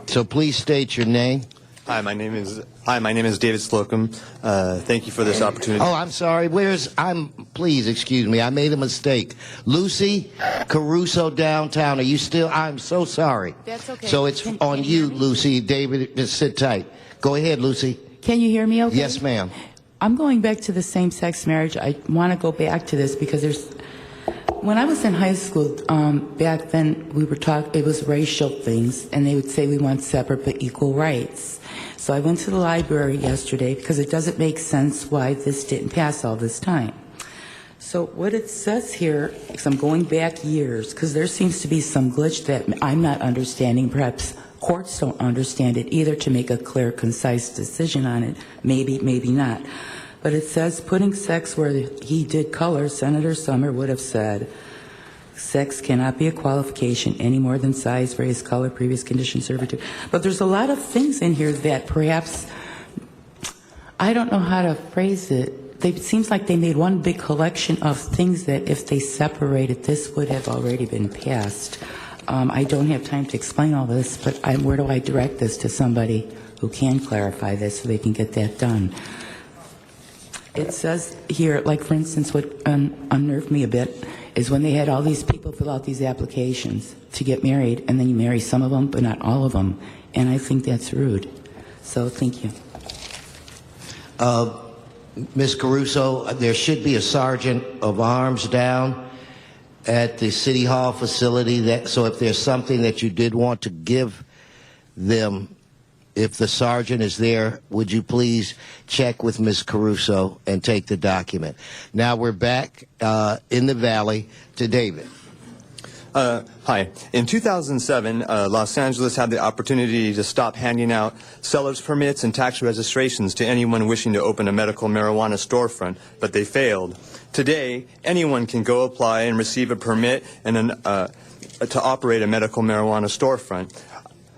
Speaker 7: So please state your name.
Speaker 2: Hi, my name is David Slocum. Thank you for this opportunity.
Speaker 7: Oh, I'm sorry. Please excuse me. I made a mistake. Lucy Caruso downtown. Are you still? I'm so sorry.
Speaker 5: That's okay.
Speaker 7: So it's on you, Lucy. David, just sit tight. Go ahead, Lucy.
Speaker 5: Can you hear me okay?
Speaker 7: Yes, ma'am.
Speaker 5: I'm going back to the same-sex marriage. I want to go back to this because when I was in high school, back then it was racial things, and they would say we want separate but equal rights. So I went to the library yesterday because it doesn't make sense why this didn't pass all this time. So what it says here, because I'm going back years, because there seems to be some glitch that I'm not understanding, perhaps courts don't understand it either, to make a clear, concise decision on it. Maybe, maybe not. But it says putting sex where he did color, Senator Summer would have said, sex cannot be a qualification any more than size, race, color, previous condition, servitude. But there's a lot of things in here that perhaps, I don't know how to phrase it. It seems like they made one big collection of things that if they separated, this would have already been passed. I don't have time to explain all this, but where do I direct this to somebody who can clarify this so they can get that done? It says here, like for instance, what unnerved me a bit is when they had all these people fill out these applications to get married, and then you marry some of them, but not all of them. And I think that's rude. So thank you.
Speaker 7: Ms. Caruso, there should be a sergeant of arms down at the City Hall facility. So if there's something that you did want to give them, if the sergeant is there, would you please check with Ms. Caruso and take the document? Now we're back in the Valley to David.
Speaker 2: Hi. In 2007, Los Angeles had the opportunity to stop handing out seller's permits and tax registrations to anyone wishing to open a medical marijuana storefront, but they failed. Today, anyone can go apply and receive a permit and to operate a medical marijuana storefront.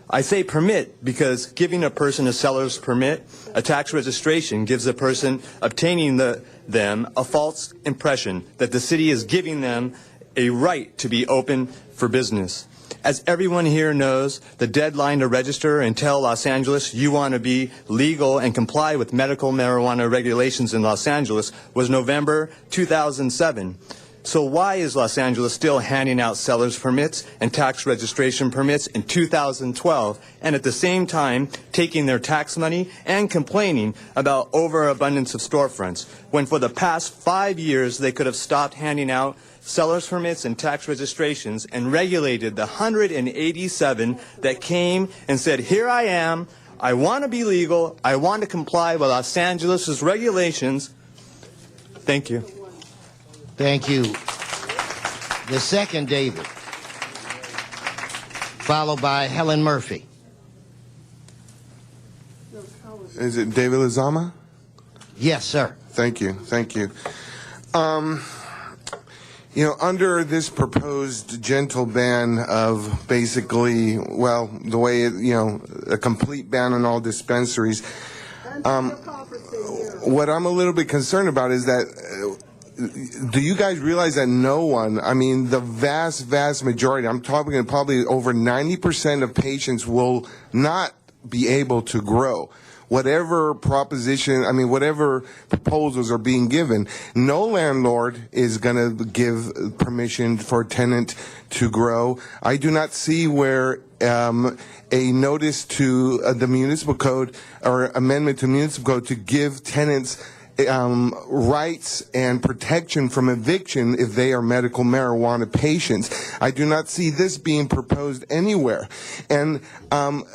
Speaker 2: I say permit because giving a person a seller's permit, a tax registration, gives the person obtaining them a false impression that the city is giving them a right to be open for business. As everyone here knows, the deadline to register and tell Los Angeles you want to be legal and comply with medical marijuana regulations in Los Angeles was November 2007. So why is Los Angeles still handing out seller's permits and tax registration permits in 2012 and at the same time taking their tax money and complaining about overabundance of storefronts when for the past 5 years they could have stopped handing out seller's permits and tax registrations and regulated the 187 that came and said, here I am, I want to be legal, I want to comply with Los Angeles' regulations. Thank you.
Speaker 7: Thank you. The second, David, followed by Helen Murphy.
Speaker 8: Is it David Lizama?
Speaker 7: Yes, sir.
Speaker 8: Thank you. Thank you. You know, under this proposed gentle ban of basically, well, the way it, you know, a complete ban on all dispensaries, what I'm a little bit concerned about is that, do you guys realize that no one, I mean, the vast majority, I'm talking probably over 90% of patients will not be able to grow? Whatever proposition, I mean, whatever proposals are being given, no landlord is going to give permission for a tenant to grow. I do not see where a notice to the municipal code or amendment to municipal code to give tenants rights and protection from eviction if they are medical marijuana patients. I do not see this being proposed anywhere. And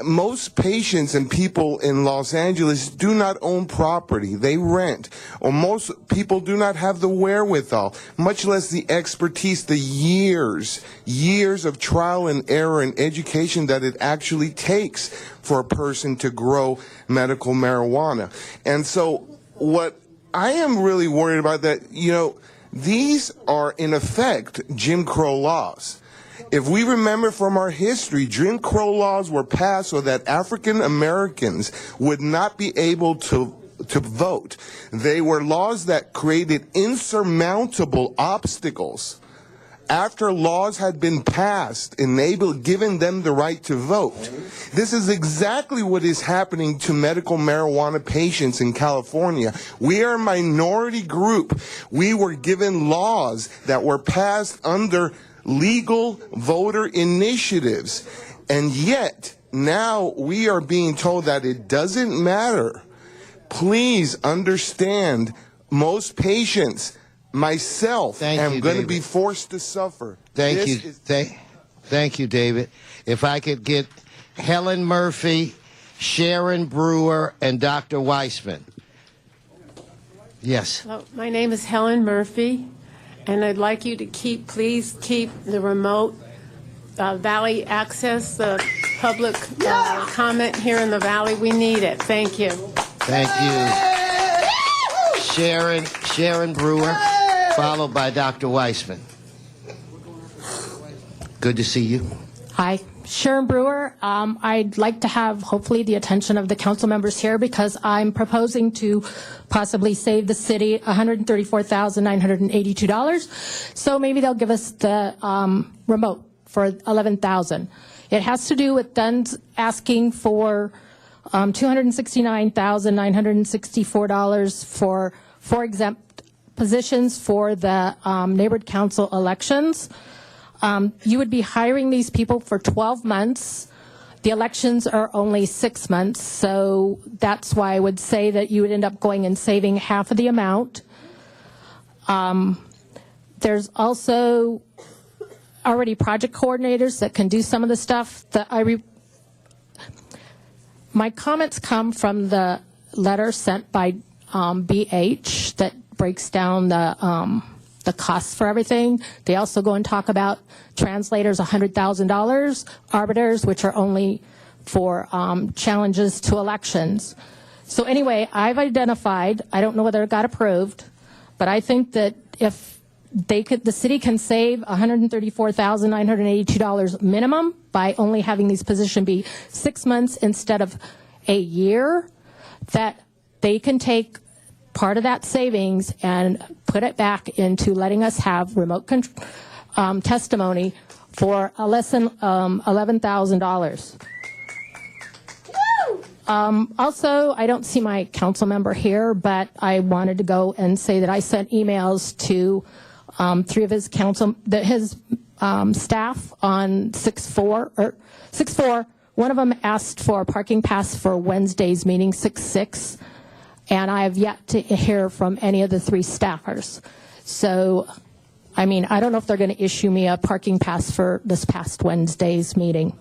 Speaker 8: most patients and people in Los Angeles do not own property. They rent. Or most people do not have the wherewithal, much less the expertise, the years of trial and error and education that it actually takes for a person to grow medical marijuana. And so what I am really worried about that, you know, these are in effect Jim Crow laws. If we remember from our history, Jim Crow laws were passed so that African Americans would not be able to vote. They were laws that created insurmountable obstacles after laws had been passed, giving them the right to vote. This is exactly what is happening to medical marijuana patients in California. We are a minority group. We were given laws that were passed under legal voter initiatives, and yet now we are being told that it doesn't matter. Please understand, most patients, myself, am going to be forced to suffer.
Speaker 7: Thank you, David. If I could get Helen Murphy, Sharon Brewer, and Dr. Weissman. Yes.
Speaker 22: Hello, my name is Helen Murphy, and I'd like you to please keep the remote Valley access, the public comment here in the Valley. We need it. Thank you.
Speaker 7: Thank you. Sharon Brewer, followed by Dr. Weissman. Good to see you.
Speaker 23: Hi, Sharon Brewer. I'd like to have hopefully the attention of the council members here because I'm proposing to possibly save the city $134,982. So maybe they'll give us the remote for $11,000. It has to do with Dunn's asking for $269,964 for 4 exempt positions for the neighborhood council elections. You would be hiring these people for 12 months. The elections are only 6 months, so that's why I would say that you would end up going and saving half of the amount. There's also already project coordinators that can do some of the stuff that my comments come from the letter sent by BH that breaks down the costs for everything. They also go and talk about translators, $100,000, arbiters, which are only for challenges to elections. So anyway, I've identified, I don't know whether it got approved, but I think that if the city can save $134,982 minimum by only having these positions be 6 months instead of a year, that they can take part of that savings and put it back into letting us have remote testimony for less than $11,000. Also, I don't see my council member here, but I wanted to go and say that I sent emails to 3 of his staff on 6/4. One of them asked for a parking pass for Wednesday's meeting, 6/6, and I have yet to hear from any of the 3 staffers. So, I mean, I don't know if they're going to issue me a parking pass for this past Wednesday's meeting.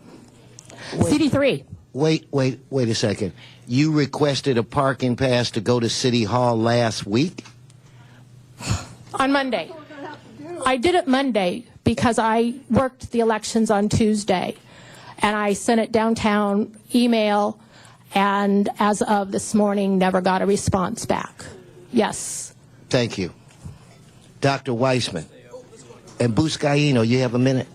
Speaker 23: CD3.
Speaker 7: Wait a second. You requested a parking pass to go to City Hall last week?
Speaker 23: On Monday. I did it Monday because I worked the elections on Tuesday, and I sent it downtown email, and as of this morning, never got a response back. Yes.
Speaker 7: Thank you. Dr. Weissman. And Buscaino, you have a minute?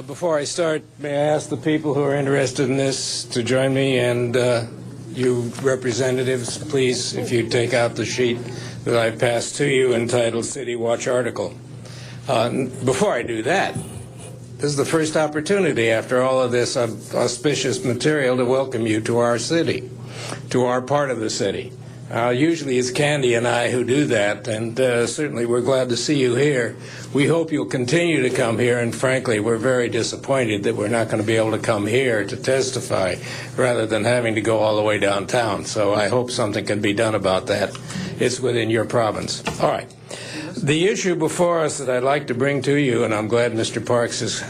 Speaker 1: Before I start, may I ask the people who are interested in this to join me, and you representatives, please, if you take out the sheet that I passed to you entitled City Watch Article. Before I do that, this is the first opportunity after all of this auspicious material to welcome you to our city, to our part of the city. Usually it's Candy and I who do that, and certainly we're glad to see you here. We hope you'll continue to come here, and frankly, we're very disappointed that we're not going to be able to come here to testify rather than having to go all the way downtown. So I hope something can be done about that. It's within your province. All right. The issue before us that I'd like to bring to you, and I'm glad Mr. Parks has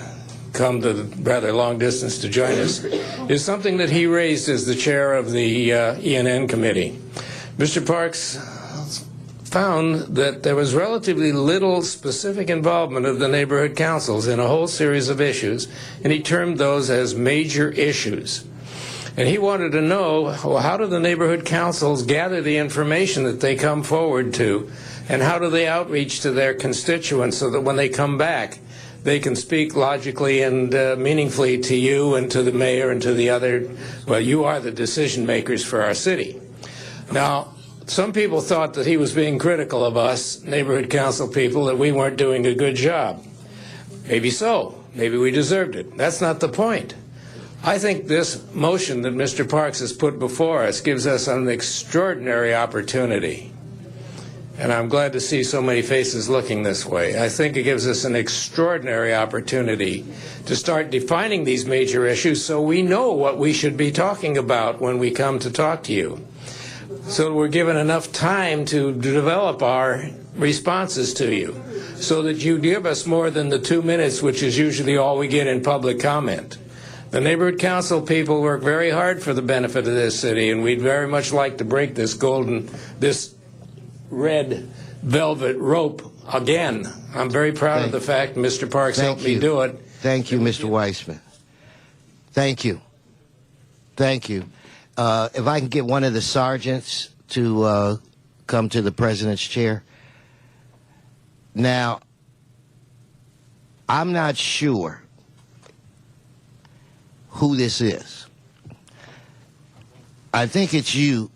Speaker 1: come to the rather long distance to join us, is something that he raised as the chair of the ENN committee. Mr. Parks found that there was relatively little specific involvement of the neighborhood councils in a whole series of issues, and he termed those as major issues. And he wanted to know, well, how do the neighborhood councils gather the information that they come forward to, and how do they outreach to their constituents so that when they come back, they can speak logically and meaningfully to you and to the mayor and to the other, well, you are the decision makers for our city. Now, some people thought that he was being critical of us, neighborhood council people, that we weren't doing a good job. Maybe so. Maybe we deserved it. That's not the point. I think this motion that Mr. Parks has put before us gives us an extraordinary opportunity. And I'm glad to see so many faces looking this way. I think it gives us an extraordinary opportunity to start defining these major issues so we know what we should be talking about when we come to talk to you. So we're given enough time to develop our responses to you so that you give us more than the 2 minutes, which is usually all we get in public comment. The neighborhood council people work very hard for the benefit of this city, and we'd very much like to break this red velvet rope again. I'm very proud of the fact Mr. Parks helped me do it.
Speaker 7: Thank you, Mr. Weissman. Thank you. Thank you. If I can get one of the sergeants to come to the president's chair. Now, I'm not sure who this is. I think it's you,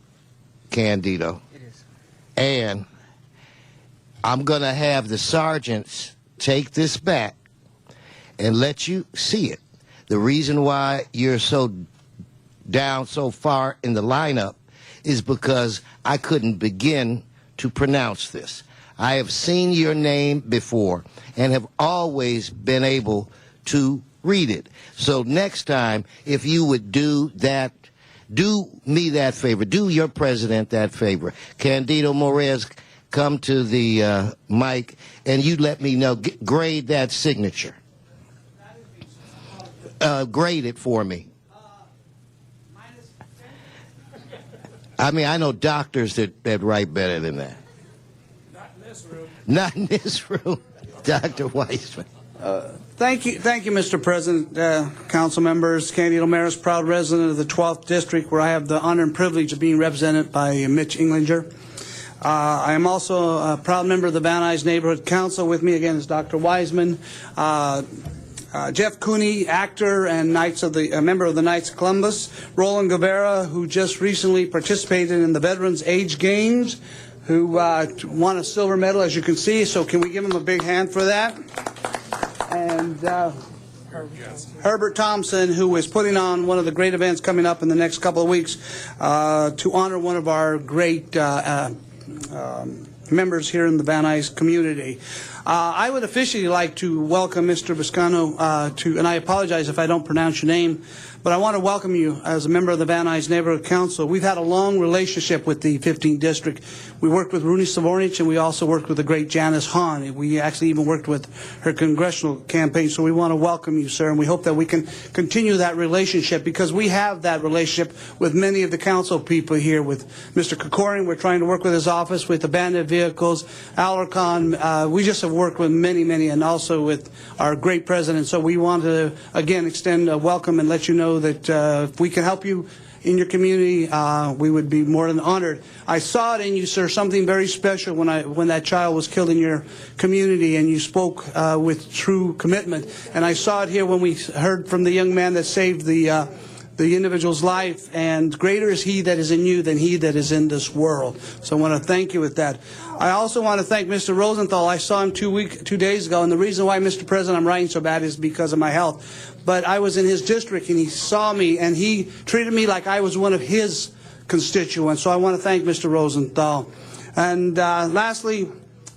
Speaker 7: Candido. It is. And I'm going to have the sergeants take this back and let you see it. The reason why you're so down so far in the lineup is because I couldn't begin to pronounce this. I have seen your name before and have always been able to read it. So next time, if you would do that, do me that favor, do your president that favor. Candido Morez, come to the mic and you let me know, grade that signature. Grade it for me. I mean, I know doctors that write better than that.
Speaker 1: Not in this room.
Speaker 7: Not in this room. Dr. Weissman.
Speaker 6: Thank you, Mr. President, council members. Candido Maris, proud resident of the 12th District, where I have the honor and privilege of being represented by Mitch Englinger. I am also a proud member of the Van Nuys Neighborhood Council. With me again is Dr. Weissman. Jeff Cooney, actor and member of the Knights of Columbus. Roland Guevara, who just recently participated in the Veterans Age Games, who won a silver medal, as you can see. So can we give him a big hand for that? And Herbert Thompson, who is putting on one of the great events coming up in the next couple of weeks to honor one of our great members here in the Van Nuys community. I would officially like to welcome Mr. Viscano and I apologize if I don't pronounce your name, but I want to welcome you as a member of the Van Nuys Neighborhood Council. We've had a long relationship with the 15th District. We worked with Rooney Savornich, and we also worked with the great Janice Hahn. We actually even worked with her congressional campaign, so we want to welcome you, sir, and we hope that we can continue that relationship, because we have that relationship with many of the council people here. With Mr. Kokorian, we're trying to work with his office, with abandoned vehicles, Alarcon. We just have worked with many, and also with our great president. So we want to, again, extend a welcome and let you know that if we can help you in your community, we would be more than honored. I saw it in you, sir, something very special when that child was killed in your community, and you spoke with true commitment. And I saw it here when we heard from the young man that saved the individual's life, and greater is he that is in you than he that is in this world. So I want to thank you with that. I also want to thank Mr. Rosenthal. I saw him 2 days ago, and the reason why, Mr. President, I'm writing so bad is because of my health. But I was in his district, and he saw me, and he treated me like I was one of his constituents. So I want to thank Mr. Rosenthal. And lastly,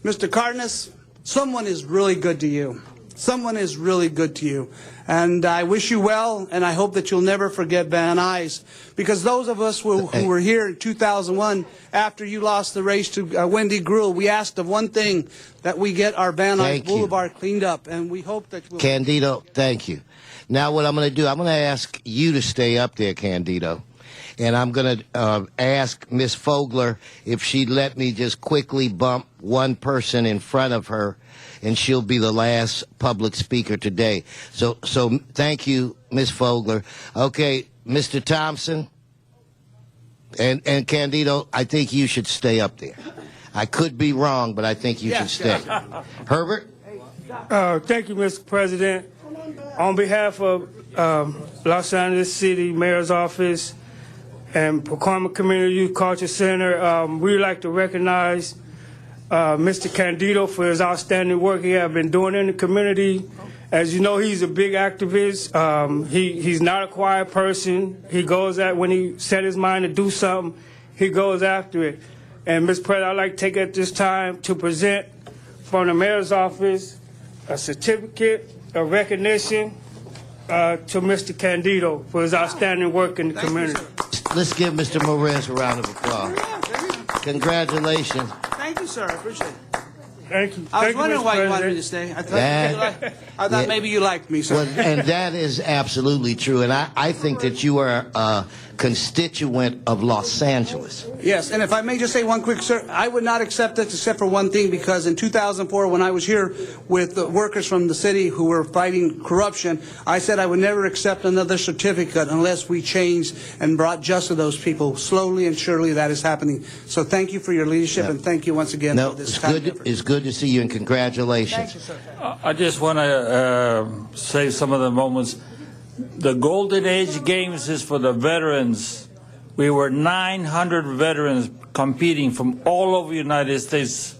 Speaker 6: Mr. Cardenas, someone is really good to you. Someone is really good to you. And I wish you well, and I hope that you'll never forget Van Nuys, because those of us who were here in 2001, after you lost the race to Wendy Gruhl, we asked of one thing, that we get our Van Nuys Boulevard cleaned up, and we hope that we'll...
Speaker 7: Candido, thank you. Now what I'm going to do, I'm going to ask you to stay up there, Candido. And I'm going to ask Ms. Fogler if she'd let me just quickly bump one person in front of her, and she'll be the last public speaker today. So thank you, Ms. Fogler. Okay, Mr. Thompson and Candido, I think you should stay up there. I could be wrong, but I think you should stay. Herbert?
Speaker 3: Thank you, Mr. President. On behalf of Los Angeles City Mayor's Office and Pacoima Community Youth Culture Center, we would like to recognize Mr. Candido for his outstanding work he has been doing in the community. As you know, he's a big activist. He's not a quiet person. He goes at, when he set his mind to do something, he goes after it. And Mr. President, I'd like to take at this time to present from the Mayor's Office a certificate of recognition to Mr. Candido for his outstanding work in the community.
Speaker 7: Let's give Mr. Morez a round of applause. Congratulations.
Speaker 6: Thank you, sir. I appreciate it.
Speaker 3: Thank you.
Speaker 6: I was wondering why you wanted me to stay. I thought maybe you liked me, sir.
Speaker 7: Well, and that is absolutely true. And I think that you are a constituent of Los Angeles.
Speaker 6: Yes, and if I may just say one quick, sir, I would not accept it except for one thing, because in 2004, when I was here with the workers from the city who were fighting corruption, I said I would never accept another certificate unless we changed and brought justice to those people. Slowly and surely that is happening. So thank you for your leadership, and thank you once again for this kind of effort.
Speaker 7: It's good to see you, and congratulations.
Speaker 6: Thank you, sir.
Speaker 10: I just want to say some of the moments. The Golden Age Games is for the veterans. We were 900 veterans competing from all over the United States.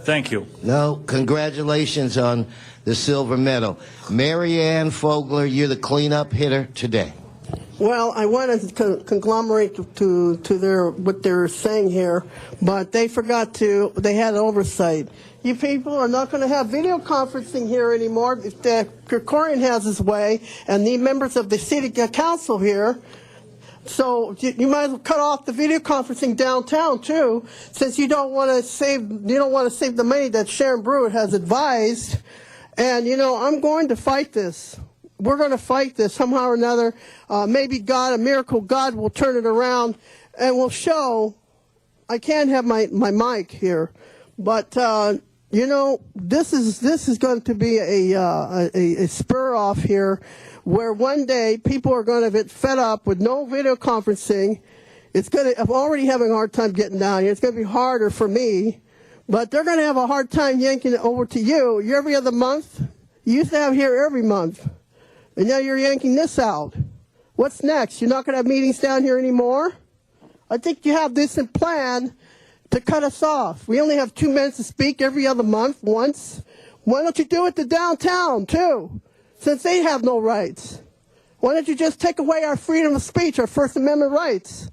Speaker 10: Thank you.
Speaker 7: No, congratulations on the silver medal. Marianne Fogler, you're the cleanup hitter today.
Speaker 12: Well, I wanted to conglomerate to their what they're saying here, but they forgot to. They had oversight. You people are not going to have video conferencing here anymore. If the Kokorian has his way, and the members of the city council here. So you might as well cut off the video conferencing downtown too, since you don't want to save the money that Sharon Brewer has advised. And I'm going to fight this. We're going to fight this somehow or another. Maybe God, a miracle God, will turn it around and will show. I can't have my mic here, but this is going to be a spur off here, where one day people are going to get fed up with no video conferencing. I'm already having a hard time getting down here. It's going to be harder for me, but they're going to have a hard time yanking it over to you. You're every other month. You used to have here every month. And now you're yanking this out. What's next? You're not going to have meetings down here anymore? I think you have this in plan to cut us off. We only have 2 minutes to speak every other month, once. Why don't you do it to downtown, too, since they have no rights? Why don't you just take away our freedom of speech, our First Amendment rights?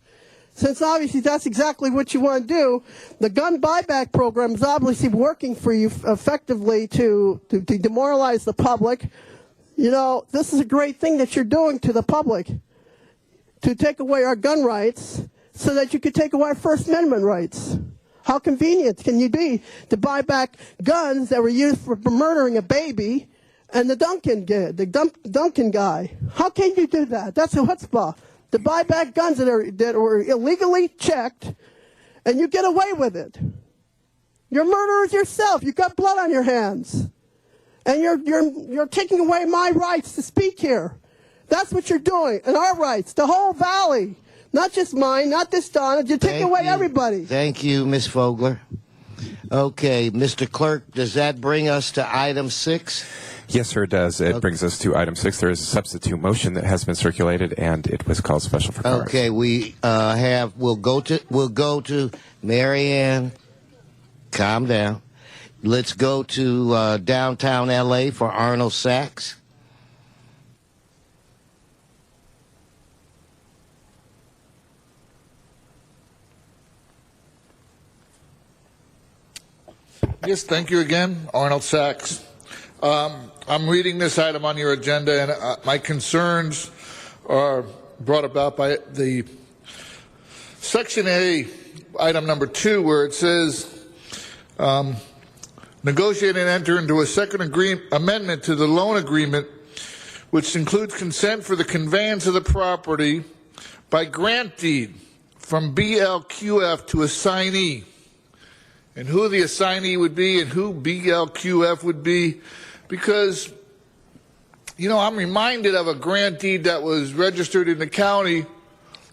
Speaker 12: since obviously that's exactly what you want to do, the gun buyback program is obviously working for you effectively to demoralize the public. You know, this is a great thing that you're doing to the public, to take away our gun rights so that you could take away our First Amendment rights. How convenient can you be to buy back guns that were used for murdering a baby and the Duncan guy? How can you do that? That's a chutzpah. To buy back guns that were illegally checked, and you get away with it. You're murderers yourself. You got blood on your hands, and you're taking away my rights to speak here. That's what you're doing, and our rights, the whole valley, not just mine, not this Donna. You're taking away everybody.
Speaker 7: Thank you, Ms. Vogler. Okay, Mr. Clerk, does that bring us to item 6?
Speaker 11: Yes, sir, it does. It brings us to item 6. There is a substitute motion that has been circulated, and it was called special for cars.
Speaker 7: Okay, we'll go to Marianne. Calm down. Let's go to downtown LA for Arnold Sachs.
Speaker 15: Yes, thank you again, Arnold Sachs. I'm reading this item on your agenda, and my concerns are brought about by the Section A, item number 2, where it says, negotiate and enter into a second amendment to the loan agreement, which includes consent for the conveyance of the property by grant deed from BLQF to assignee. And who the assignee would be and who BLQF would be, because, you know, I'm reminded of a grant deed that was registered in the county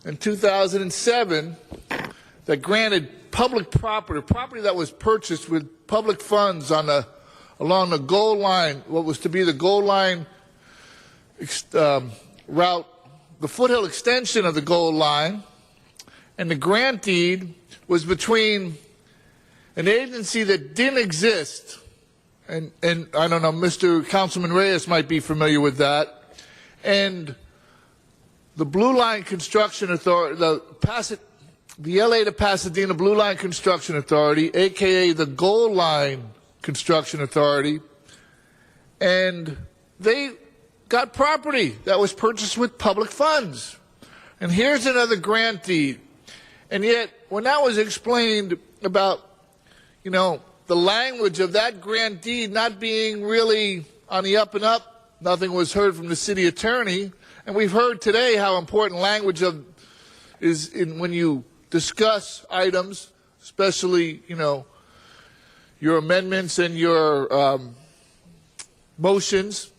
Speaker 15: in 2007 that granted public property that was purchased with public funds along the Gold Line, what was to be the Gold Line route, the foothill extension of the Gold Line, and the grant deed was between an agency that didn't exist, and I don't know, Mr. Councilman Reyes might be familiar with that, and the Blue Line Construction Authority, the LA to Pasadena Blue Line Construction Authority, aka the Gold Line Construction Authority, and they got property that was purchased with public funds. And here's another grant deed. And yet, when that was explained about, you know, the language of that grant deed not being really on the up and up, nothing was heard from the city attorney. And we've heard today how important language is when you discuss items, especially, you know, your amendments and your motions.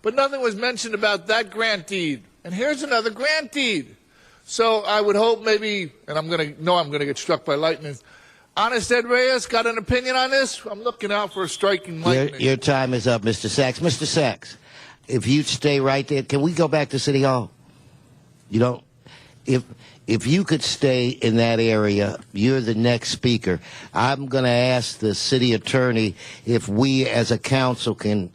Speaker 15: But nothing was mentioned about that grant deed. And here's another grant deed. So I would hope maybe, and I'm going to get struck by lightning, Honest Ed Reyes got an opinion on this? I'm looking out for a striking lightning.
Speaker 7: Your time is up, Mr. Sachs. Mr. Sachs, if you'd stay right there, can we go back to City Hall? You don't, if you could stay in that area, you're the next speaker. I'm going to ask the city attorney if we as a council could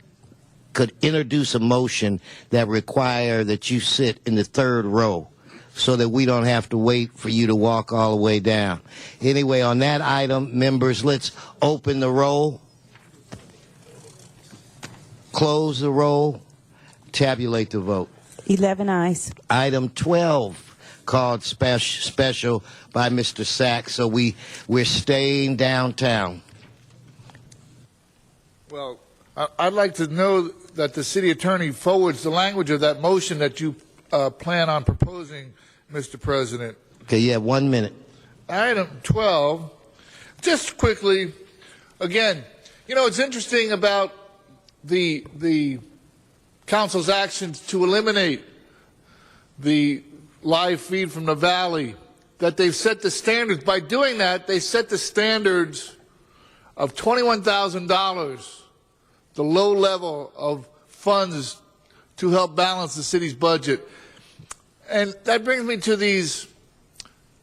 Speaker 7: introduce a motion that require that you sit in the third row, so that we don't have to wait for you to walk all the way down. Anyway, on that item, members, let's open the roll, close the roll, tabulate the vote.
Speaker 16: 11 ayes.
Speaker 7: Item 12, called special by Mr. Sachs, so we're staying downtown.
Speaker 15: Well, I'd like to know that the city attorney forwards the language of that motion that you plan on proposing, Mr. President.
Speaker 7: Okay, you have 1 minute.
Speaker 15: Item 12, just quickly, again, you know, it's interesting about the council's actions to eliminate the live feed from the valley, that they've set the standards. By doing that, they set the standards of $21,000, the low level of funds to help balance the city's budget. And that brings me to these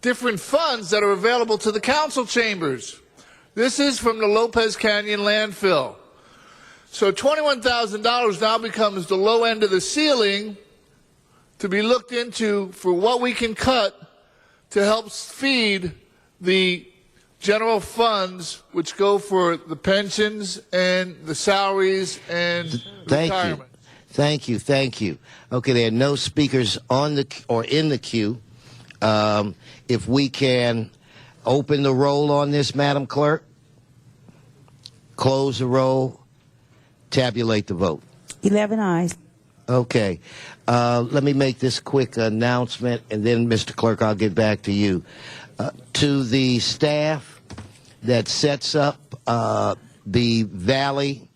Speaker 15: different funds that are available to the council chambers. This is from the Lopez Canyon landfill. So $21,000 now becomes the low end of the ceiling to be looked into for what we can cut to help feed the general funds which go for the pensions and the salaries and retirement.
Speaker 7: Thank you. Okay, there are no speakers on the or in the queue. If we can open the roll on this, Madam Clerk, close the roll, tabulate the vote.
Speaker 16: 11 ayes.
Speaker 7: Okay. Let me make this quick announcement, and then, Mr. Clerk, I'll get back to you. To the staff that sets up the Valley,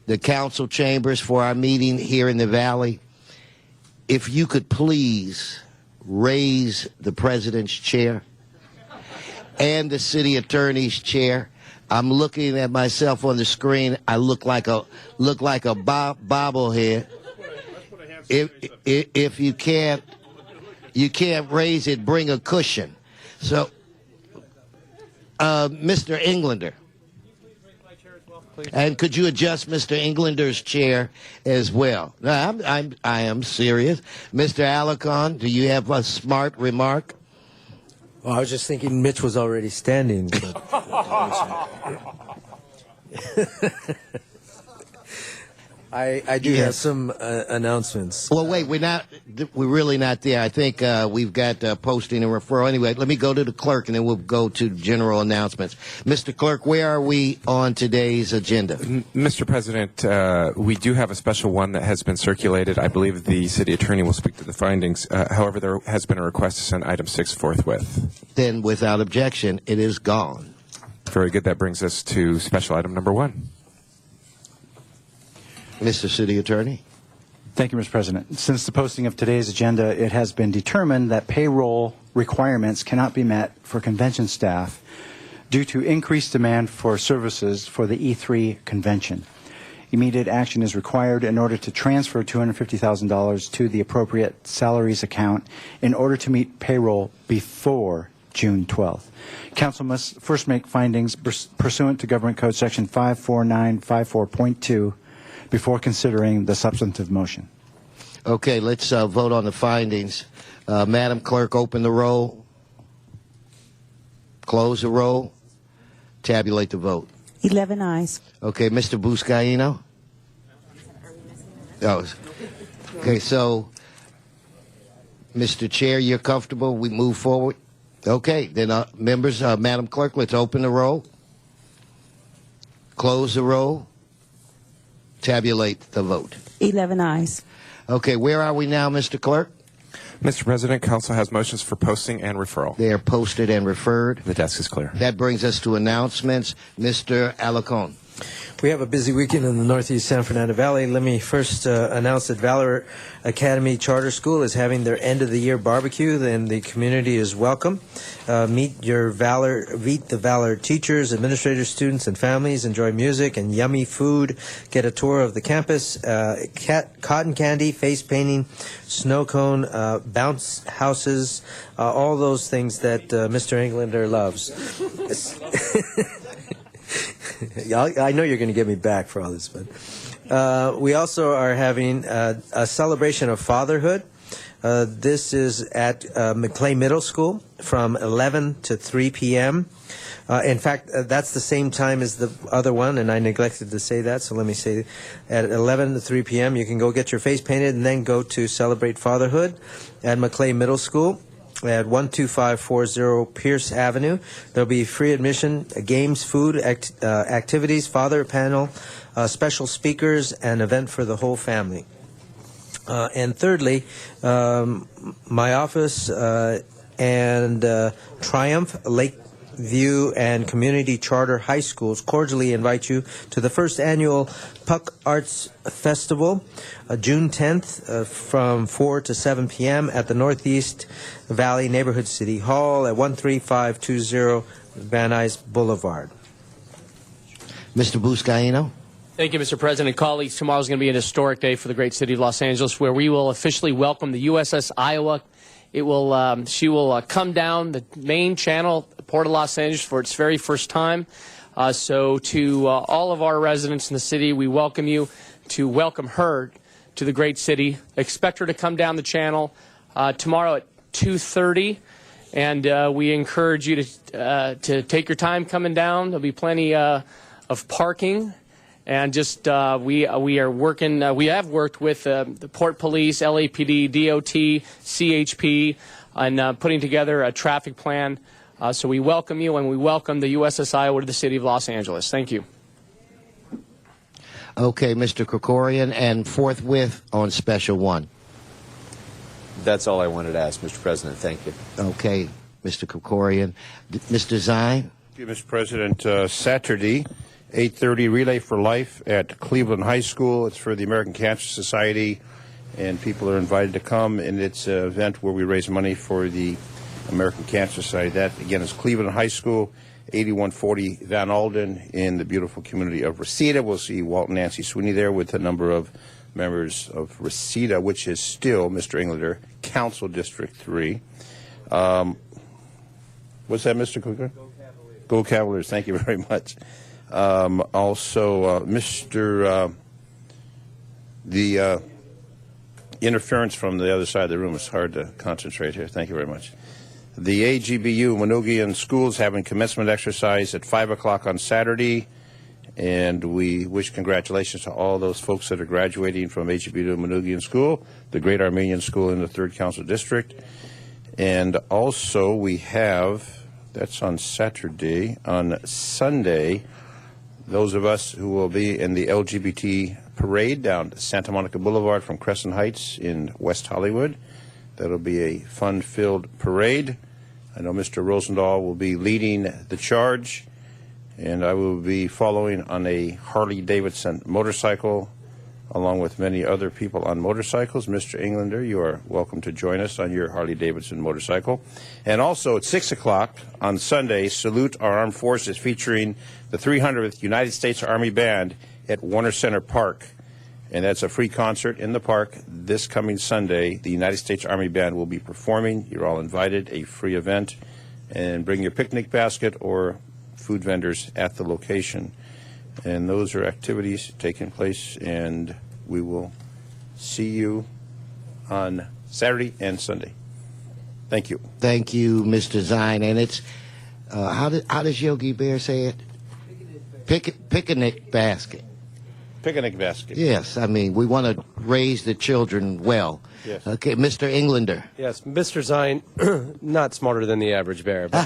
Speaker 7: the council chambers for our meeting here in the Valley, if you could please raise the president's chair and the city attorney's chair. I'm looking at myself on the screen. I look like a bobblehead. If you can't raise it, bring a cushion. So, Mr. Englander. And could you adjust Mr. Englander's chair as well? No, I am serious. Mr. Alarcon, do you have a smart remark?
Speaker 17: Well, I was just thinking Mitch was already standing. But I do have some announcements.
Speaker 7: Well, wait, we're really not there. I think we've got posting and referral. Anyway, let me go to the clerk, and then we'll go to general announcements. Mr. Clerk, where are we on today's agenda?
Speaker 11: Mr. President, we do have a special one that has been circulated. I believe the city attorney will speak to the findings. However, there has been a request to send item 6 forthwith.
Speaker 7: Then, without objection, it is gone.
Speaker 11: Very good. That brings us to special item number 1.
Speaker 7: Mr. City Attorney.
Speaker 18: Thank you, Mr. President. Since the posting of today's agenda, it has been determined that payroll requirements cannot be met for convention staff due to increased demand for services for the E3 convention. Immediate action is required in order to transfer $250,000 to the appropriate salaries account in order to meet payroll before June 12th. Council must first make findings pursuant to Government Code Section 54954.2 before considering the substantive motion.
Speaker 7: Okay, let's vote on the findings. Madam Clerk, open the roll. Close the roll. Tabulate the vote.
Speaker 16: 11 ayes.
Speaker 7: Okay, Mr. Buscaino? Oh, okay, so, Mr. Chair, you're comfortable? We move forward? Okay, then, members, Madam Clerk, let's open the roll. Close the roll. Tabulate the vote.
Speaker 16: 11 ayes.
Speaker 7: Okay, where are we now, Mr. Clerk?
Speaker 11: Mr. President, council has motions for posting and referral.
Speaker 7: They are posted and referred.
Speaker 11: The desk is clear.
Speaker 7: That brings us to announcements. Mr. Alarcon.
Speaker 17: We have a busy weekend in the Northeast San Fernando Valley. Let me first announce that Valor Academy Charter School is having their end-of-the-year barbecue, and the community is welcome. Meet the Valor teachers, administrators, students, and families. Enjoy music and yummy food. Get a tour of the campus. Cotton candy, face painting, snow cone, bounce houses, all those things that Mr. Englander loves. I know you're going to get me back for all this, but we also are having a celebration of fatherhood. This is at McClay Middle School from 11 to 3 p.m. In fact, that's the same time as the other one, and I neglected to say that, so let me say at 11 to 3 p.m. you can go get your face painted and then go to celebrate fatherhood at McClay Middle School at 12540 Pierce Avenue. There'll be free admission, games, food, activities, father panel, special speakers, and event for the whole family. And thirdly, my office and Triumph, Lakeview, and Community Charter High Schools cordially invite you to the first annual Puck Arts Festival, June 10th from 4 to 7 p.m. at the Northeast Valley Neighborhood City Hall at 13520 Van Nuys Boulevard.
Speaker 7: Mr. Buscaino.
Speaker 24: Thank you, Mr. President. Colleagues, tomorrow is going to be an historic day for the great city of Los Angeles, where we will officially welcome the USS Iowa. She will come down the main channel, Port of Los Angeles, for its very first time. So to all of our residents in the city, we welcome you to welcome her to the great city. Expect her to come down the channel tomorrow at 2:30. and we encourage you to take your time coming down. There'll be plenty of parking, and just we are working. We have worked with the Port Police, LAPD, DOT, CHP, and putting together a traffic plan. So we welcome you, and we welcome the USS Iowa to the City of Los Angeles. Thank you.
Speaker 7: Okay, Mr. Krikorian, and forthwith on Special One.
Speaker 9: That's all I wanted to ask, Mr. President. Thank you.
Speaker 7: Okay, Mr. Krikorian. Mr. Zine?
Speaker 14: Thank you, Mr. President. Saturday, 8:30 Relay for Life at Cleveland High School. It's for the American Cancer Society, and people are invited to come, and it's an event where we raise money for the American Cancer Society. That, again, is Cleveland High School, 8140 Van Alden in the beautiful community of Reseda. We'll see Walt and Nancy Sweeney there with a number of members of Reseda, which is still, Mr. Englander, Council District 3. What's that, Mr. Cooker? Go Cavaliers. Thank you very much. The interference from the other side of the room is hard to concentrate here. Thank you very much. The AGBU Monogian Schools having commencement exercise at 5 o'clock on Saturday, and we wish congratulations to all those folks that are graduating from AGBU Monogian School, the great Armenian school in the 3rd Council District. And also we have, that's on Saturday, on Sunday, those of us who will be in the LGBT parade down Santa Monica Boulevard from Crescent Heights in West Hollywood. That'll be a fun-filled parade. I know Mr. Rosendahl will be leading the charge, and I will be following on a Harley-Davidson motorcycle, along with many other people on motorcycles. Mr. Englander, you are welcome to join us on your Harley-Davidson motorcycle. And also at 6 o'clock on Sunday, Salute Our Armed Forces, featuring the 300th United States Army Band at Warner Center Park. And that's a free concert in the park this coming Sunday. The United States Army Band will be performing. You're all invited, a free event. And bring your picnic basket or food vendors at the location. And those are activities taking place, and we will see you on Saturday and Sunday. Thank you.
Speaker 7: Thank you, Mr. Zine. And it's, how does Yogi Bear say it? Picnic basket.
Speaker 14: Picnic basket.
Speaker 7: Yes, I mean, we want to raise the children well.
Speaker 9: Yes.
Speaker 7: Okay, Mr. Englander.
Speaker 9: Yes, Mr. Zine, not smarter than the average bear, but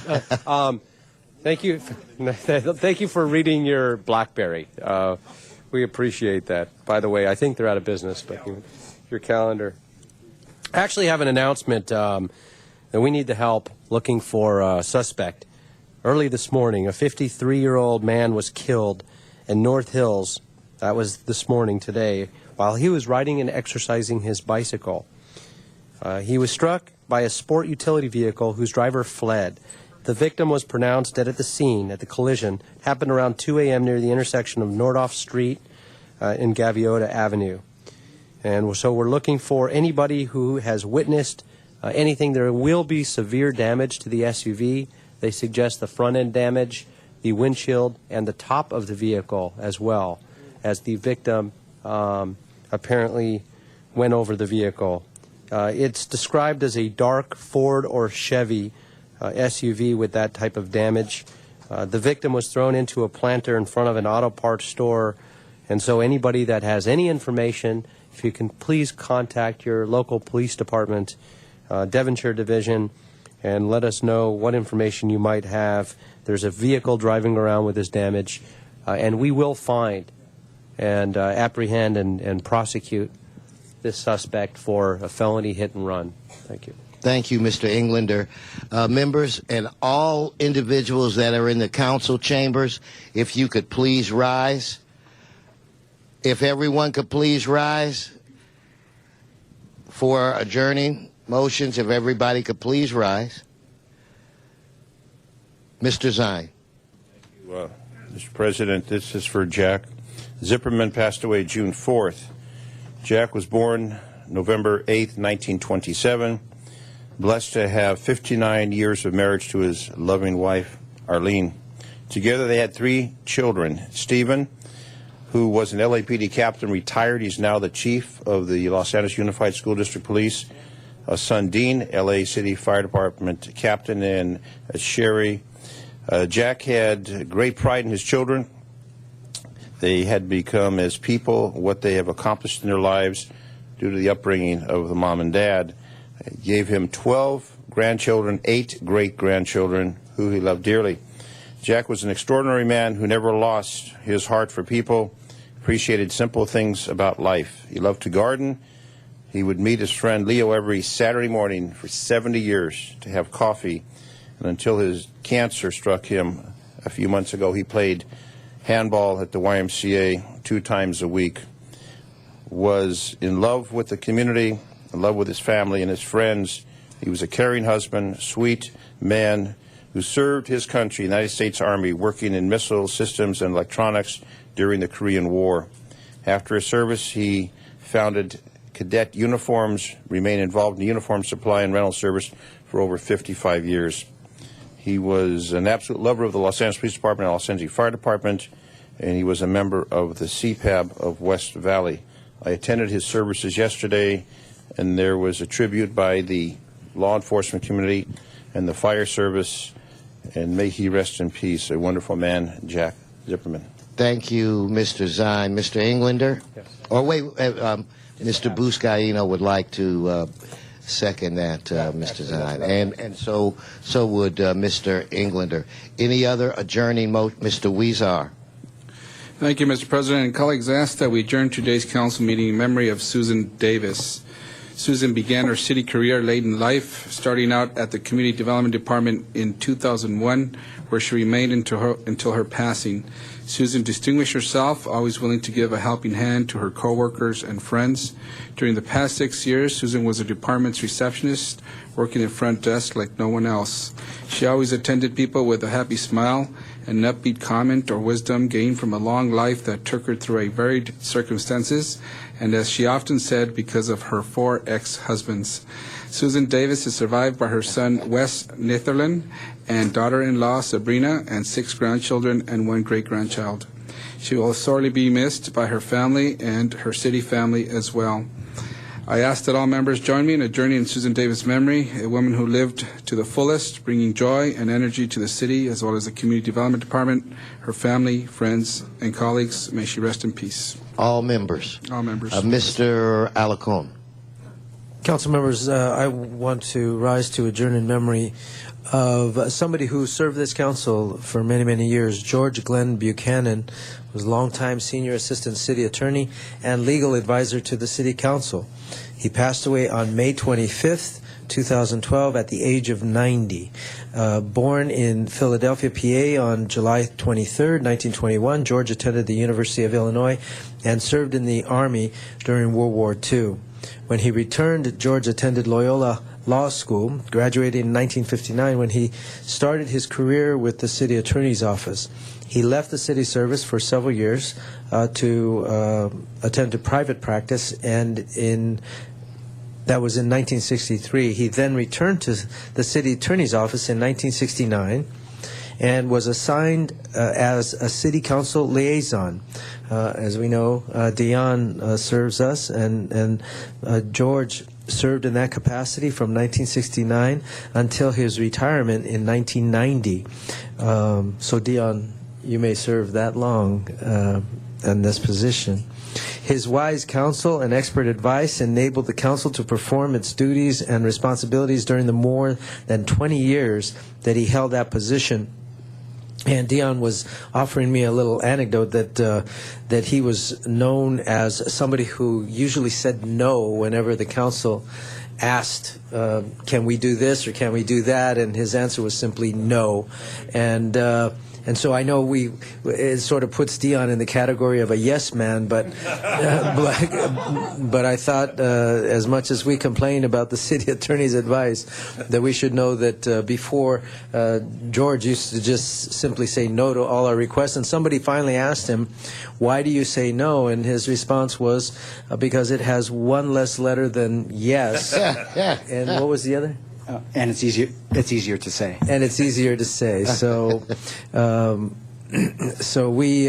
Speaker 9: thank you. Thank you for reading your BlackBerry. We appreciate that. By the way, I think they're out of business, but your calendar. I actually have an announcement that we need the help looking for a suspect. Early this morning, a 53-year-old man was killed in North Hills. That was this morning today, while he was riding and exercising his bicycle. He was struck by a sport utility vehicle whose driver fled. The victim was pronounced dead at the scene at the collision. It happened around 2 a.m. near the intersection of Nordhoff Street and Gaviota Avenue. And so we're looking for anybody who has witnessed anything. There will be severe damage to the SUV. They suggest the front end damage, the windshield, and the top of the vehicle as well, as the victim apparently went over the vehicle. It's described as a dark Ford or Chevy SUV with that type of damage. The victim was thrown into a planter in front of an auto parts store, and so anybody that has any information, if you can please contact your local police department, Devonshire Division, and let us know what information you might have. There's a vehicle driving around with this damage, and we will find and apprehend and prosecute this suspect for a felony hit and run. Thank you.
Speaker 7: Thank you, Mr. Englander. Members and all individuals that are in the council chambers, if you could please rise. If everyone could please rise for adjourning motions, if everybody could please rise. Mr. Zine.
Speaker 14: Thank you, Mr. President. This is for Jack Zipperman, passed away June 4th. Jack was born November 8th, 1927. Blessed to have 59 years of marriage to his loving wife, Arlene. Together they had 3 children. Stephen, who was an LAPD captain, retired. He's now the chief of the Los Angeles Unified School District Police. son Dean, LA City Fire Department captain, and Sherry. Jack had great pride in his children. They had become, as people, what they have accomplished in their lives due to the upbringing of the mom and dad. It gave him 12 grandchildren, 8 great-grandchildren who he loved dearly. Jack was an extraordinary man who never lost his heart for people, appreciated simple things about life. He loved to garden. He would meet his friend Leo every Saturday morning for 70 years to have coffee. And until his cancer struck him a few months ago, he played handball at the YMCA 2 times a week. Was in love with the community, in love with his family and his friends. He was a caring husband, sweet man who served his country, the United States Army, working in missile systems and electronics during the Korean War. After his service, he founded Cadet Uniforms, remained involved in the uniform supply and rental service for over 55 years. He was an absolute lover of the Los Angeles Police Department and Los Angeles Fire Department, and he was a member of the CPAB of West Valley. I attended his services yesterday, and there was a tribute by the law enforcement community and the fire service, and may he rest in peace. A wonderful man, Jack Zipperman.
Speaker 7: Thank you, Mr. Zine. Mr. Englander?
Speaker 9: Yes.
Speaker 7: Or wait, Mr. Buscaino would like to second that, Mr. Zine. And so would Mr. Englander. Any other adjourning motion? Mr. Weezar.
Speaker 13: Thank you, Mr. President. And colleagues, I ask that we adjourn today's council meeting in memory of Susan Davis. Susan began her city career late in life, starting out at the Community Development Department in 2001, where she remained until her passing. Susan distinguished herself, always willing to give a helping hand to her coworkers and friends. During the past 6 years, Susan was the department's receptionist, working the front desk like no one else. She always attended people with a happy smile and an upbeat comment or wisdom gained from a long life that took her through a varied circumstances, and as she often said, because of her 4 ex-husbands. Susan Davis is survived by her son, Wes Netherland, and daughter-in-law, Sabrina, and 6 grandchildren and 1 great-grandchild. She will sorely be missed by her family and her city family as well. I ask that all members join me in adjourning in Susan Davis' memory, a woman who lived to the fullest, bringing joy and energy to the city as well as the Community Development Department, her family, friends, and colleagues. May she rest in peace.
Speaker 7: All members.
Speaker 13: All members.
Speaker 7: Mr. Alarcon.
Speaker 17: Council members, I want to rise to adjourn in memory of somebody who served this council for many, many years. George Glenn Buchanan was longtime senior assistant city attorney and legal advisor to the city council. He passed away on May 25th, 2012 at the age of 90. Born in Philadelphia, PA on July 23rd, 1921, George attended the University of Illinois and served in the Army during World War II. When he returned, George attended Loyola Law School, graduated in 1959 when he started his career with the city attorney's office. He left the city service for several years to attend to private practice, and that was in 1963. He then returned to the city attorney's office in 1969 and was assigned as a city council liaison. As we know, Dion serves us, and George served in that capacity from 1969 until his retirement in 1990. So Dion, you may serve that long in this position. His wise counsel and expert advice enabled the council to perform its duties and responsibilities during the more than 20 years that he held that position. And Dion was offering me a little anecdote that he was known as somebody who usually said no whenever the council asked, can we do this or can we do that? And his answer was simply no. And so I know it sort of puts Dion in the category of a yes man, but I thought as much as we complain about the city attorney's advice, that we should know that before George used to just simply say no to all our requests, and somebody finally asked him, why do you say no? And his response was, because it has one less letter than yes. And what was the other?
Speaker 18: And it's easier to say.
Speaker 17: And it's easier to say. So So we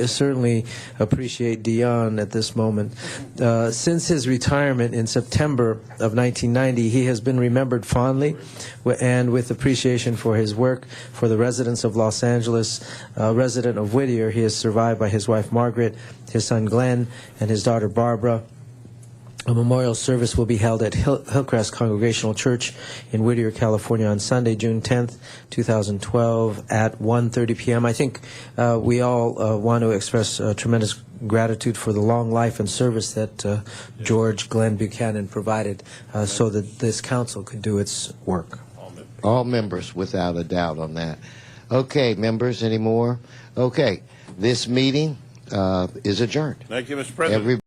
Speaker 17: certainly appreciate Dion at this moment. Since his retirement in September of 1990, he has been remembered fondly and with appreciation for his work for the residents of Los Angeles. Resident of Whittier, he is survived by his wife Margaret, his son Glenn, and his daughter Barbara. A memorial service will be held at Hillcrest Congregational Church in Whittier, California on Sunday, June 10th, 2012 at 1:30 p.m. I think we all want to express tremendous gratitude for the long life and service that George Glenn Buchanan provided so that this council could do its work.
Speaker 7: All members, without a doubt on that. Okay, members, any more? Okay, this meeting is adjourned.
Speaker 14: Thank you, Mr. President.